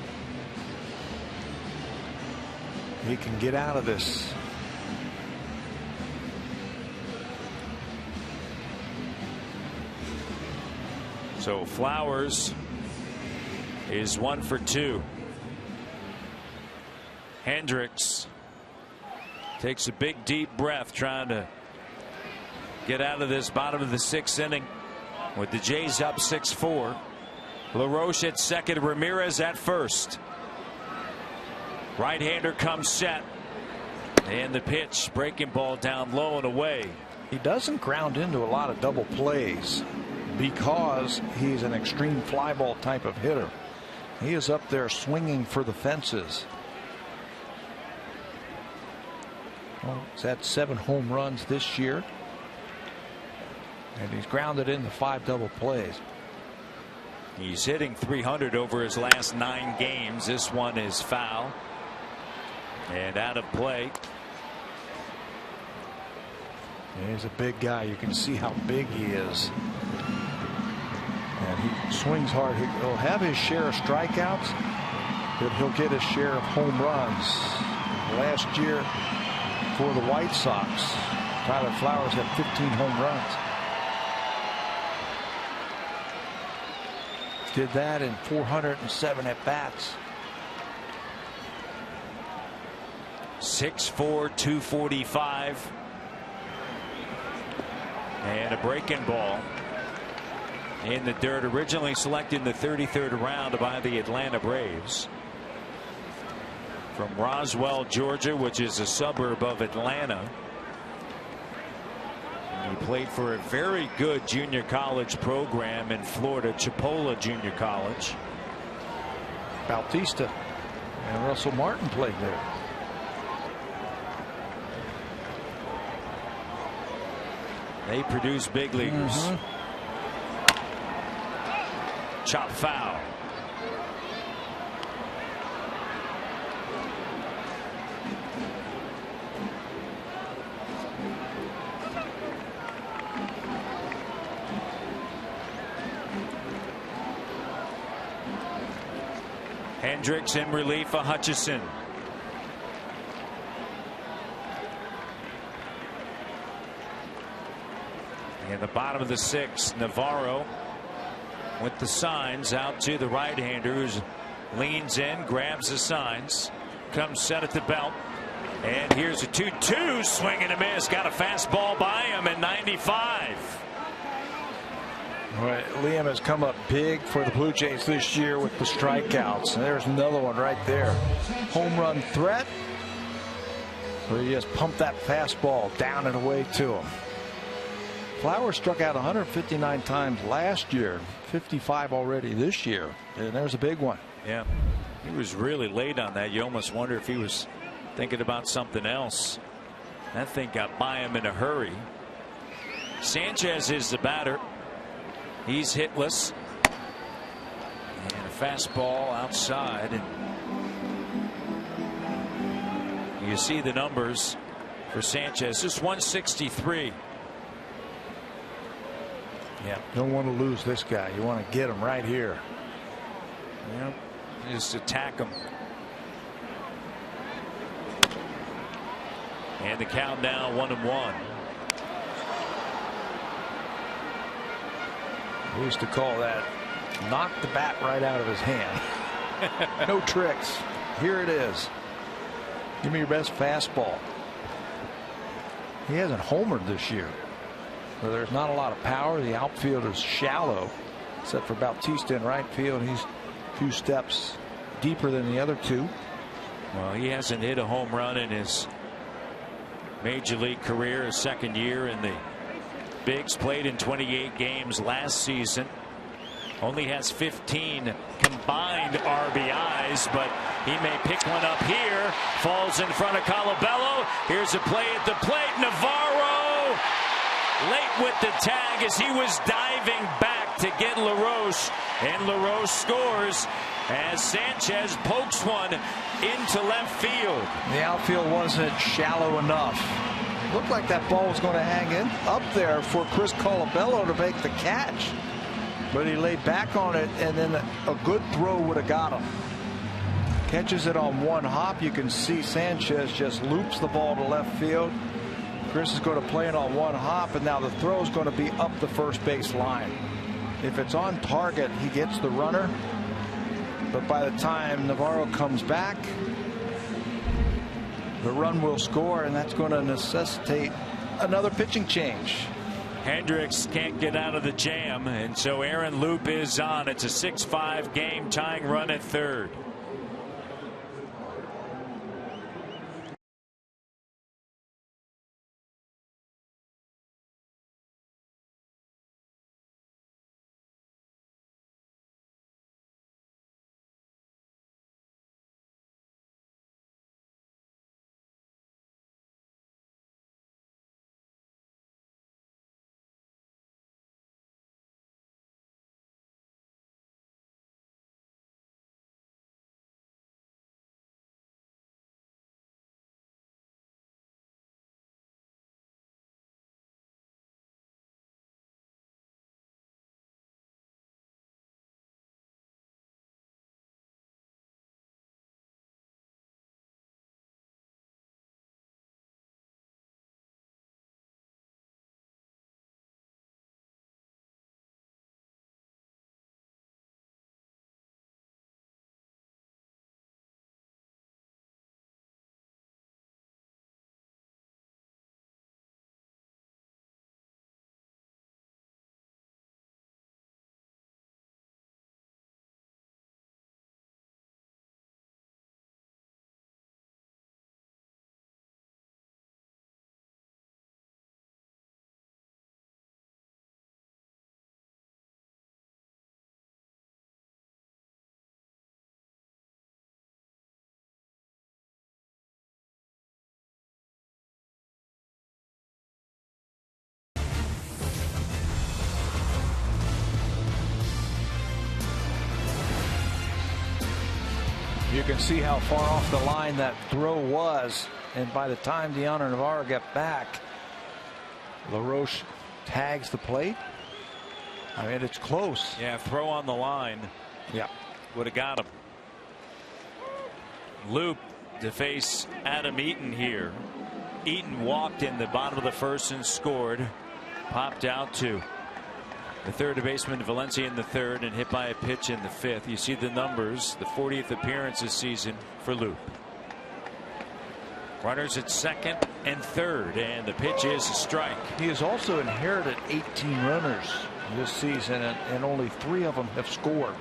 Speaker 3: He can get out of this.
Speaker 2: So Flowers is 1 for 2. Hendricks takes a big deep breath, trying to get out of this bottom of the 6th inning with the Jays up 6-4. LaRoche at second, Ramirez at first. Right-hander comes set, and the pitch, breaking ball down low and away.
Speaker 3: He doesn't ground into a lot of double plays because he's an extreme fly ball type of hitter. He is up there swinging for the fences. Well, he's had 7 home runs this year, and he's grounded into 5 double plays.
Speaker 2: He's hitting .300 over his last 9 games. This one is foul and out of play.
Speaker 3: He's a big guy. You can see how big he is. And he swings hard. He'll have his share of strikeouts, but he'll get his share of home runs. Last year for the White Sox, Tyler Flowers had 15 home runs. Did that in 407 at bats.
Speaker 2: 6'4", 245. And a breaking ball in the dirt, originally selected in the 33rd round by the Atlanta Braves. From Roswell, Georgia, which is a suburb of Atlanta. He played for a very good junior college program in Florida, Chipola Junior College.
Speaker 3: Bautista and Russell Martin played there.
Speaker 2: They produce big leaguers. Chop foul. Hendricks in relief for Hutchison. In the bottom of the 6th, Navarro with the signs out to the right-hander, who leans in, grabs the signs, comes set at the belt, and here's a 2-2, swing and a miss, got a fastball by him in 95.
Speaker 3: All right, Liam has come up big for the Blue Jays this year with the strikeouts. And there's another one right there. Home run threat. So he just pumped that fastball down and away to him. Flowers struck out 159 times last year, 55 already this year, and there's a big one.
Speaker 2: Yeah, he was really late on that. You almost wonder if he was thinking about something else. That thing got by him in a hurry. Sanchez is the batter. He's hitless, and a fastball outside, and you see the numbers for Sanchez. Just 163.
Speaker 3: Yeah, don't want to lose this guy. You want to get him right here.
Speaker 2: Yep, just attack him. And the count now 1-1.
Speaker 3: We used to call that knock the bat right out of his hand. No tricks. Here it is. Give me your best fastball. He hasn't homered this year. where there's not a lot of power. The outfield is shallow, except for Bautista in right field. He's a few steps deeper than the other two.
Speaker 2: Well, he hasn't hit a home run in his major league career. His second year in the bigs, played in 28 games last season. Only has 15 combined RBIs, but he may pick one up here. Falls in front of Colabello. Here's a play at the plate. Navarro late with the tag as he was diving back to get LaRoche, and LaRoche scores as Sanchez pokes one into left field.
Speaker 3: The outfield wasn't shallow enough. It looked like that ball was going to hang in up there for Chris Colabello to make the catch, but he laid back on it, and then a good throw would have got him. Catches it on one hop. You can see Sanchez just loops the ball to left field. Chris is going to play it on one hop, and now the throw is going to be up the first base line. If it's on target, he gets the runner, but by the time Navarro comes back, the run will score, and that's going to necessitate another pitching change.
Speaker 2: Hendricks can't get out of the jam, and so Aaron Loup is on. It's a 6-5 game, tying run at third.
Speaker 3: You can see how far off the line that throw was, and by the time Deanna Navarro got back, LaRoche tags the plate. I mean, it's close.
Speaker 2: Yeah, throw on the line.
Speaker 3: Yeah,
Speaker 2: would have got him. Loup to face Adam Eaton here. Eaton walked in the bottom of the first and scored. Popped out to the third baseman Valencia in the third and hit by a pitch in the fifth. You see the numbers, the 40th appearance this season for Loup. Runners at second and third, and the pitch is a strike.
Speaker 3: He has also inherited 18 runners this season, and only 3 of them have scored.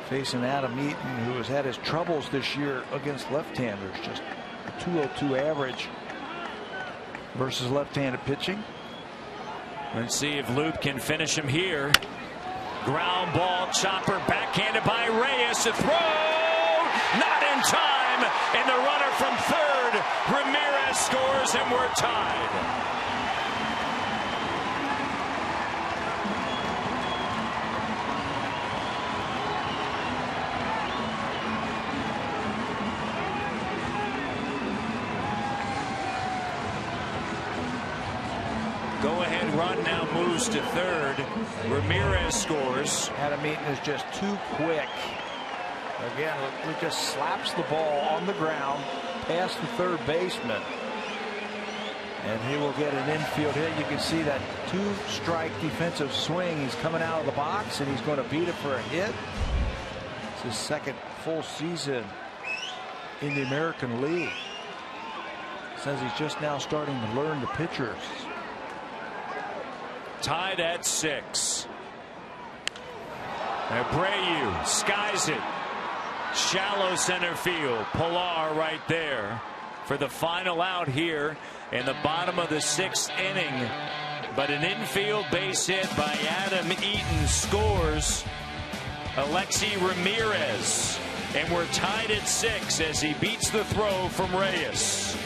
Speaker 3: Facing Adam Eaton, who has had his troubles this year against left-handers, just a 202 average versus left-handed pitching.
Speaker 2: Let's see if Loup can finish him here. Ground ball, chopper, backhanded by Reyes. A throw, not in time, and the runner from third, Ramirez, scores, and we're tied. Go-ahead run now moves to third. Ramirez scores.
Speaker 3: Adam Eaton is just too quick. Again, he just slaps the ball on the ground past the third baseman, and he will get an infield hit. You can see that 2-strike defensive swing. He's coming out of the box, and he's going to beat it for a hit. It's his second full season in the American League. Says he's just now starting to learn the pitchers.
Speaker 2: tied at 6. Abreu skies it. Shallow center field. Pilar right there for the final out here in the bottom of the 6th inning. But an infield base hit by Adam Eaton scores Alexi Ramirez. And we're tied at 6 as he beats the throw from Reyes.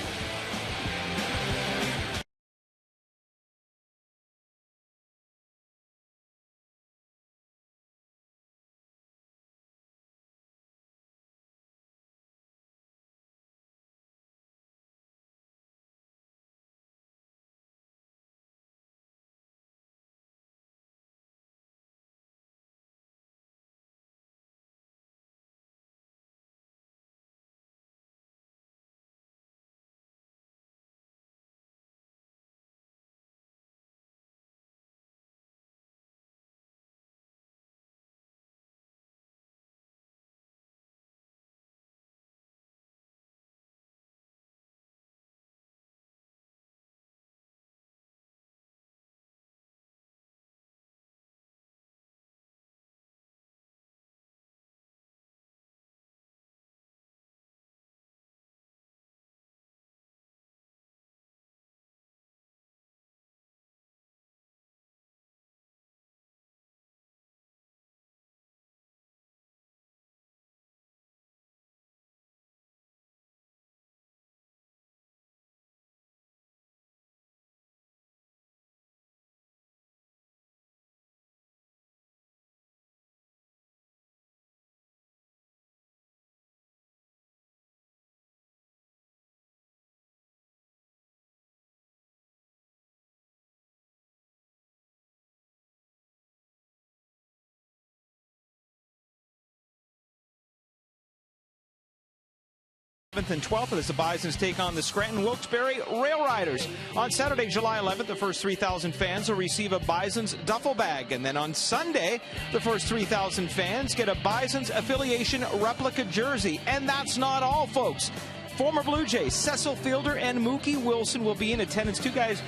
Speaker 4: And 12th as the Bisons take on the Scranton Wilkes-Barre Rail Riders. On Saturday, July 11th, the first 3,000 fans will receive a Bisons duffel bag. And then on Sunday, the first 3,000 fans get a Bisons affiliation replica jersey. And that's not all, folks. Former Blue Jays Cecil Fielder and Mookie Wilson will be in attendance. Two guys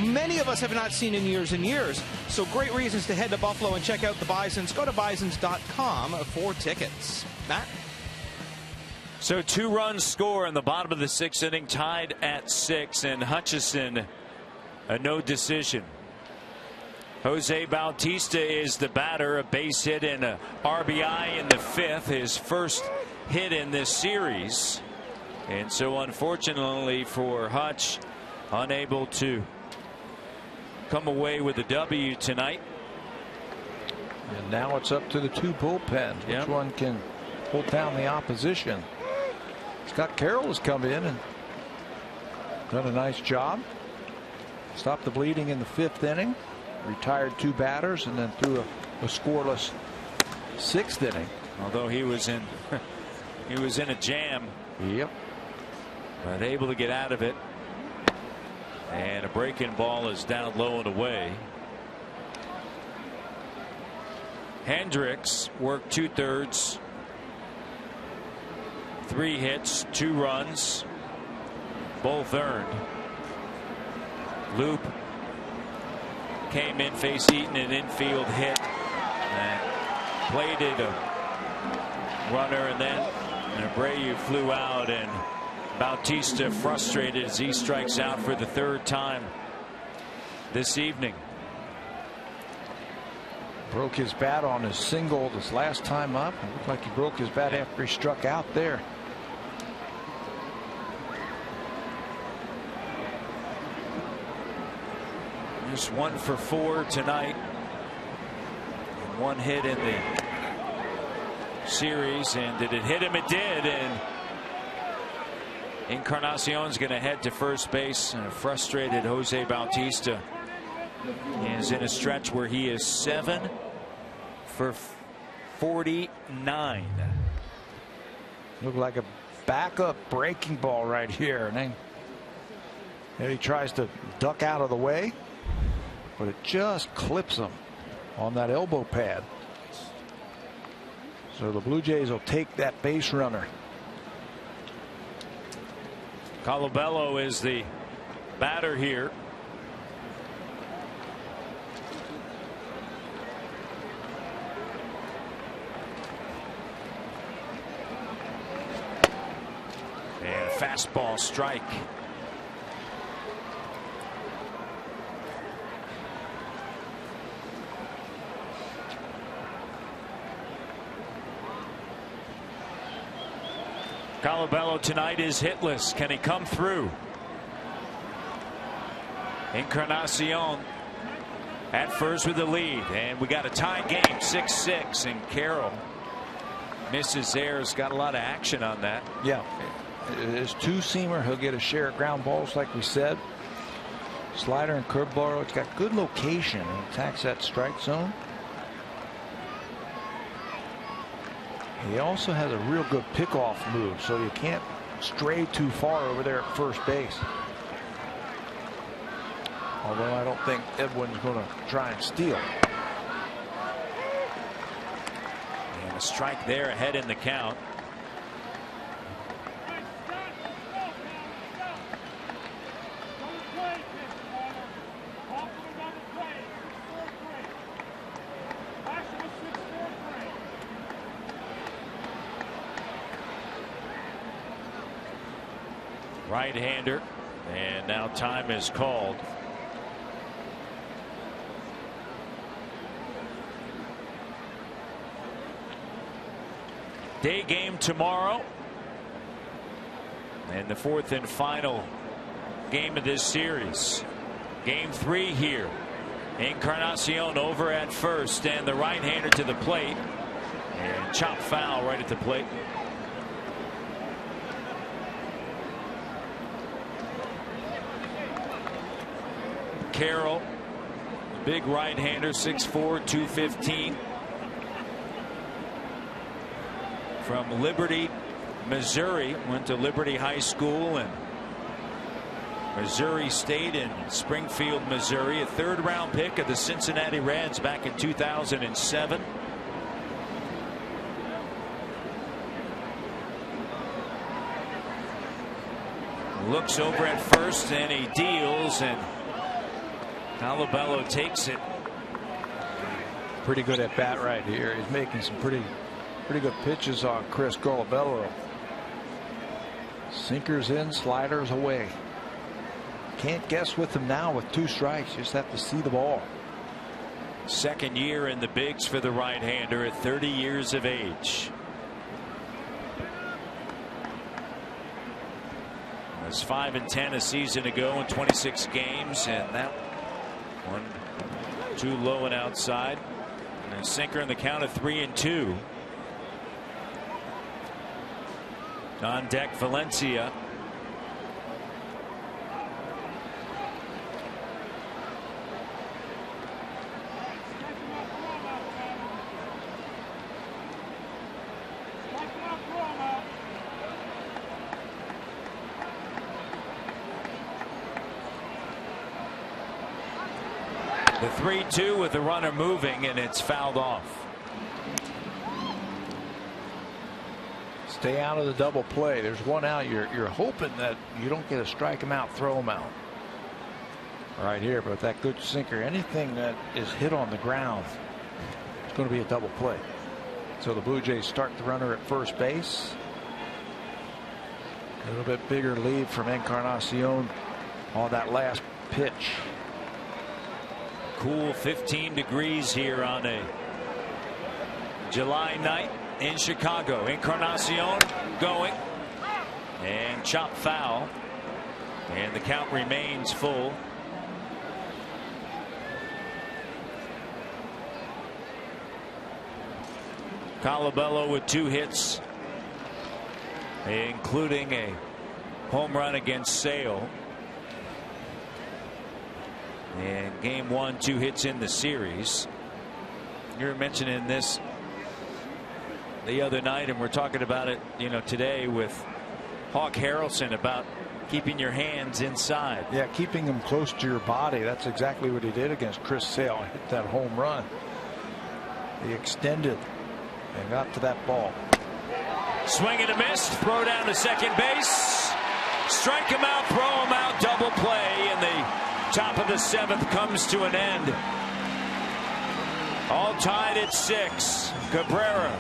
Speaker 4: many of us have not seen in years and years. So great reasons to head to Buffalo and check out the Bisons. Go to bisons.com for tickets. Matt?
Speaker 2: So 2-run score in the bottom of the 6th inning, tied at 6, and Hutchison a no decision. Jose Bautista is the batter, a base hit and a RBI in the 5th, his first hit in this series. And so unfortunately for Hutch, unable to come away with a W tonight.
Speaker 3: And now it's up to the 2 bullpens. Which one can hold down the opposition? Scott Carroll has come in and done a nice job. Stopped the bleeding in the 5th inning. Retired 2 batters and then threw a scoreless 6th inning.
Speaker 2: Although he was in a jam.
Speaker 3: Yep.
Speaker 2: But able to get out of it. And a breaking ball is down low and away. Hendricks worked 2/3. 3 hits, 2 runs, both earned. Loop came in, face Eaton, an infield hit, and plated a runner, and then Abreu flew out, and Bautista frustrated as he strikes out for the 3rd time this evening.
Speaker 3: Broke his bat on his single this last time up. It looked like he broke his bat after he struck out there.
Speaker 2: Just 1 for 4 tonight. And 1 hit in the series. And did it hit him? It did. And Encarnacion's going to head to first base. And a frustrated Jose Bautista is in a stretch where he is 7 for 49.
Speaker 3: Looked like a backup breaking ball right here. And then he tries to duck out of the way, but it just clips him on that elbow pad. So the Blue Jays will take that base runner.
Speaker 2: Colabello is the batter here. fastball strike. Colabello tonight is hitless. Can he come through? Encarnacion at first with the lead, and we got a tie game, 6-6, and Carroll misses there. Has got a lot of action on that.
Speaker 3: Yeah, his two-seamer, he'll get a share of ground balls like we said. Slider and curveball, it's got good location and attacks that strike zone. He also has a real good pickoff move, so you can't stray too far over there at first base. Although I don't think Edwin's going to try and steal.
Speaker 2: And a strike there ahead in the count. Right-hander, and now time is called. Day game tomorrow, and the fourth and final game of this series. Game 3 here. Encarnacion over at first, and the right-hander to the plate, and chop foul right at the plate. Carroll, big right-hander, 6'4", 215. From Liberty, Missouri, went to Liberty High School and Missouri State in Springfield, Missouri. A third-round pick of the Cincinnati Reds back in 2007. Looks over at first, and he deals, and Colabello takes it.
Speaker 3: Pretty good at bat right here. He's making some pretty good pitches on Chris Colabello. Sinkers in, sliders away. Can't guess with him now with 2 strikes. Just have to see the ball.
Speaker 2: Second year in the bigs for the right-hander at 30 years of age. It was 5-10 a season ago in 26 games, and that one too low and outside. And a sinker in the count of 3-2. On deck, Valencia. The 3-2 with the runner moving, and it's fouled off.
Speaker 3: Stay out of the double play. There's one out. You're hoping that you don't get a strike him out, throw him out. Right here, but that good sinker, anything that is hit on the ground, it's going to be a double play. So the Blue Jays start the runner at first base. A little bit bigger lead from Encarnacion on that last pitch.
Speaker 2: Cool 15 degrees here on a July night in Chicago. Encarnacion going, and chop foul, and the count remains full. Colabello with 2 hits, including a home run against Sale. And game 1, 2 hits in the series. You were mentioning this the other night, and we're talking about it, today with Hawk Harrelson about keeping your hands inside.
Speaker 3: Yeah, keeping them close to your body. That's exactly what he did against Chris Sale. Hit that home run. He extended and got to that ball.
Speaker 2: Swing and a miss. Throw down to second base. Strike him out, throw him out, double play, and the top of the 7th comes to an end. All tied at 6. Cabrera,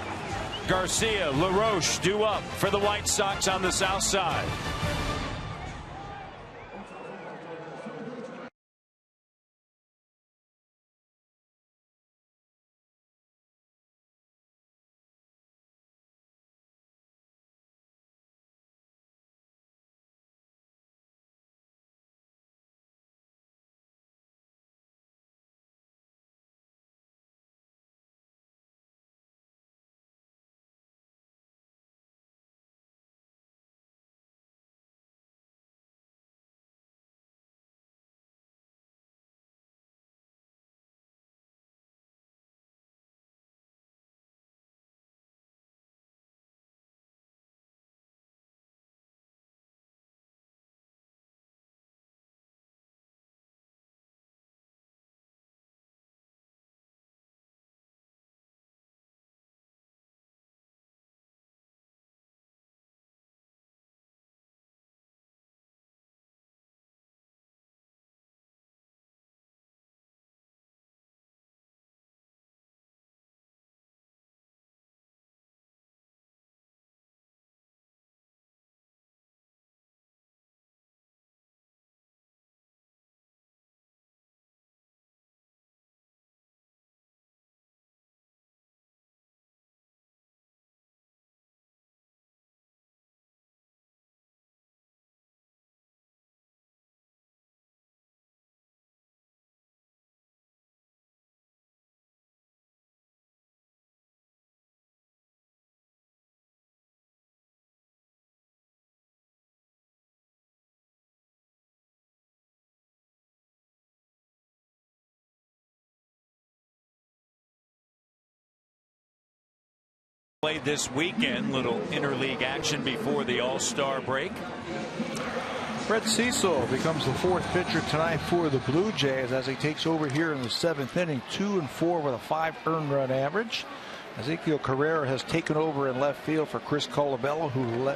Speaker 2: Garcia, LaRoche due up for the White Sox on the south side. Played this weekend, little interleague action before the All-Star break.
Speaker 3: Brett Cecil becomes the fourth pitcher tonight for the Blue Jays as he takes over here in the seventh inning, 2-4 with a 5 earned run average. Ezekiel Carrera has taken over in left field for Chris Colabello, who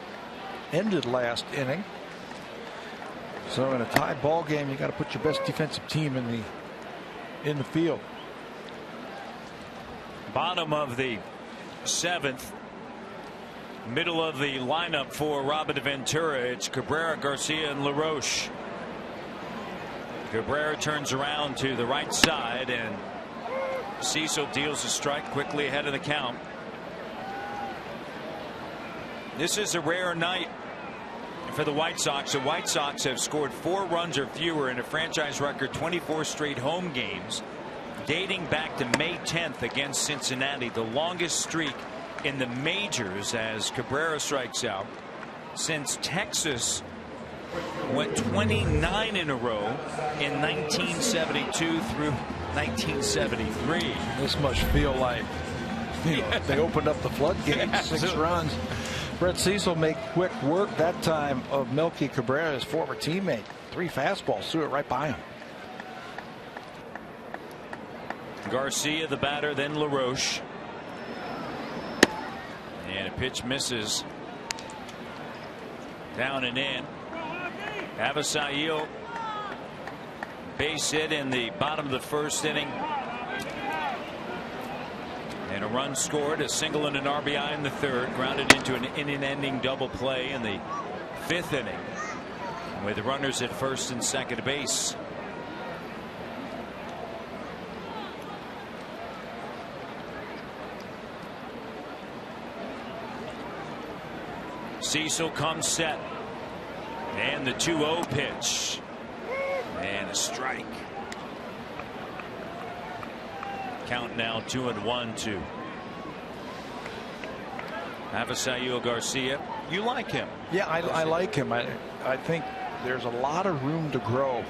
Speaker 3: ended last inning. So in a tie ball game, you got to put your best defensive team in the field.
Speaker 2: Bottom of the seventh, middle of the lineup for Robin Ventura. It's Cabrera, Garcia, and LaRoche. Cabrera turns around to the right side, and Cecil deals a strike quickly ahead of the count. This is a rare night for the White Sox. The White Sox have scored 4 runs or fewer in a franchise record 24 straight home games, dating back to May 10th against Cincinnati, the longest streak in the majors as Cabrera strikes out since Texas went 29 in a row in 1972 through 1973.
Speaker 3: This must feel like they opened up the floodgates. 6 runs. Brett Cecil made quick work that time of Melky Cabrera, his former teammate. 3 fastballs, threw it right by him.
Speaker 2: Garcia the batter, then LaRoche, and a pitch misses, down and in. Avisail base hit in the bottom of the first inning, and a run scored, a single and an RBI in the third, grounded into an inning-ending double play in the 5th inning with runners at first and second base. Cecil comes set, and the 2-0 pitch, and a strike. Count now 2-1 to Avisail Garcia. You like him? Yeah, I like him. I think there's a lot of room to grow,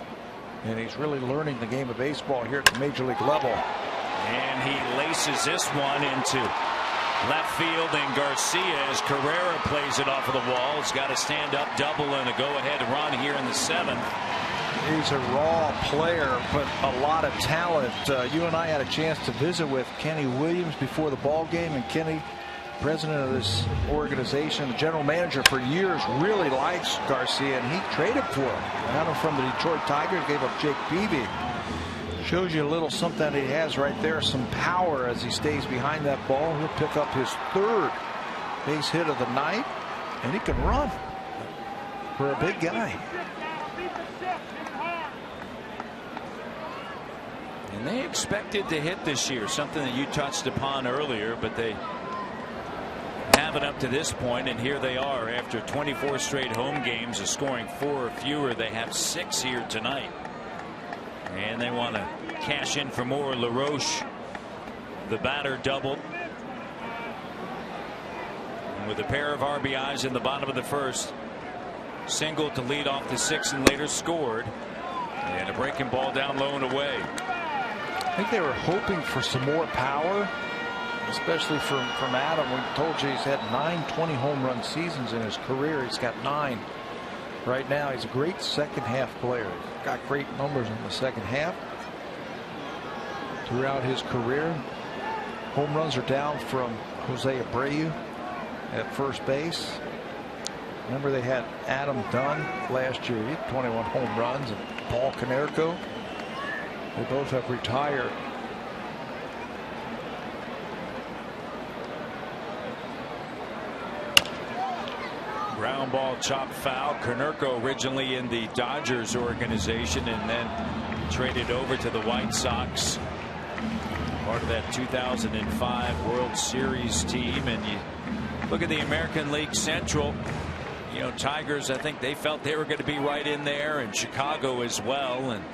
Speaker 2: and he's really learning the game of baseball here at the major league level. And he laces this one into left field, and Garcia, as Carrera plays it off of the wall, has got a stand-up double and a go-ahead run here in the 7th.
Speaker 3: He's a raw player, but a lot of talent. You and I had a chance to visit with Kenny Williams before the ball game, and Kenny, president of this organization, the general manager for years, really likes Garcia, and he traded for him. Got him from the Detroit Tigers, gave up Jake Peavy. Shows you a little something that he has right there, some power as he stays behind that ball. He'll pick up his 3rd base hit of the night, and he can run for a big guy.
Speaker 2: And they expected to hit this year, something that you touched upon earlier, but they haven't up to this point, and here they are after 24 straight home games of scoring 4 or fewer. They have 6 here tonight, and they want to cash in for more. LaRoche, the batter, doubled, and with a pair of RBIs in the bottom of the first, single to lead off the 6th and later scored, and a breaking ball down low and away.
Speaker 3: I think they were hoping for some more power, especially from Adam. We told you he's had 9 20 home run seasons in his career. He's got 9 right now. He's a great second half player. Got great numbers in the second half throughout his career. Home runs are down from Jose Abreu at first base. Remember, they had Adam Dunn last year. He had 21 home runs, and Paul Konerko. They both have retired.
Speaker 2: Ground ball, chop foul. Konerko originally in the Dodgers organization and then traded over to the White Sox. Part of that 2005 World Series team. And you look at the American League Central. You know, Tigers, I think they felt they were going to be right in there, and Chicago as well. And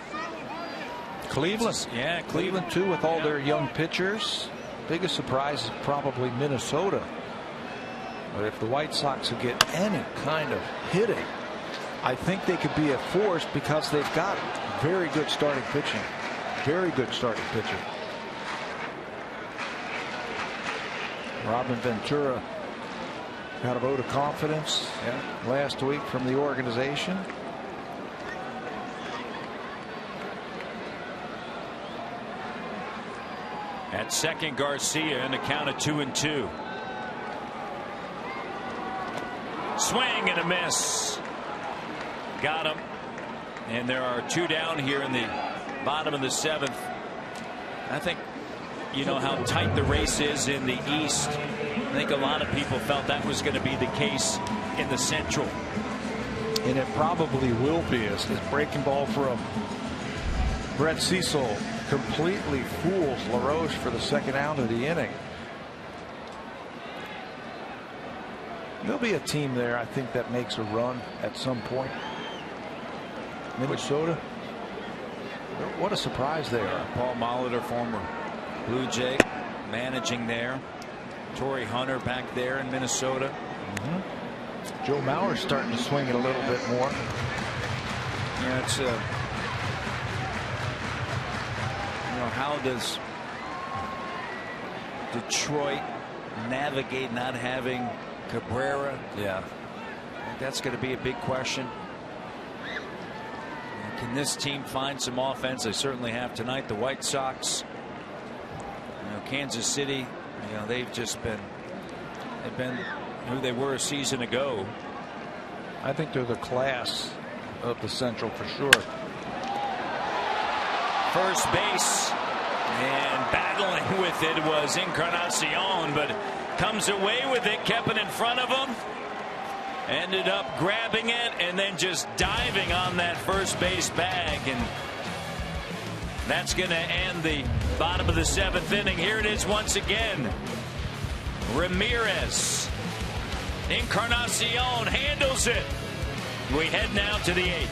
Speaker 3: Cleveland.
Speaker 2: Yeah,
Speaker 3: Cleveland too, with all their young pitchers. Biggest surprise is probably Minnesota. But if the White Sox would get any kind of hitting, I think they could be a force because they've got very good starting pitching. Very good starting pitching. Robin Ventura got a vote of confidence last week from the organization.
Speaker 2: At second, Garcia in a count of 2-2. Swing and a miss. Got him. And there are 2 down here in the bottom of the 7th. I think you know how tight the race is in the East. I think a lot of people felt that was going to be the case in the Central.
Speaker 3: And it probably will be, as this breaking ball from Brett Cecil completely fools LaRoche for the second out of the inning. There'll be a team there, I think, that makes a run at some point. Minnesota. What a surprise they are.
Speaker 2: Paul Molitor, former Blue Jay, managing there. Torrey Hunter back there in Minnesota.
Speaker 3: Joe Mauer's starting to swing it a little bit more.
Speaker 2: Yeah, it's how does Detroit navigate not having Cabrera?
Speaker 3: Yeah,
Speaker 2: that's going to be a big question. Can this team find some offense? They certainly have tonight. The White Sox, Kansas City, they've been who they were a season ago.
Speaker 3: I think they're the class of the Central for sure.
Speaker 2: First base, and battling with it was Encarnacion, but comes away with it, kept it in front of him, ended up grabbing it, and then just diving on that first base bag, and that's going to end the bottom of the 7th inning. Here it is once again. Ramirez, Encarnacion handles it. We head now to the 8th.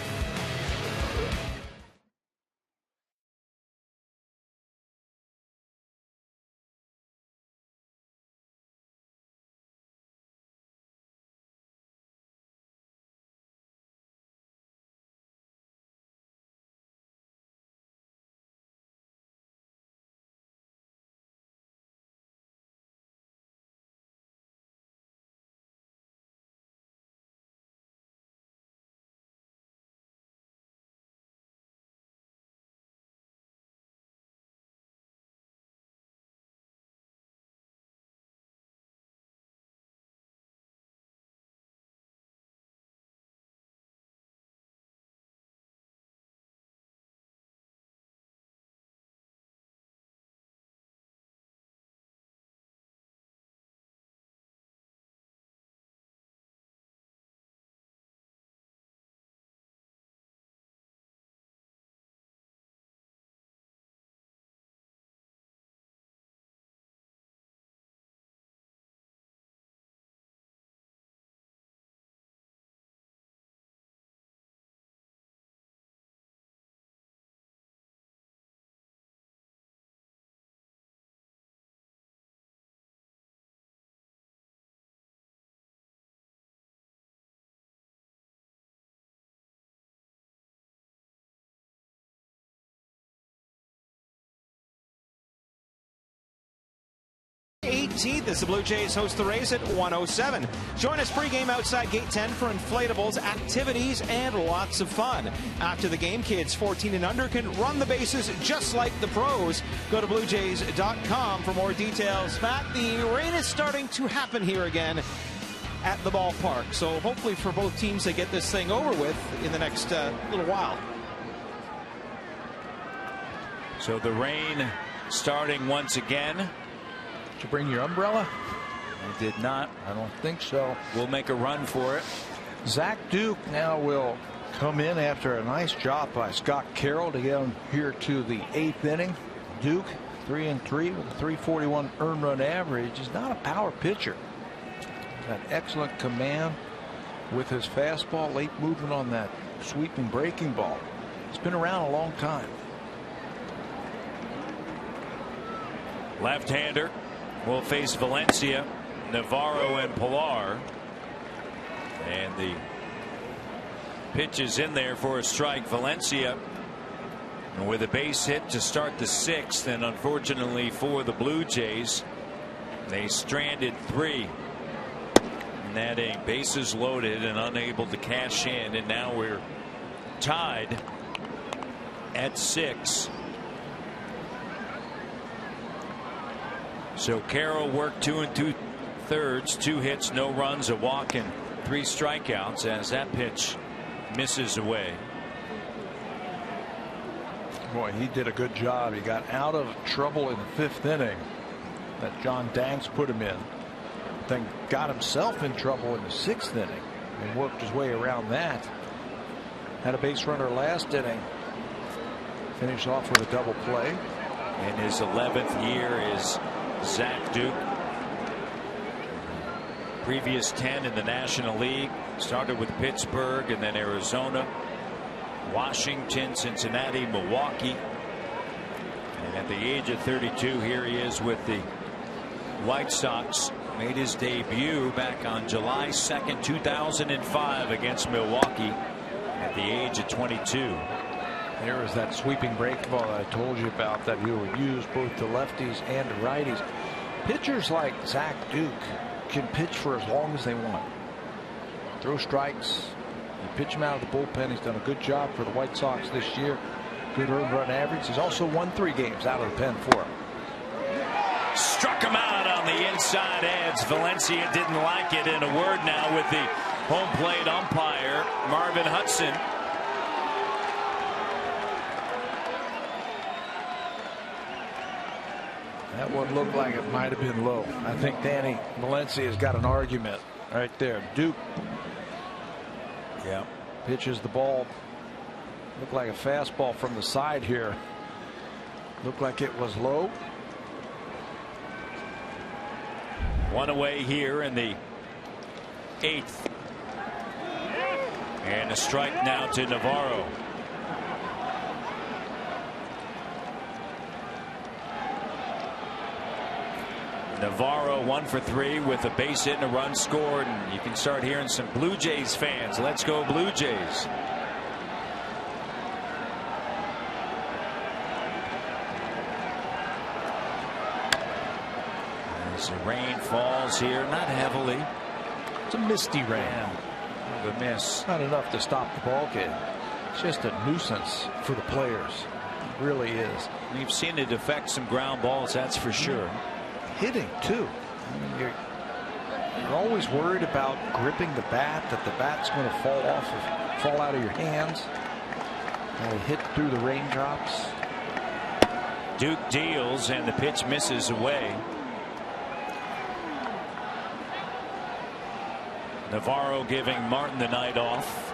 Speaker 4: 18th as the Blue Jays host the Rays at 1:07. Join us pregame outside Gate 10 for inflatables, activities, and lots of fun. After the game, kids 14 and under can run the bases just like the pros. Go to BlueJays.com for more details. Matt, the rain is starting to happen here again at the ballpark. So hopefully for both teams, they get this thing over with in the next little while.
Speaker 2: So the rain starting once again.
Speaker 3: Did you bring your umbrella?
Speaker 2: I did not.
Speaker 3: I don't think so.
Speaker 2: We'll make a run for it. Zach
Speaker 3: Duke now will come in after a nice job by Scott Carroll to get him here to the 8th inning. Duke 3-3 with a 341 earned run average. He's not a power pitcher. Got excellent command with his fastball, late movement on that sweeping breaking ball. It's been around a long time.
Speaker 2: Left-hander will face Valencia, Navarro, and Pilar. And the pitch is in there for a strike. Valencia with a base hit to start the 6th, and unfortunately for the Blue Jays, they stranded 3. Netting bases loaded and unable to cash in, and now we're tied at 6. So Carroll worked 2 2/3, 2 hits, no runs, a walk, and 3 strikeouts as that pitch misses away.
Speaker 3: Boy, he did a good job. He got out of trouble in the 5th inning that John Danks put him in. Then got himself in trouble in the 6th inning and worked his way around that. Had a base runner last inning. Finished off with a double play.
Speaker 2: In his 11th year is Zach Duke. Previous 10 in the National League. Started with Pittsburgh and then Arizona, Washington, Cincinnati, Milwaukee. And at the age of 32, here he is with the White Sox. Made his debut back on July 2nd, 2005 against Milwaukee at the age of 22.
Speaker 3: There was that sweeping break ball I told you about that he will use both to lefties and to righties. Pitchers like Zach Duke can pitch for as long as they want. Throw strikes. You pitch him out of the bullpen. He's done a good job for the White Sox this year. Good earned run average. He's also won 3 games out of the pen for him.
Speaker 2: Struck him out on the inside edge. Valencia didn't like it. And a word now with the home plate umpire, Marvin Hudson.
Speaker 3: That one looked like it might have been low. I think Danny Valencia's got an argument right there. Duke pitches the ball. Looked like a fastball from the side here. Looked like it was low.
Speaker 2: One away here in the 8th. And a strike now to Navarro. Navarro 1 for 3 with a base hit and a run scored, and you can start hearing some Blue Jays fans. Let's go Blue Jays. As the rain falls here, not heavily.
Speaker 3: It's a misty rain.
Speaker 2: The miss.
Speaker 3: Not enough to stop the ball game. It's just a nuisance for the players. It really is.
Speaker 2: We've seen it affect some ground balls, that's for sure.
Speaker 3: Hitting too. I mean, you're always worried about gripping the bat, that the bat's going to fall out of your hands. And hit through the raindrops.
Speaker 2: Duke deals and the pitch misses away. Navarro giving Martin the night off.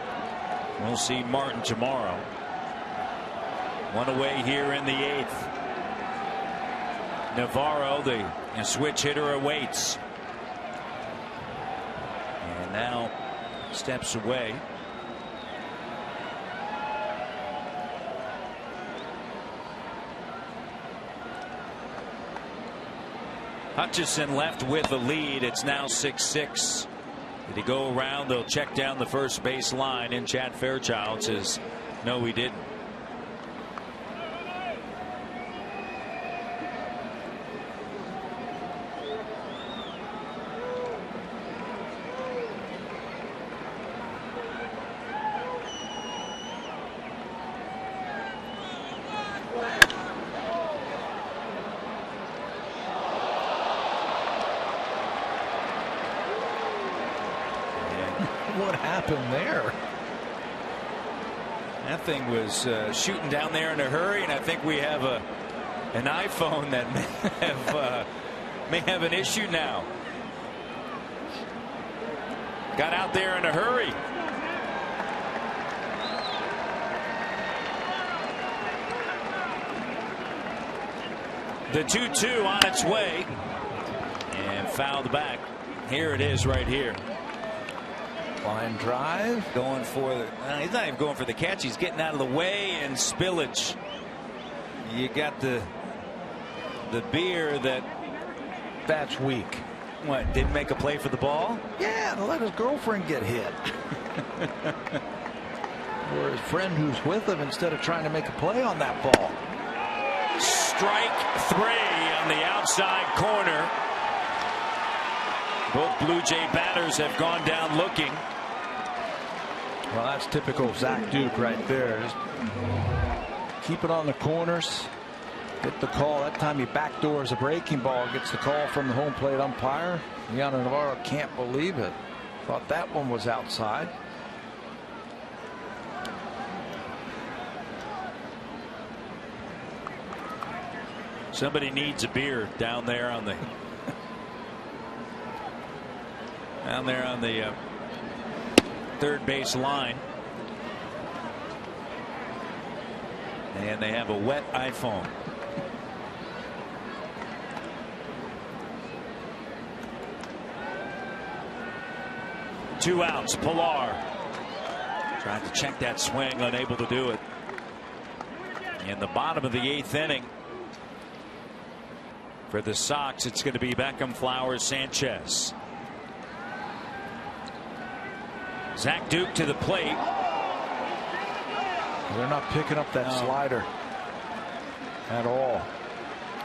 Speaker 2: We'll see Martin tomorrow. One away here in the 8th. Navarro, the switch hitter, awaits. And now steps away. Hutchison left with the lead. It's now 6-6. Did he go around? They'll check down the first base line, and Chad Fairchild says no, he didn't.
Speaker 3: happened there?
Speaker 2: That thing was shooting down there in a hurry, and I think we have an iPhone that may have an issue now. Got out there in a hurry. The 2-2 on its way, and fouled back. Here it is right here.
Speaker 3: Line drive.
Speaker 2: Going for the, he's not even going for the catch. He's getting out of the way, and spillage. You got the beer
Speaker 3: that's weak.
Speaker 2: What, didn't make a play for the ball?
Speaker 3: Yeah, to let his girlfriend get hit. Or his friend who's with him, instead of trying to make a play on that ball.
Speaker 2: Strike 3 on the outside corner. Both Blue Jay batters have gone down looking.
Speaker 3: Well, that's typical Zach Duke right there. Just keep it on the corners. Get the call. That time he backdoors a breaking ball. Gets the call from the home plate umpire. Leon Navarro can't believe it. Thought that one was outside.
Speaker 2: Somebody needs a beer down there on the third base line. And they have a wet iPhone. Two outs. Pilar trying to check that swing, unable to do it. In the bottom of the 8th inning, for the Sox, it's going to be Beckham, Flowers, Sanchez. Zach Duke to the plate.
Speaker 3: They're not picking up that slider at all.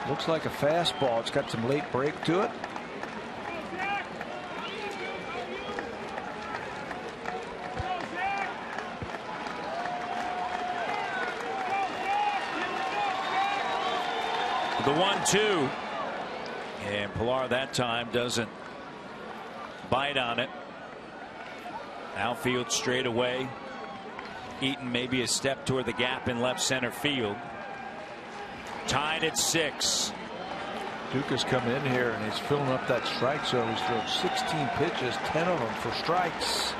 Speaker 3: Looks like a fastball. It's got some late break to it.
Speaker 2: The 1-2. And Pilar that time doesn't bite on it. Outfield straight away. Eaton maybe a step toward the gap in left center field. Tied at 6.
Speaker 3: Duke has come in here and he's filling up that strike zone. He's thrown 16 pitches, 10 of them for strikes.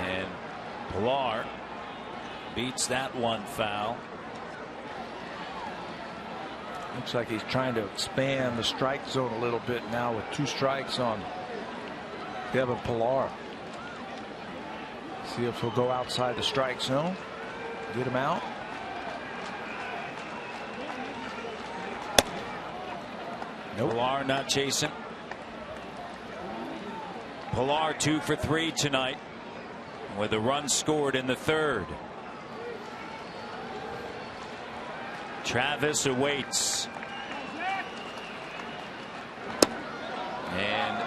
Speaker 2: And Pilar beats that one foul.
Speaker 3: Looks like he's trying to expand the strike zone a little bit now with 2 strikes on Kevin Pilar. See if he'll go outside the strike zone. Get him out. Nope.
Speaker 2: Pilar not chasing. Pilar 2 for 3 tonight with a run scored in the 3rd. Travis awaits. And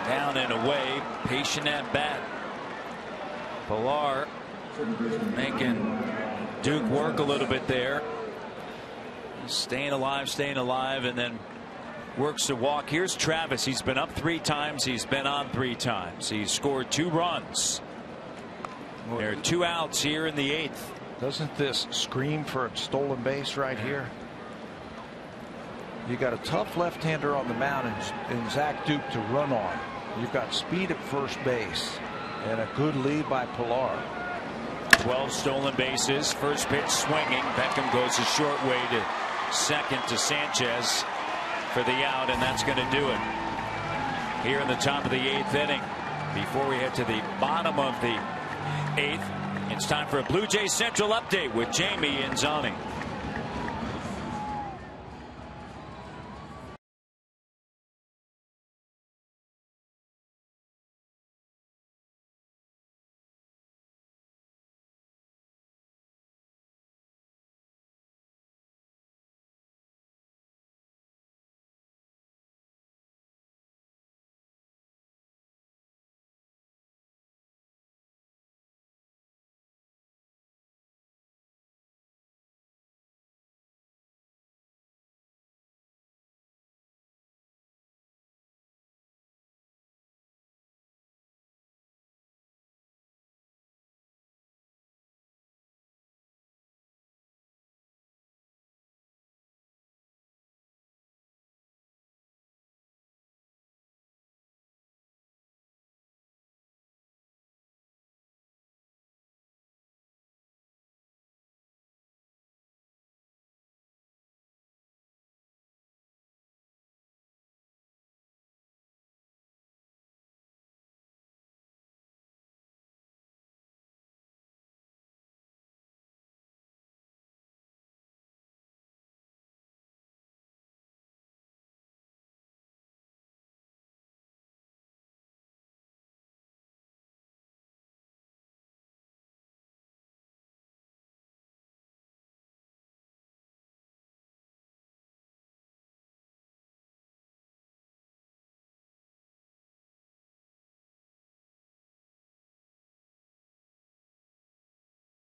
Speaker 2: down and away. Patient at bat. Pilar making Duke work a little bit there. Staying alive, and then works the walk. Here's Travis. He's been up 3 times. He's been on 3 times. He's scored 2 runs. There are 2 outs here in the 8th.
Speaker 3: Doesn't this scream for a stolen base right here? You got a tough left-hander on the mound and Zach Duke to run on. You've got speed at first base and a good lead by Pilar.
Speaker 2: 12 stolen bases. First pitch swinging. Beckham goes a short way to second to Sanchez for the out, and that's going to do it here in the top of the 8th inning. Before we head to the bottom of the 8th, it's time for a Blue Jays Central update with Jamie Inzani.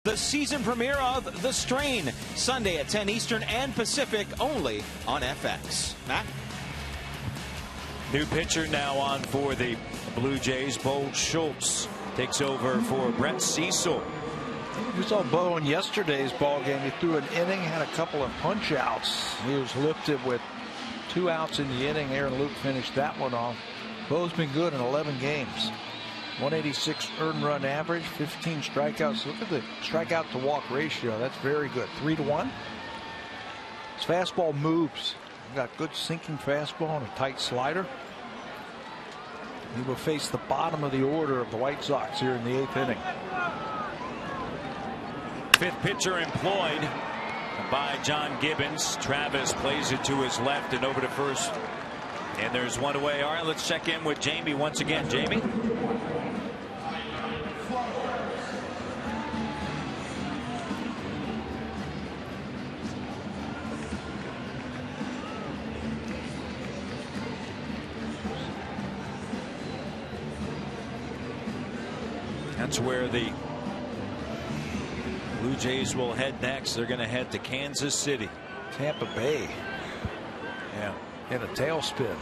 Speaker 4: The season premiere of The Strain, Sunday at 10 Eastern and Pacific, only on FX. Matt?
Speaker 2: New pitcher now on for the Blue Jays. Bo Schultz takes over for Brett Cecil.
Speaker 3: You saw Bo in yesterday's ball game. He threw an inning, had a couple of punch outs. He was lifted with 2 outs in the inning. Aaron Luke finished that one off. Bo's been good in 11 games. 186 earned run average, 15 strikeouts. Look at the strikeout to walk ratio. That's very good. 3-1. His fastball moves. He's got good sinking fastball and a tight slider. He will face the bottom of the order of the White Sox here in the 8th inning.
Speaker 2: 5th pitcher employed by John Gibbons. Travis plays it to his left and over to first. And there's one away. All right, let's check in with Jamie once again. Jamie? That's where the Blue Jays will head next. They're going to head to Kansas City.
Speaker 3: Tampa Bay.
Speaker 2: Yeah.
Speaker 3: In a tailspin.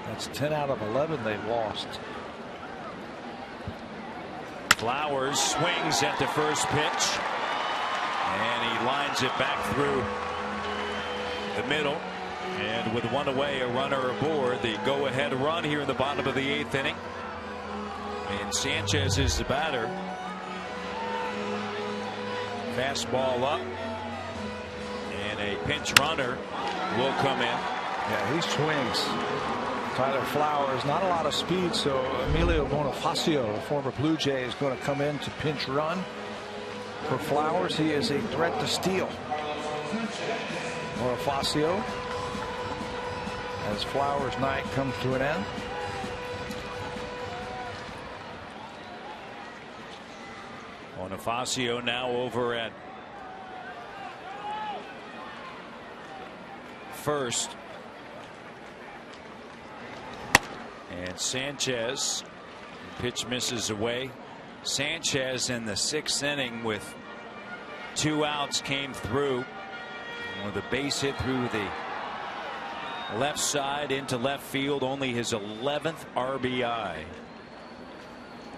Speaker 3: That's 10 out of 11 they've lost.
Speaker 2: Flowers swings at the first pitch. And he lines it back through the middle. And with one away, a runner aboard, the go-ahead run here in the bottom of the 8th inning. And Sanchez is the batter. Fastball up. And a pinch runner will come in.
Speaker 3: Yeah, he swings. Tyler Flowers, not a lot of speed, so Emilio Bonifacio, a former Blue Jay, is going to come in to pinch run. For Flowers, he is a threat to steal. Bonifacio, as Flowers' night comes to an end.
Speaker 2: Bonifacio now over at first. And Sanchez, pitch misses away. Sanchez in the 6th inning with 2 outs came through with a base hit through the left side into left field. Only his 11th RBI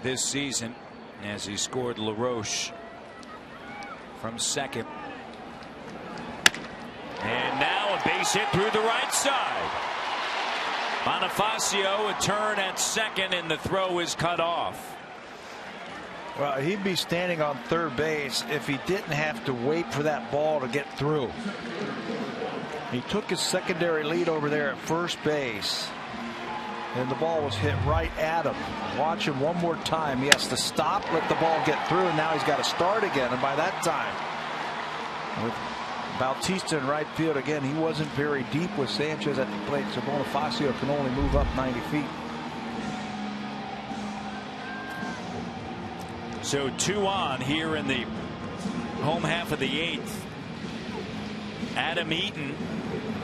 Speaker 2: this season, as he scored LaRoche from second. And now a base hit through the right side. Bonifacio a turn at second, and the throw is cut off.
Speaker 3: Well, he'd be standing on third base if he didn't have to wait for that ball to get through. He took his secondary lead over there at first base, and the ball was hit right at him. Watch him one more time. He has to stop, let the ball get through, and now he's got to start again. And by that time, with Bautista in right field again, he wasn't very deep with Sanchez at the plate, so Bonifacio can only move up 90 feet.
Speaker 2: So 2 on here in the home half of the 8th. Adam Eaton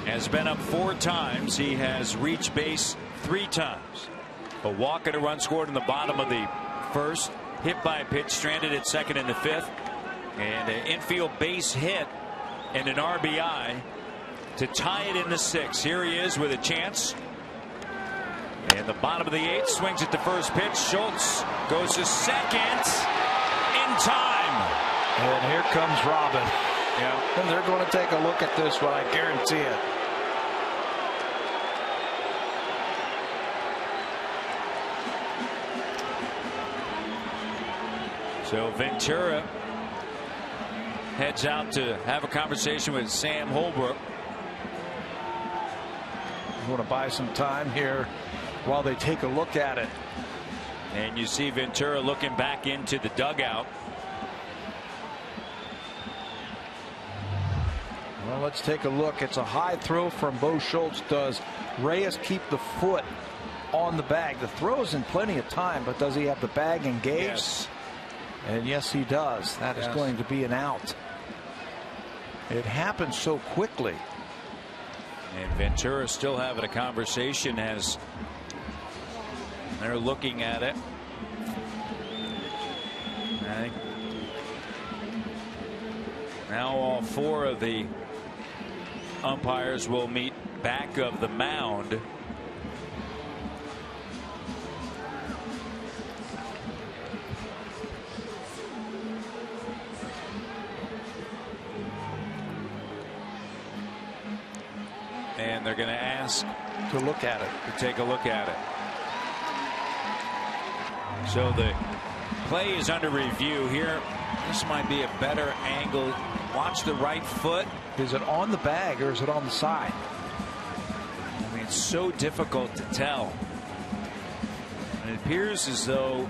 Speaker 2: has been up 4 times. He has reached base 3 times. A walk and a run scored in the bottom of the 1st. Hit by a pitch, stranded at second in the 5th. And an infield base hit and an RBI to tie it in the 6th. Here he is with a chance. And the bottom of the 8th, swings at the first pitch. Schultz goes to second in time.
Speaker 3: And here comes Robin.
Speaker 2: Yeah.
Speaker 3: And they're going to take a look at this one, I guarantee it.
Speaker 2: So Ventura heads out to have a conversation with Sam Holbrook.
Speaker 3: You want to buy some time here while they take a look at it.
Speaker 2: And you see Ventura looking back into the dugout.
Speaker 3: Well, let's take a look. It's a high throw from Bo Schultz. Does Reyes keep the foot on the bag? The throw's in plenty of time, but does he have the bag engaged?
Speaker 2: Yes.
Speaker 3: And yes, he does. That is going to be an out. It happened so quickly.
Speaker 2: And Ventura still having a conversation as they're looking at it. I think Now all 4 of the umpires will meet back of the mound. And they're going to ask
Speaker 3: to look at it,
Speaker 2: to take a look at it. So the play is under review here. This might be a better angle. Watch the right foot.
Speaker 3: Is it on the bag or is it on the side?
Speaker 2: I mean, it's so difficult to tell. And it appears as though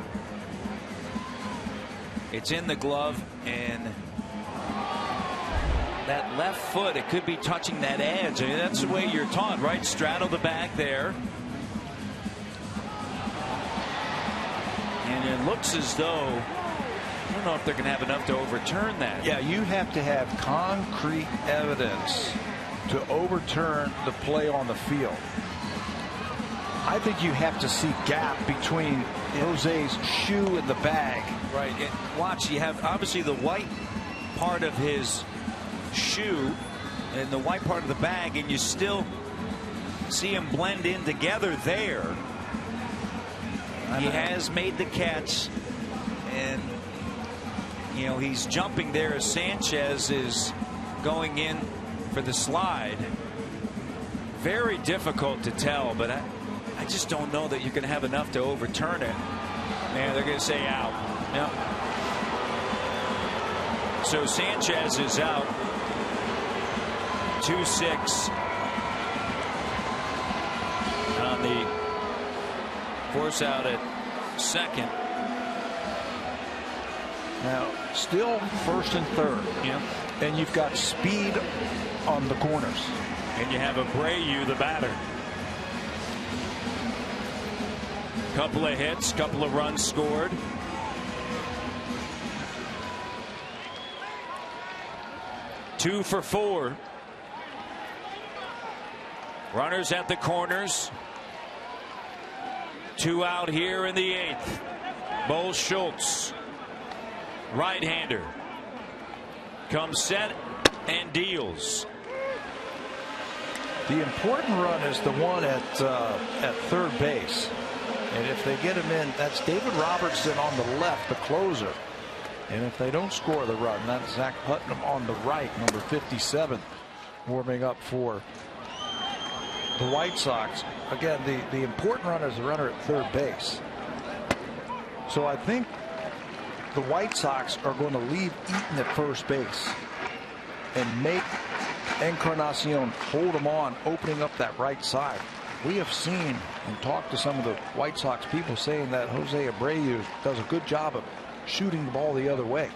Speaker 2: it's in the glove, and that left foot, it could be touching that edge. I mean, that's the way you're taught, right? Straddle the bag there. And it looks as though, I don't know if they're going to have enough to overturn that.
Speaker 3: Yeah, you have to have concrete evidence to overturn the play on the field. I think you have to see gap between Jose's shoe and the bag.
Speaker 2: Right. And watch, you have obviously the white part of his shoe and the white part of the bag, and you still see them blend in together there. He has made the catch, and you know he's jumping there as Sanchez is going in for the slide. Very difficult to tell, but I just don't know that you can have enough to overturn it. Man, they're going to say out. Yep. So Sanchez is out. 2-6 on the force out at second.
Speaker 3: Now still first and third.
Speaker 2: Yeah.
Speaker 3: And you've got speed on the corners.
Speaker 2: And you have Abreu, the batter. Couple of hits, couple of runs scored. Two for 4. Runners at the corners. 2 out here in the 8th. Bull Schultz, right-hander, comes set and deals.
Speaker 3: The important run is the one at third base, and if they get him in, that's David Robertson on the left, the closer. And if they don't score the run, that's Zach Putnam on the right, number 57, warming up for the White Sox. Again, the important runner is the runner at third base. So I think the White Sox are going to leave Eaton at first base and make Encarnacion hold him on, opening up that right side. We have seen and talked to some of the White Sox people saying that Jose Abreu does a good job of shooting the ball the other way.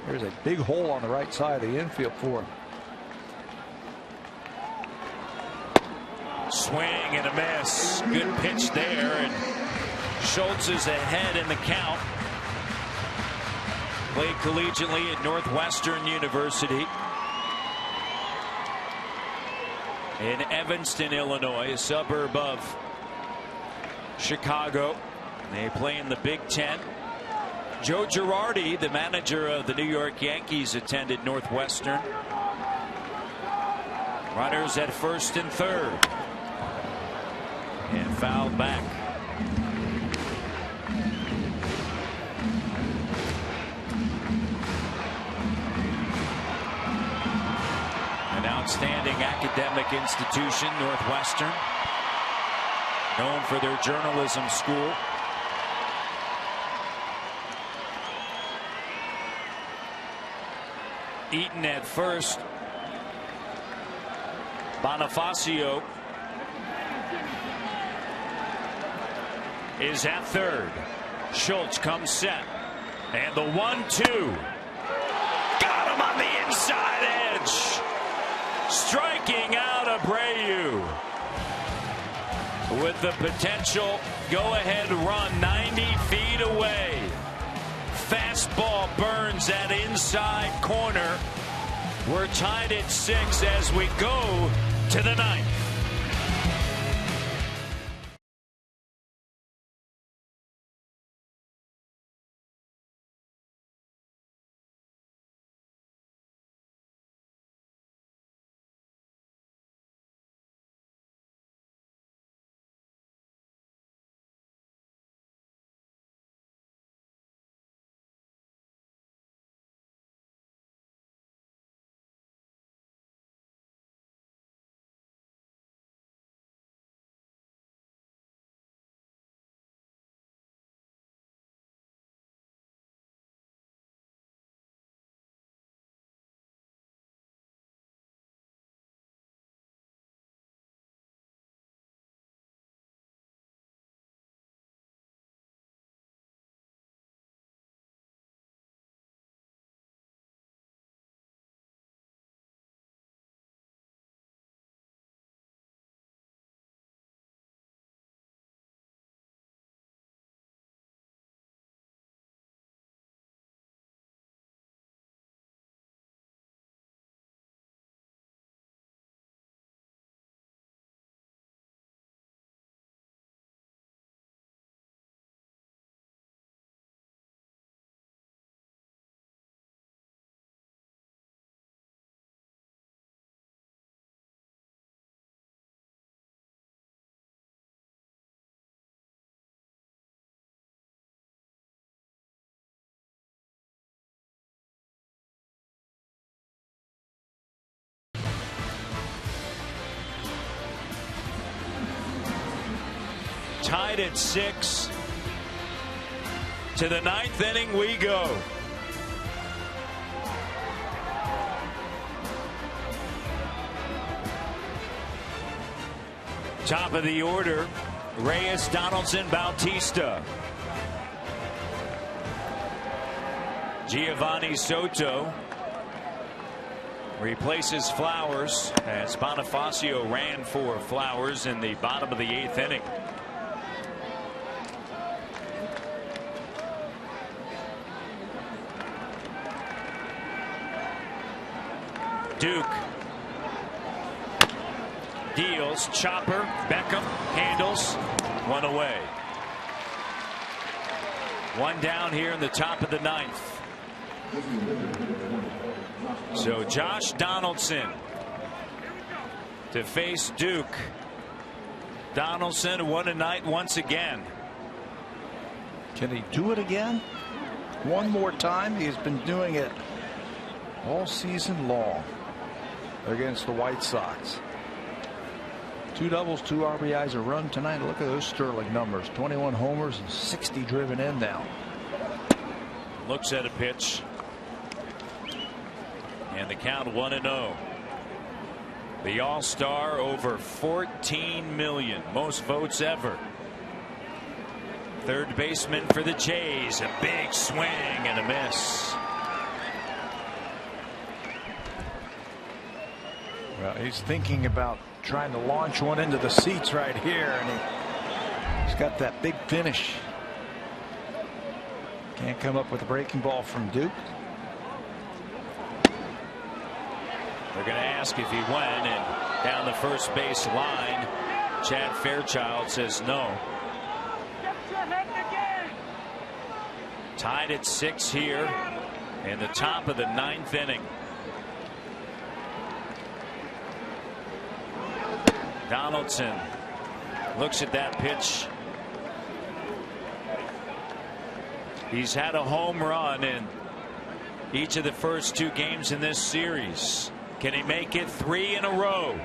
Speaker 3: There's a big hole on the right side of the infield for him.
Speaker 2: Swing and a miss. Good pitch there, and Schultz is ahead in the count. Played collegiately at Northwestern University in Evanston, Illinois, a suburb of Chicago. They play in the Big Ten. Joe Girardi, the manager of the New York Yankees, attended Northwestern. Runners at first and third. And fouled back. An outstanding academic institution, Northwestern, known for their journalism school. Eaton at first. Bonifacio is at third. Schultz comes set. And the 1-2. Got him on the inside edge. Striking out Abreu. With the potential go-ahead run 90 feet away. Fastball burns that inside corner. We're tied at 6 as we go to the 9th. tied at 6. To the 9th inning we go. Top of the order, Reyes, Donaldson, Bautista. Giovanni Soto replaces Flowers, as Bonifacio ran for Flowers in the bottom of the 8th inning. Duke deals, chopper, Beckham handles, one away. One down here in the top of the 9th. So Josh Donaldson to face Duke. Donaldson won tonight once again.
Speaker 3: Can he do it again? One more time? He's been doing it all season long against the White Sox. 2 doubles, 2 RBIs, a run tonight. Look at those sterling numbers. 21 homers and 60 driven in now.
Speaker 2: Looks at a pitch. And the count 1-0. The All-Star over 14 million. Most votes ever. Third baseman for the Jays. A big swing and a miss.
Speaker 3: Well, he's thinking about trying to launch one into the seats right here, and he's got that big finish. Can't come up with a breaking ball from Duke.
Speaker 2: They're going to ask if he went, and down the first base line, Chad Fairchild says no. Tied at 6 here in the top of the 9th inning. Donaldson looks at that pitch. He's had a home run in each of the first 2 games in this series. Can he make it 3 in a row?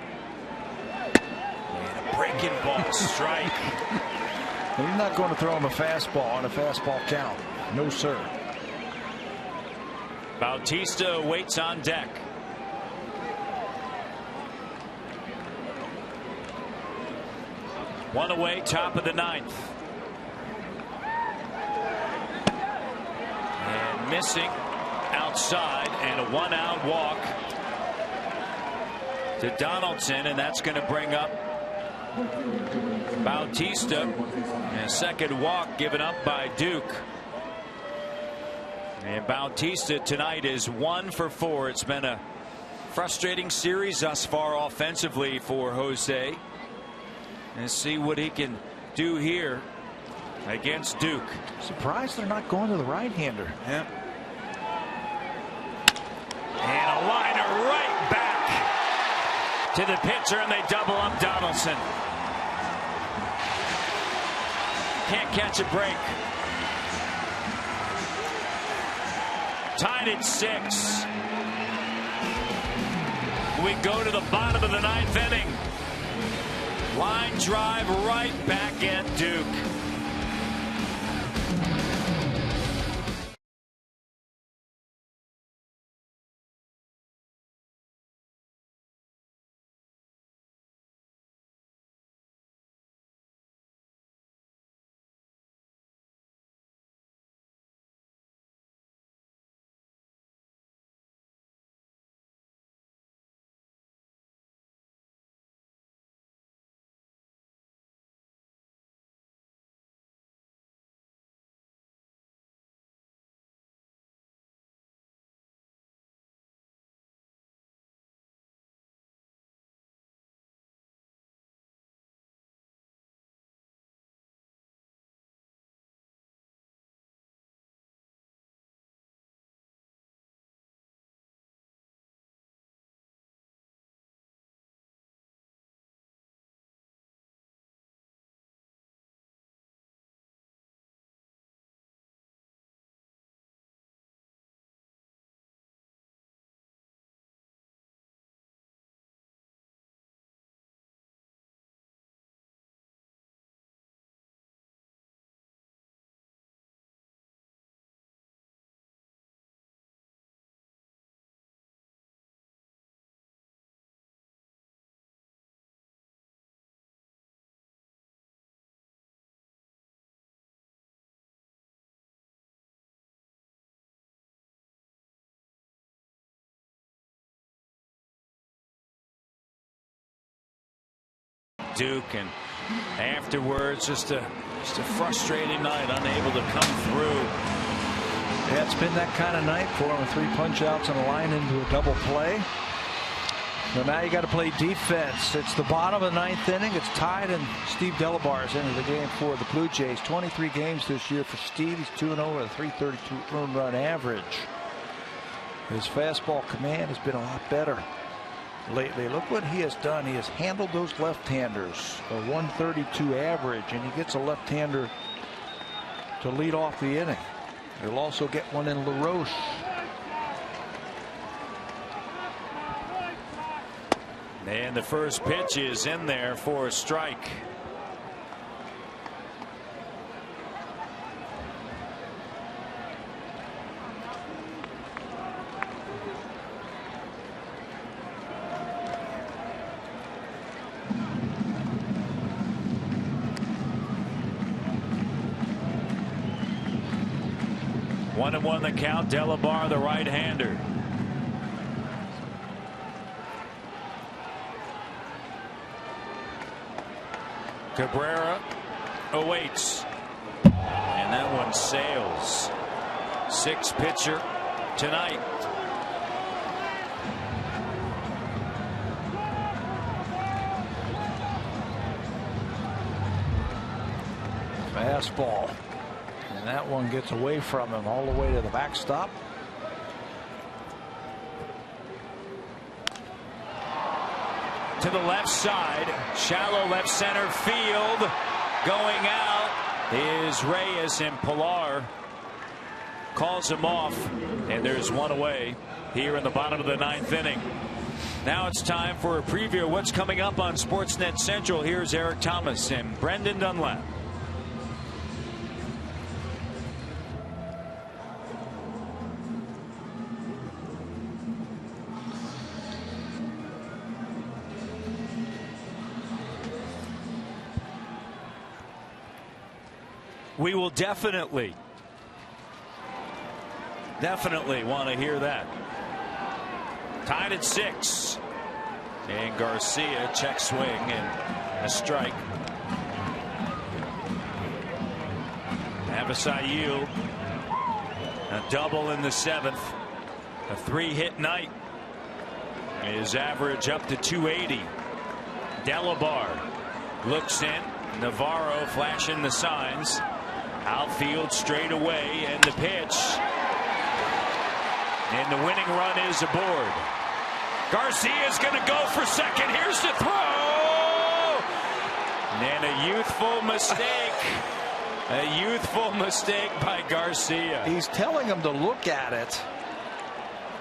Speaker 2: And a breaking ball strike.
Speaker 3: He's not going to throw him a fastball on a fastball count. No, sir.
Speaker 2: Bautista waits on deck. One away, top of the 9th. And missing outside, and a 1-out walk to Donaldson, and that's going to bring up Bautista. And a second walk given up by Duke. And Bautista tonight is 1 for 4. It's been a frustrating series thus far offensively for Jose. And see what he can do here against Duke.
Speaker 3: Surprised they're not going to the right-hander.
Speaker 2: Yep. And a liner right back to the pitcher, and they double up Donaldson. Can't catch a break. Tied at 6. We go to the bottom of the 9th inning. Line drive right back at Duke. Duke, and afterwards just a frustrating night, unable to come through.
Speaker 3: Yeah, it's been that kind of night for him. 3 punch outs and a line into a double play. So now you got to play defense. It's the bottom of the 9th inning. It's tied, and Steve Delabar is into the game for the Blue Jays. 23 games this year for Steve. He's 2-0 with a 332 earned run average. His fastball command has been a lot better lately. Look what he has done. He has handled those left-handers. A 132 average, and he gets a left-hander to lead off the inning. He'll also get one in LaRoche.
Speaker 2: And the first pitch is in there for a strike. One and one the count. Delabar, the right-hander. Cabrera awaits, and that one sails. 6th pitcher tonight.
Speaker 3: Fastball, and that one gets away from him all the way to the backstop.
Speaker 2: To the left side, shallow left center field. Going out is Reyes, and Pilar calls him off, and there's one away here in the bottom of the 9th inning. Now it's time for a preview of what's coming up on Sportsnet Central. Here's Eric Thomas and Brendan Dunlap. We will definitely want to hear that. Tied at 6. And Garcia check swing and a strike. Avisail, a double in the 7th. A 3-hit night. His average up to 280. Delabar looks in. Navarro flashing the signs. Outfield straight away, and the pitch. And the winning run is aboard. Garcia's going to go for second. Here's the throw. And a youthful mistake. A youthful mistake by Garcia.
Speaker 3: He's telling him to look at it.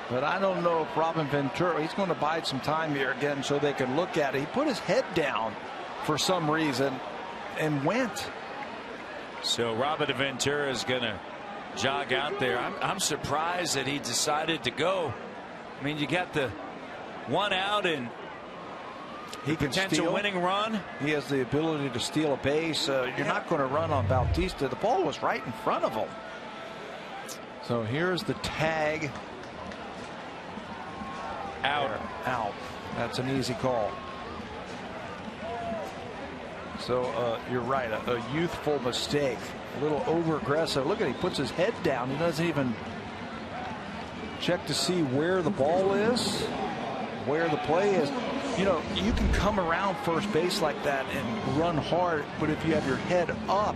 Speaker 3: But I don't know if Robin Ventura, he's going to bide some time here again so they can look at it. He put his head down for some reason and went.
Speaker 2: So Robin Ventura is going to jog out there. I'm surprised that he decided to go. I mean, you got the one out and
Speaker 3: he can
Speaker 2: potential
Speaker 3: steal.
Speaker 2: Winning run.
Speaker 3: He has the ability to steal a base. You're not going to run on Bautista. The ball was right in front of him. So here's the tag.
Speaker 2: Out.
Speaker 3: Out. That's an easy call. So you're right, a youthful mistake, a little over aggressive. Look at he puts his head down. He doesn't even check to see where the ball is, where the play is. You know, you can come around first base like that and run hard, but if you have your head up,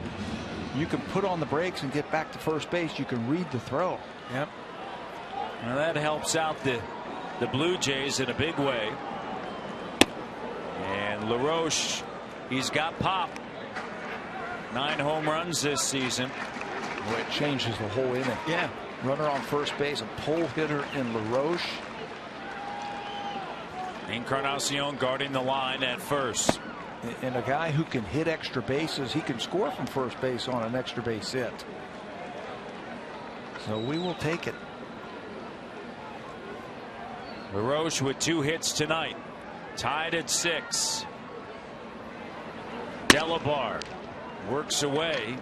Speaker 3: you can put on the brakes and get back to first base. You can read the throw.
Speaker 2: Yep. Now that helps out the Blue Jays in a big way. And LaRoche, he's got pop. 9 home runs this season.
Speaker 3: Boy, it changes the whole inning.
Speaker 2: Yeah.
Speaker 3: Runner on first base, a pole hitter in LaRoche.
Speaker 2: Encarnacion guarding the line at first.
Speaker 3: And a guy who can hit extra bases, he can score from first base on an extra base hit. So we will take it.
Speaker 2: LaRoche with 2 hits tonight. Tied at 6. Delabar works away.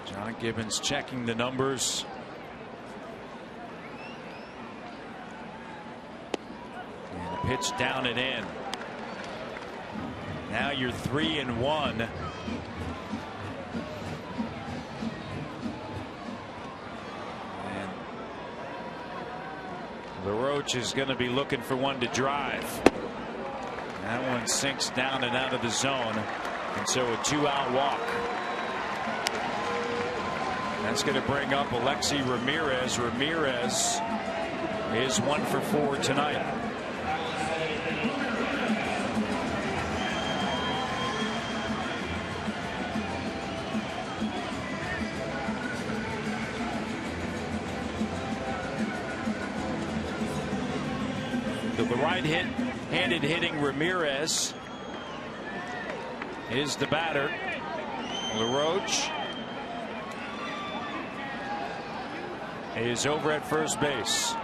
Speaker 2: John Gibbons checking the numbers pitch down and in. Now you're 3-1. And LaRoche is going to be looking for one to drive. That one sinks down and out of the zone. And so a 2-out walk. That's going to bring up Alexei Ramirez. Ramirez is 1 for 4 tonight. The right-handed hitting Ramirez is the batter. LaRoche is over at first base.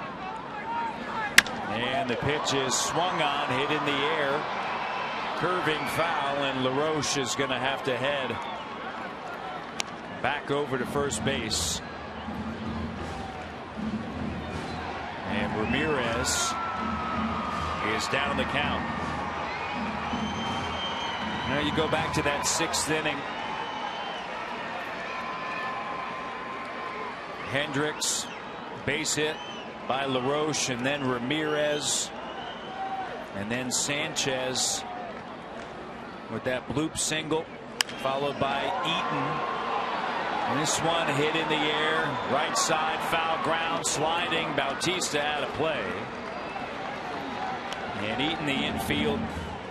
Speaker 2: And the pitch is swung on, hit in the air, curving foul, and LaRoche is going to have to head back over to first base. And Ramirez is down the count. Now you go back to that 6th inning. Hendricks, base hit by LaRoche, and then Ramirez, and then Sanchez with that bloop single, followed by Eaton. And this one hit in the air, right side, foul ground, sliding. Bautista out of play. And Eaton, the infield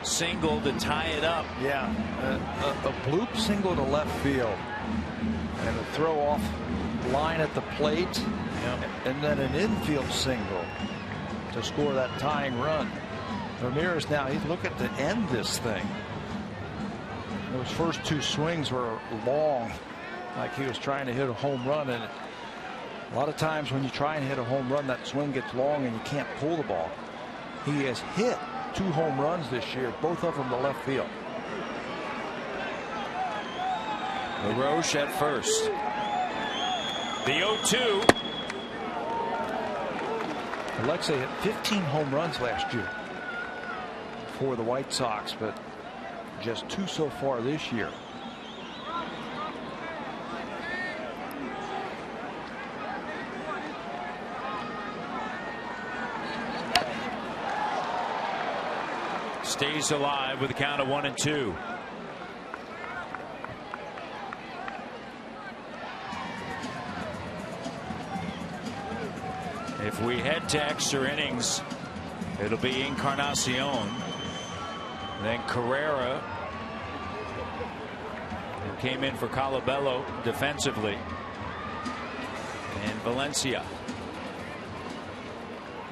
Speaker 2: single to tie it up.
Speaker 3: Yeah, a bloop single to left field, and a throw off line at the plate.
Speaker 2: Yep.
Speaker 3: And then an infield single to score that tying run. Ramirez now, he's looking to end this thing. Those first 2 swings were long, like he was trying to hit a home run, and a lot of times when you try and hit a home run, that swing gets long and you can't pull the ball. He has hit 2 home runs this year, both of them to left field.
Speaker 2: LaRoche at first. The 0-2.
Speaker 3: Alexei hit 15 home runs last year for the White Sox, but just 2 so far this year.
Speaker 2: Stays alive with a count of 1-2. If we head to extra innings, it'll be Encarnacion, then Carrera, who came in for Colabello defensively, and Valencia.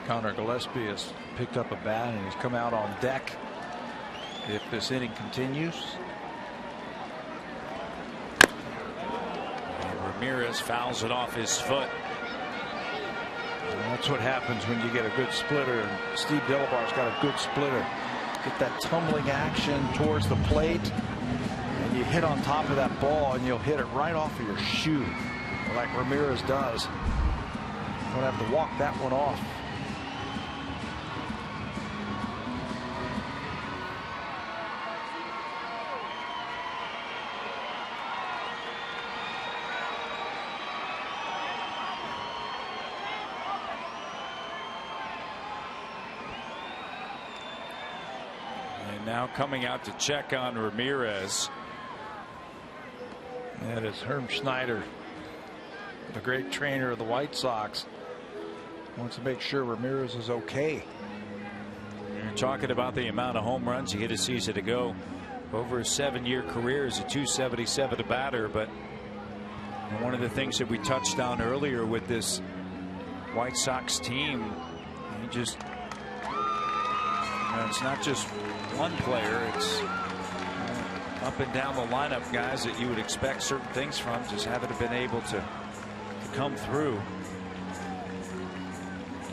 Speaker 3: Connor Gillespie has picked up a bat and he's come out on deck if this inning continues.
Speaker 2: And Ramirez fouls it off his foot.
Speaker 3: And that's what happens when you get a good splitter, and Steve Delabar's got a good splitter. Get that tumbling action towards the plate, and you hit on top of that ball and you'll hit it right off of your shoe like Ramirez does. You're gonna have to walk that one off.
Speaker 2: Now coming out to check on Ramirez.
Speaker 3: That is Herm Schneider, the great trainer of the White Sox. Wants to make sure Ramirez is okay.
Speaker 2: You're talking about the amount of home runs he hit a season ago. Over a 7-year career is a .277 a batter, but one of the things that we touched on earlier with this White Sox team, he just, it's not just one player, it's up and down the lineup guys that you would expect certain things from, just haven't been able to come through.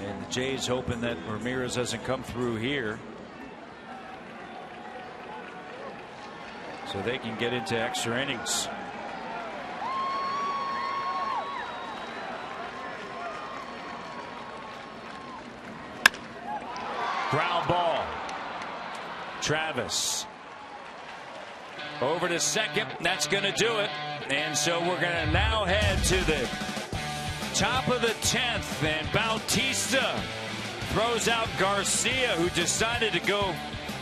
Speaker 2: And the Jays hoping that Ramirez doesn't come through here, so they can get into extra innings. Ground ball. Travis. Over to second. That's going to do it. And so we're going to now head to the top of the 10th. And Bautista throws out Garcia, who decided to go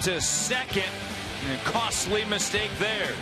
Speaker 2: to second. And a costly mistake there.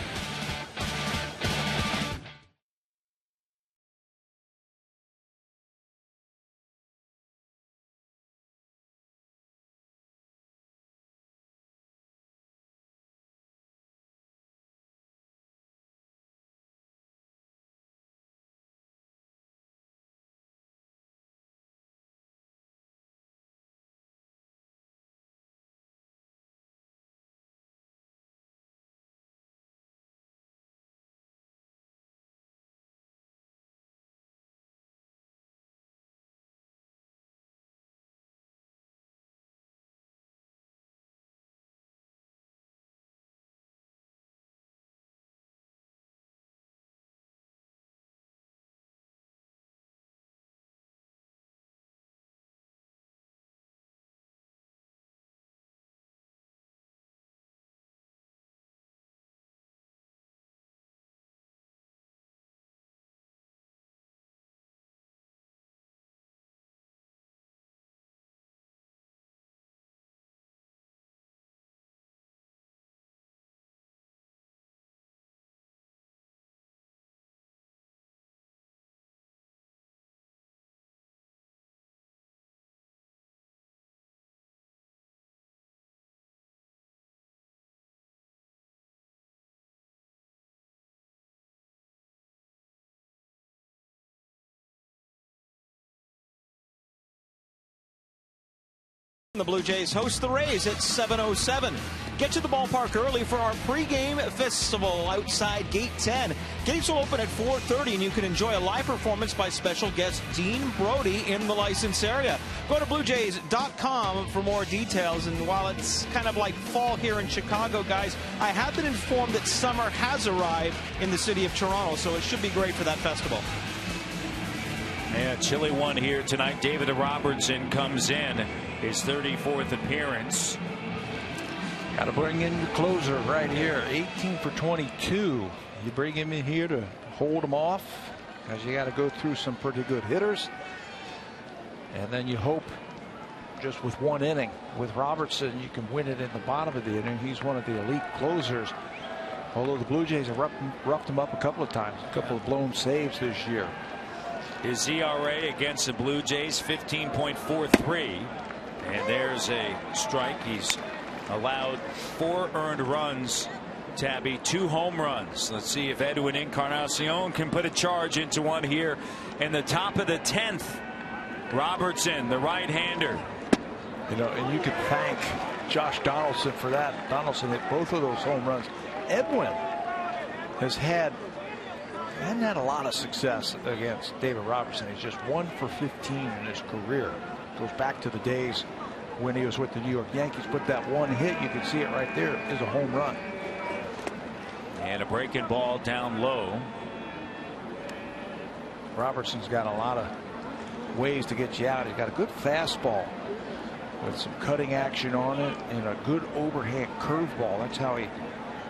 Speaker 4: The Blue Jays host the Rays at 7:07. Get to the ballpark early for our pregame festival outside Gate 10. Gates will open at 4:30, and you can enjoy a live performance by special guest Dean Brody in the licensed area. Go to BlueJays.com for more details. And while it's kind of like fall here in Chicago, guys, I have been informed that summer has arrived in the city of Toronto, so it should be great for that festival.
Speaker 2: Yeah, chilly one here tonight. David Robertson comes in, his 34th appearance.
Speaker 3: Got to bring in your closer right here. 18 for 22. You bring him in here to hold him off, because you got to go through some pretty good hitters. And then you hope just with one inning with Robertson you can win it in the bottom of the inning. He's one of the elite closers. Although the Blue Jays have roughed him up a couple of times, a couple of blown saves this year.
Speaker 2: His ERA against the Blue Jays, 15.43. And there's a strike. He's allowed 4 earned runs. Tabby, 2 home runs. Let's see if Edwin Encarnacion can put a charge into one here in the top of the 10th. Robertson, the right-hander.
Speaker 3: You know, and you can thank Josh Donaldson for that. Donaldson hit both of those home runs. Edwin hadn't had a lot of success against David Robertson. He's just 1 for 15 in his career. Goes back to the days when he was with the New York Yankees. But that one hit, you can see it right there, is a home run.
Speaker 2: And a breaking ball down low.
Speaker 3: Robertson's got a lot of ways to get you out. He's got a good fastball with some cutting action on it and a good overhand curveball. That's how he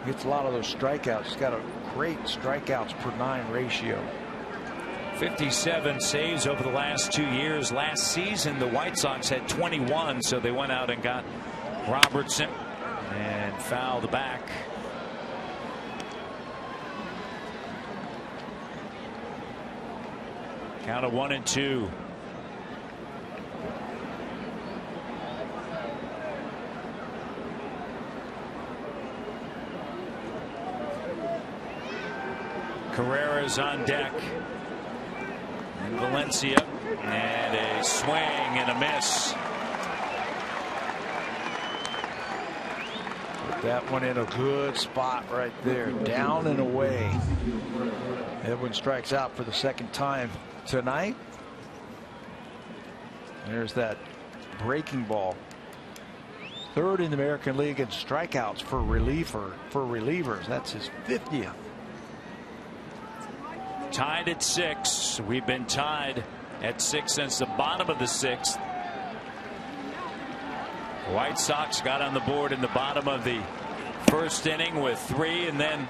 Speaker 3: gets a lot of those strikeouts. He's got a great strikeouts per 9 ratio.
Speaker 2: 57 saves over the last 2 years. Last season the White Sox had 21, so they went out and got Robertson and fouled back. Count of 1-2. Carrera's on deck. And Valencia, and a swing and a miss.
Speaker 3: Put that one in a good spot right there, down and away. Edwin strikes out for the 2nd time tonight. There's that breaking ball. 3rd in the American League in strikeouts for relievers. That's his 50th.
Speaker 2: Tied at 6. We've been tied at 6 since the bottom of the 6th. White Sox got on the board in the bottom of the first inning with 3, and then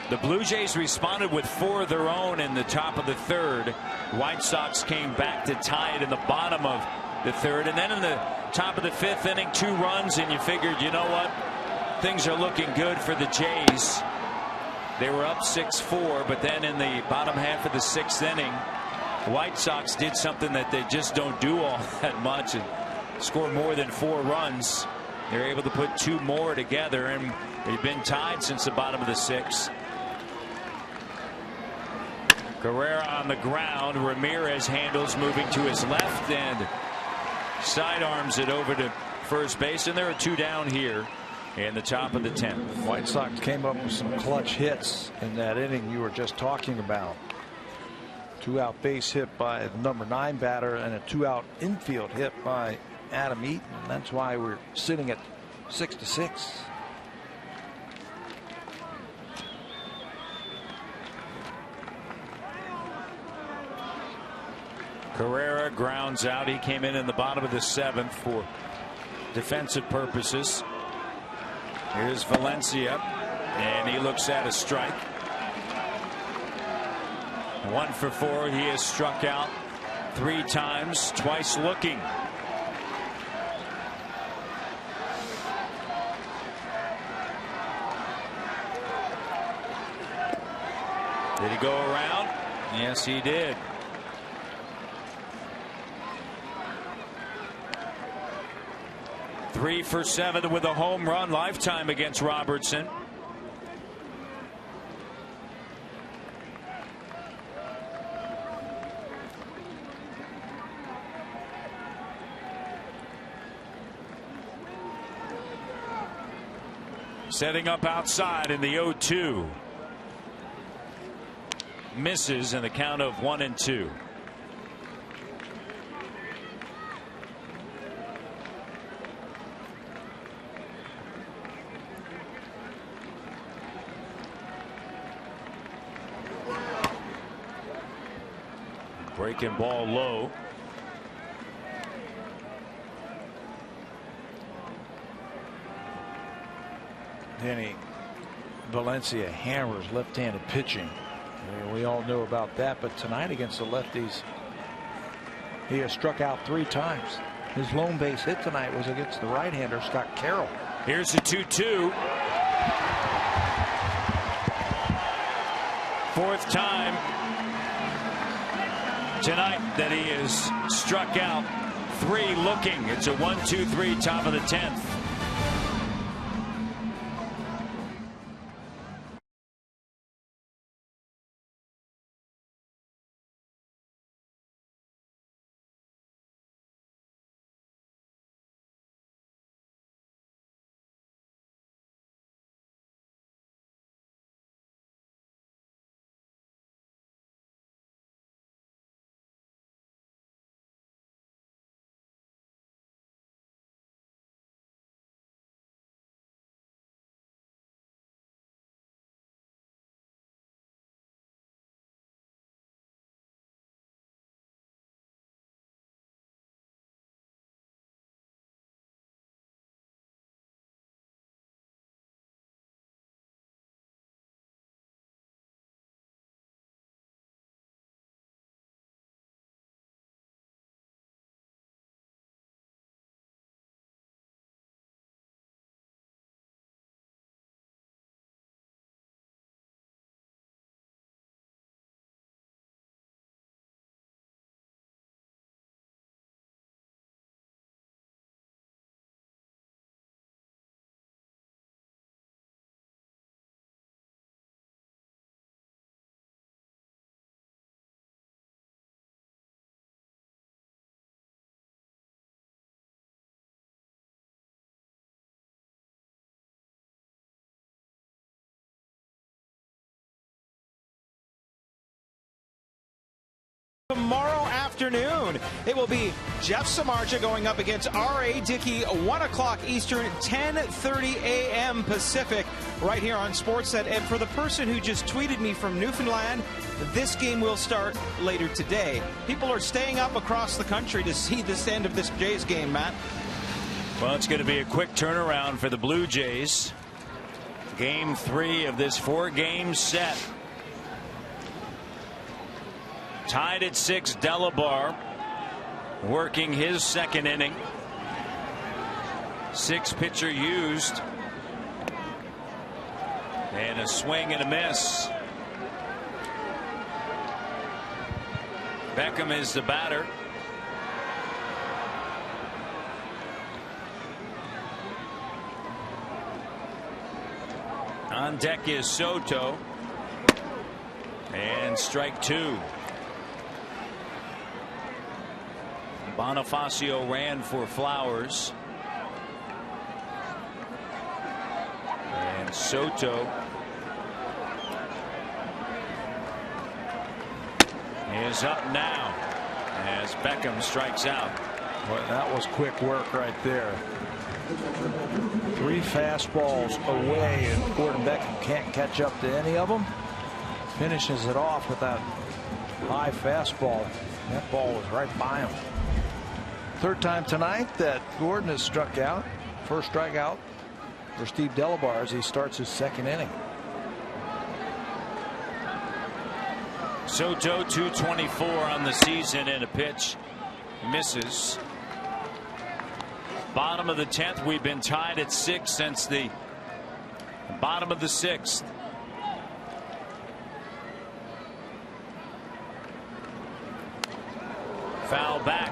Speaker 2: the Blue Jays responded with 4 of their own in the top of the third. White Sox came back to tie it in the bottom of the third, and then in the top of the 5th inning, 2 runs, and you figured, you know what, things are looking good for the Jays. They were up 6-4, but then in the bottom half of the 6th inning, White Sox did something that they just don't do all that much and score more than 4 runs. They're able to put 2 more together, and they've been tied since the bottom of the 6th. Carrera on the ground. Ramirez handles, moving to his left, and sidearms it over to first base, and there are 2 down here in the top of the 10th.
Speaker 3: White Sox came up with some clutch hits in that inning you were just talking about. 2-out base hit by the number 9 batter and a 2-out infield hit by Adam Eaton. And that's why we're sitting at 6-6.
Speaker 2: Carrera grounds out. He came in the bottom of the 7th for defensive purposes. Here's Valencia, and he looks at a strike. 1 for 4. He has struck out 3 times, twice looking. Did he go around? Yes, he did. Three for 7 with a home run, lifetime against Robertson. Setting up outside in the 0-2. Misses in the count of 1-2. Breaking ball low.
Speaker 3: Danny Valencia hammers left-handed pitching. We all know about that, but tonight against the lefties, he has struck out 3 times. His lone base hit tonight was against the right-hander Scott Carroll.
Speaker 2: Here's the 2-2. 4th time tonight that he has struck out 3 looking. It's a 1-2-3 top of the 10th.
Speaker 4: Tomorrow afternoon, it will be Jeff Samardzija going up against R.A. Dickey, 1 o'clock Eastern, 10:30 a.m. Pacific, right here on Sportsnet. And for the person who just tweeted me from Newfoundland, this game will start later today. People are staying up across the country to see this end of this Jays game, Matt.
Speaker 2: Well, it's going to be a quick turnaround for the Blue Jays. Game 3 of this 4-game set. Tied at 6, Delabar working his second inning. 6-pitcher used. And a swing and a miss. Beckham is the batter. On deck is Soto. And strike 2. Bonifacio ran for Flowers. And Soto is up now as Beckham strikes out.
Speaker 3: Well, that was quick work right there. 3 fastballs away, and Gordon Beckham can't catch up to any of them. Finishes it off with that high fastball. That ball was right by him. 3rd time tonight that Gordon has struck out. First strikeout for Steve Delabar as he starts his 2nd inning.
Speaker 2: Soto 224 on the season, and a pitch misses. Bottom of the 10th. We've been tied at 6 since the bottom of the 6th. Foul back.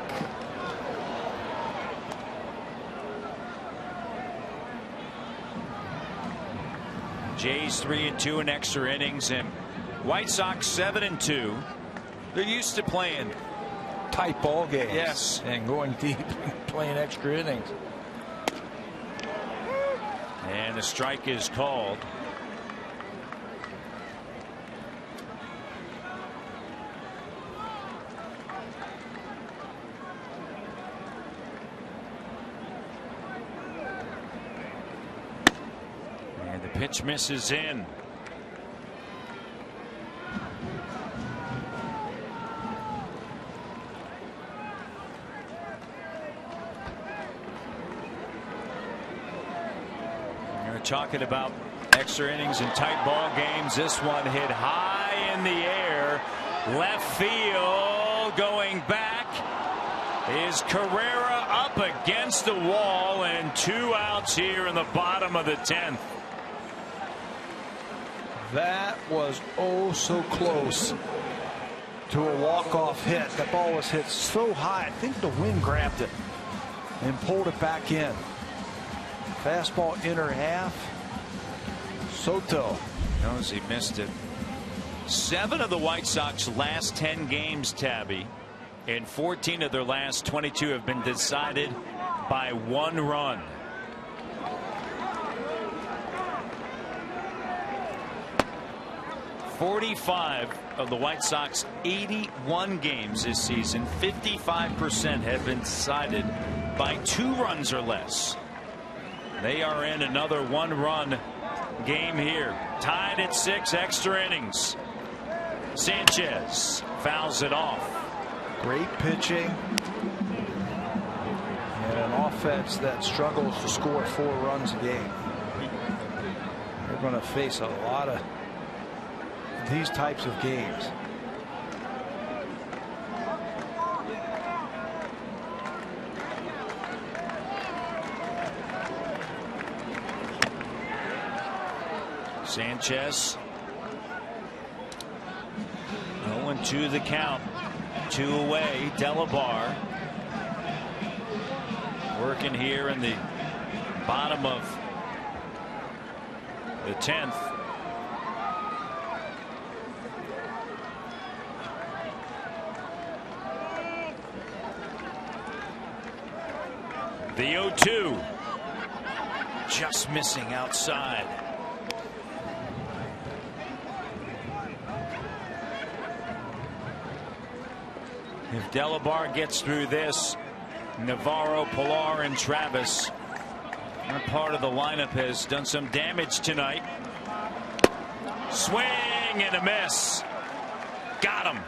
Speaker 2: Jays 3-2 in extra innings, and White Sox 7-2. They're used to playing
Speaker 3: tight ball games.
Speaker 2: Yes.
Speaker 3: And going deep, playing extra innings.
Speaker 2: And a strike is called. And the pitch misses in. Talking about extra innings and tight ball games. This one hit high in the air. Left field. Going back is Carrera up against the wall, and 2 outs here in the bottom of the 10th.
Speaker 3: That was oh so close to a walk-off hit. That ball was hit so high. I think the wind grabbed it and pulled it back in. Fastball inner half. Soto
Speaker 2: knows he missed it. 7 of the White Sox last 10 games, Tabby, and 14 of their last 22 have been decided by 1 run. "45 of the White Sox 81 games this season, 55% have been decided by 2 runs or less. They are in another 1-run game here. Tied at 6, extra innings. Sanchez fouls it off.
Speaker 3: Great pitching and an offense that struggles to score 4 runs a game. They're going to face a lot of these types of games.
Speaker 2: Sanchez 0-2 the count. 2 away. Delabar working here in the bottom of the 10th. The 0-2 just missing outside. If Delabar gets through this, Navarro, Pilar, and Travis, our part of the lineup, has done some damage tonight. Swing and a miss. Got him.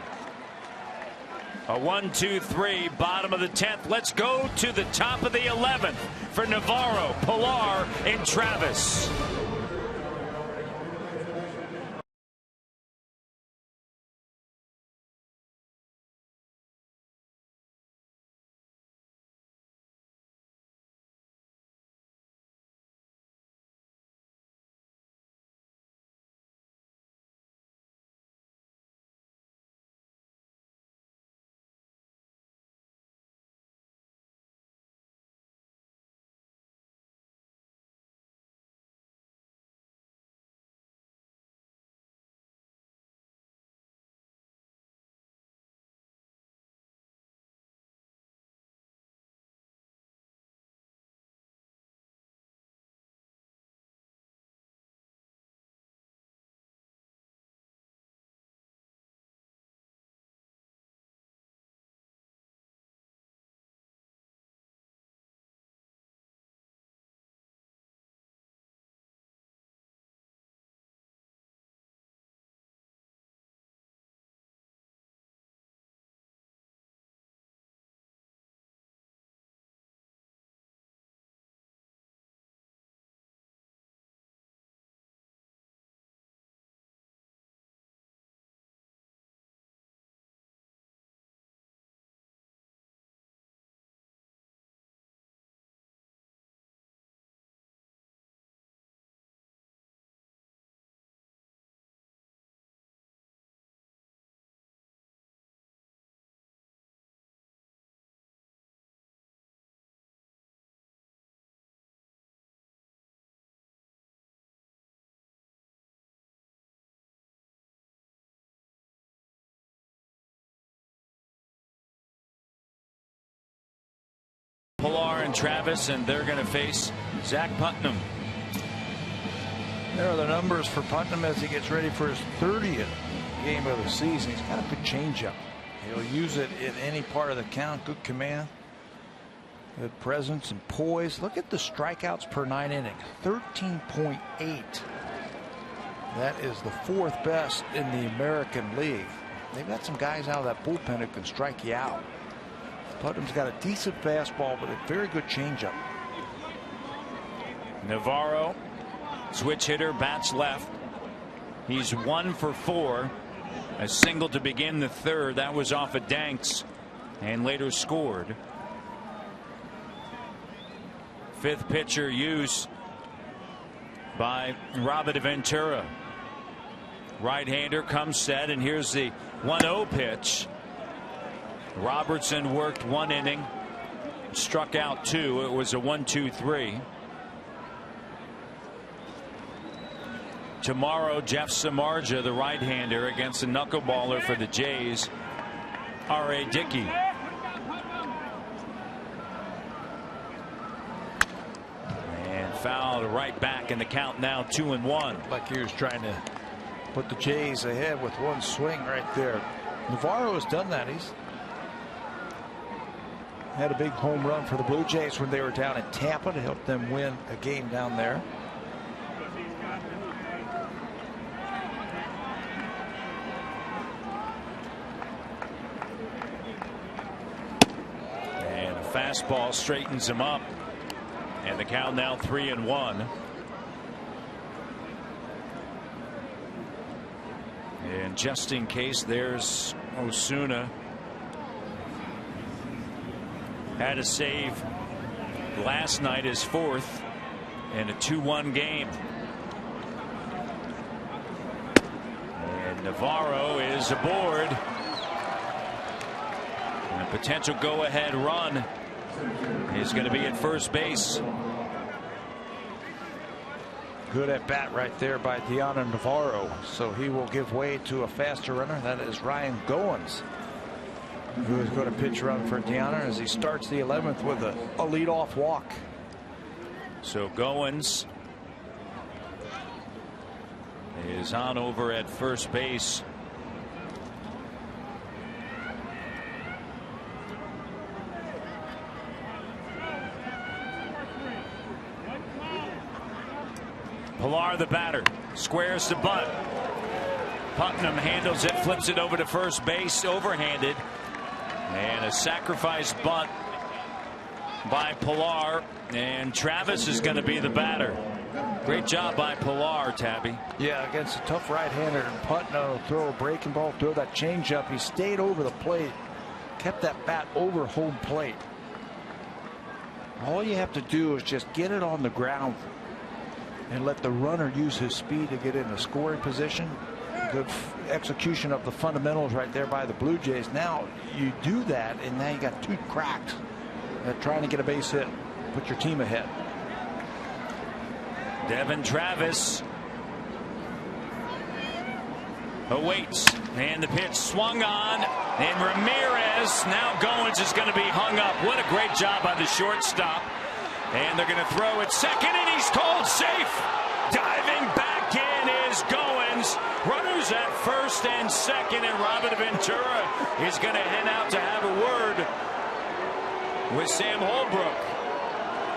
Speaker 2: A 1-2-3, bottom of the 10th. Let's go to the top of the 11th for Navarro, Pilar, and Travis. Pilar and Travis, and they're going to face Zach Putnam.
Speaker 3: There are the numbers for Putnam as he gets ready for his 30th game of the season. He's got a good changeup. He'll use it in any part of the count. Good command, good presence and poise. Look at the strikeouts per 9 innings, 13.8. That is the 4th best in the American League. They've got some guys out of that bullpen who can strike you out. Putnam's got a decent fastball with a very good changeup.
Speaker 2: Navarro, switch hitter, bats left. He's 1 for 4. A single to begin the 3rd. That was off of Danks and later scored. 5th pitcher used by Robert Ventura. Right-hander comes set, and here's the 1-0 pitch. Robertson worked 1 inning, struck out 2. It was a 1-2-3. Tomorrow, Jeff Samardzija, the right-hander, against the knuckleballer for the Jays, R.A. Dickey. And fouled right back in the count now, 2-1.
Speaker 3: Like he was trying to put the Jays ahead with 1 swing right there. Navarro has done that. He's had a big home run for the Blue Jays when they were down in Tampa to help them win a game down there.
Speaker 2: And a fastball straightens him up. And the count now 3-1. And just in case, there's Osuna. Had a save last night, his 4th, in a 2-1 game. And Navarro is aboard. And a potential go-ahead run is going to be at first base.
Speaker 3: Good at bat right there by Diana Navarro. So he will give way to a faster runner. That is Ryan Goins, who is going to pitch run for Diana as he starts the 11th with a leadoff walk.
Speaker 2: So Goins is on over at first base. Pilar, the batter, squares to bunt. Putnam handles it, flips it over to first base, overhanded. And a sacrifice bunt by Pilar, and Travis is going to be the batter. Great job by Pilar, Tabby.
Speaker 3: Yeah, against a tough right-hander. Putnam throw a breaking ball, throw that changeup. He stayed over the plate, kept that bat over home plate. All you have to do is just get it on the ground and let the runner use his speed to get in a scoring position. Good execution of the fundamentals right there by the Blue Jays. Now you do that, and now you got two cracks trying to get a base hit, put your team ahead.
Speaker 2: Devin Travis awaits, and the pitch swung on, and Ramirez, now Goins is going to be hung up. What a great job by the shortstop. And they're going to throw it second, and he's called safe. Diving back in is Goins. Runners at first and second, and Robin Ventura is going to head out to have a word with Sam Holbrook.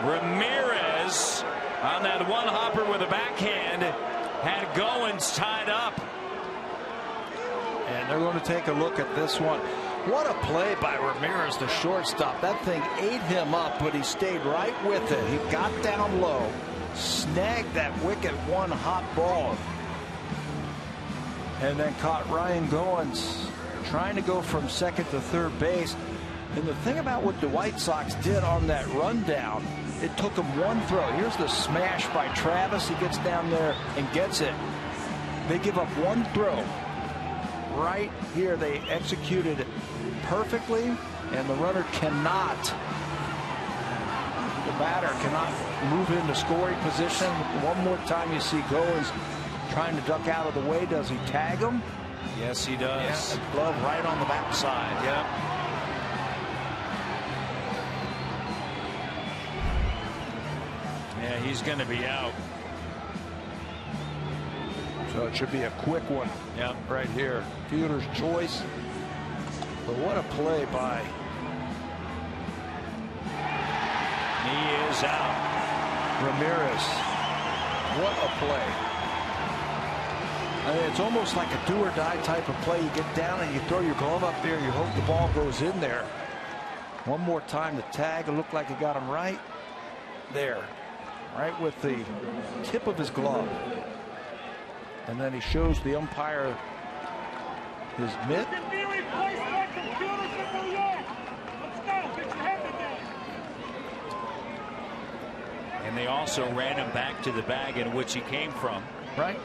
Speaker 2: Ramirez on that one hopper with a backhand had Goins tied up.
Speaker 3: And they're going to take a look at this one. What a play by Ramirez, the shortstop. That thing ate him up, but he stayed right with it. He got down low, snagged that wicket one hot ball, and then caught Ryan Goins trying to go from second to third base. And the thing about what the White Sox did on that rundown, it took him one throw. Here's the smash by Travis. He gets down there and gets it. They give up one throw. Right here, they executed it perfectly, and the runner cannot, the batter cannot move into scoring position. One more time you see Goins trying to duck out of the way. Does he tag him?
Speaker 2: Yes, he does.
Speaker 3: Yeah, glove right on the backside.
Speaker 2: Yep. Yeah, he's going to be out.
Speaker 3: So it should be a quick one.
Speaker 2: Yep.
Speaker 3: Right here. Fielder's choice. But what a play by.
Speaker 2: He is out.
Speaker 3: Ramirez. What a play. I mean, it's almost like a do or die type of play. You get down and you throw your glove up there. You hope the ball goes in there. One more time the tag. It looked like he got him right there. Right with the tip of his glove. And then he shows the umpire his mitt.
Speaker 2: And they also ran him back to the bag in which he came from.
Speaker 3: Right.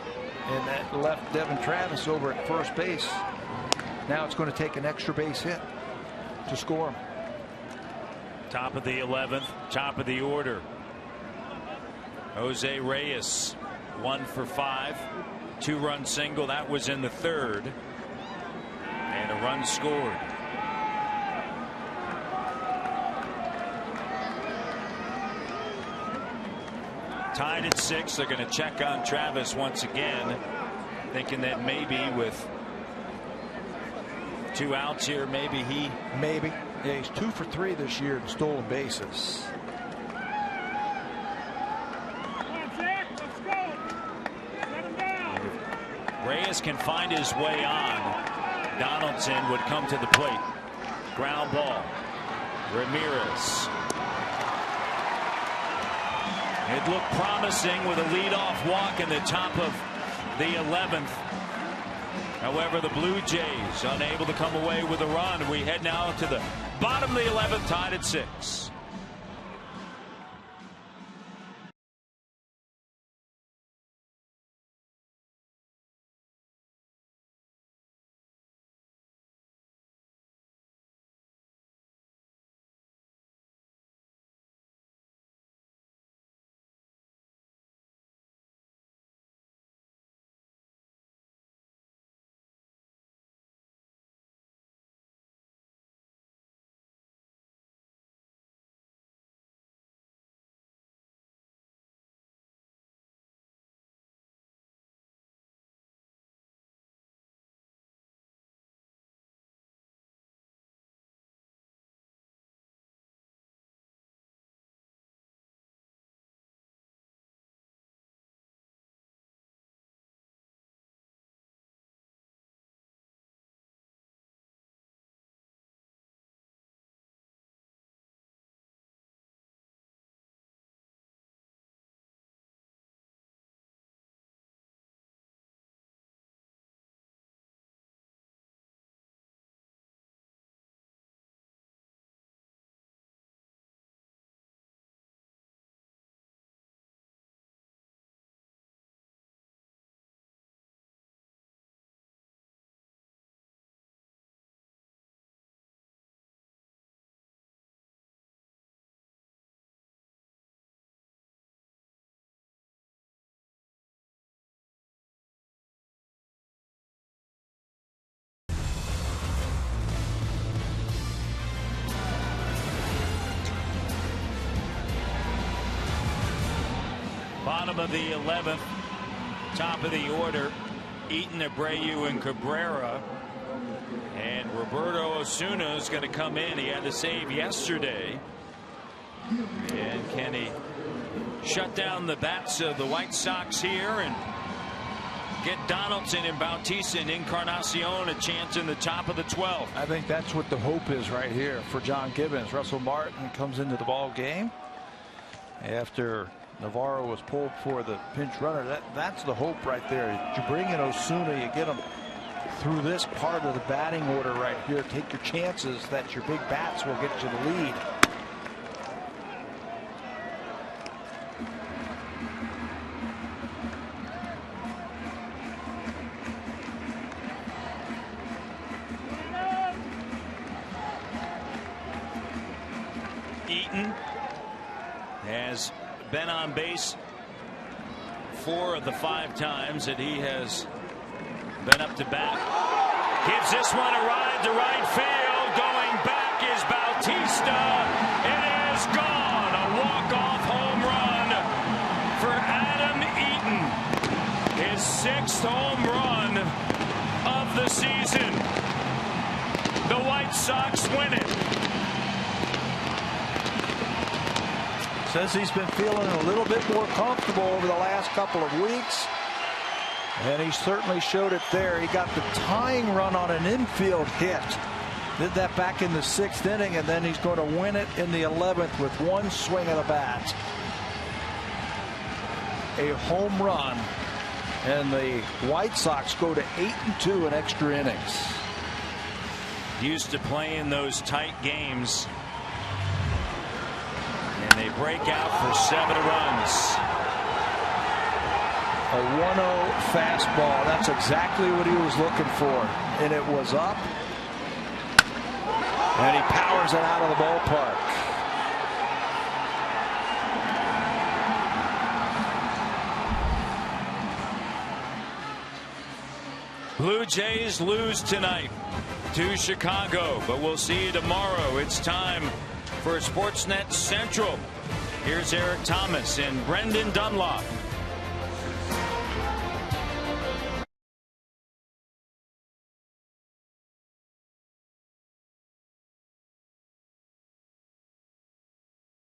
Speaker 3: And that left Devin Travis over at first base. Now it's going to take an extra base hit to score him.
Speaker 2: Top of the 11th, top of the order. Jose Reyes, 1 for 5. 2-run single. That was in the third. And a run scored. Tied at 6. They're going to check on Travis once again, thinking that maybe with 2 outs here, maybe he.
Speaker 3: Maybe. Yeah, he's 2 for 3 this year in stolen bases.
Speaker 2: Reyes can find his way on. Donaldson would come to the plate. Ground ball. Ramirez. It looked promising with a leadoff walk in the top of the 11th. However, the Blue Jays unable to come away with a run. We head now to the bottom of the 11th, tied at 6. Bottom of the 11th, top of the order, Eaton, Abreu, and Cabrera. And Roberto Osuna is going to come in. He had a save yesterday. And can he shut down the bats of the White Sox here and get Donaldson and Bautista and Encarnacion a chance in the top of the 12th?
Speaker 3: I think that's what the hope is right here for John Gibbons. Russell Martin comes into the ball game after Navarro was pulled for the pinch runner. That's the hope right there. You bring in Osuna, you get him through this part of the batting order right here. Take your chances that your big bats will get you the lead.
Speaker 2: Eaton has been on base 4 of the 5 times that he has been up to bat. Gives this one a ride to right field. Going back is Bautista. It is gone. A walk-off home run for Adam Eaton. His 6th home run of the season. The White Sox win it.
Speaker 3: Says he's been feeling a little bit more comfortable over the last couple of weeks. And he certainly showed it there. He got the tying run on an infield hit. Did that back in the 6th inning, and then he's going to win it in the 11th with one swing of the bat. A home run. And the White Sox go to 8-2 in extra innings.
Speaker 2: Used to playing those tight games. And they break out for 7 runs.
Speaker 3: A 1-0 fastball. That's exactly what he was looking for. And it was up. And he powers it out of the ballpark.
Speaker 2: Blue Jays lose tonight to Chicago, but we'll see you tomorrow. It's time for Sportsnet Central. Here's Eric Thomas and Brendan Dunlop.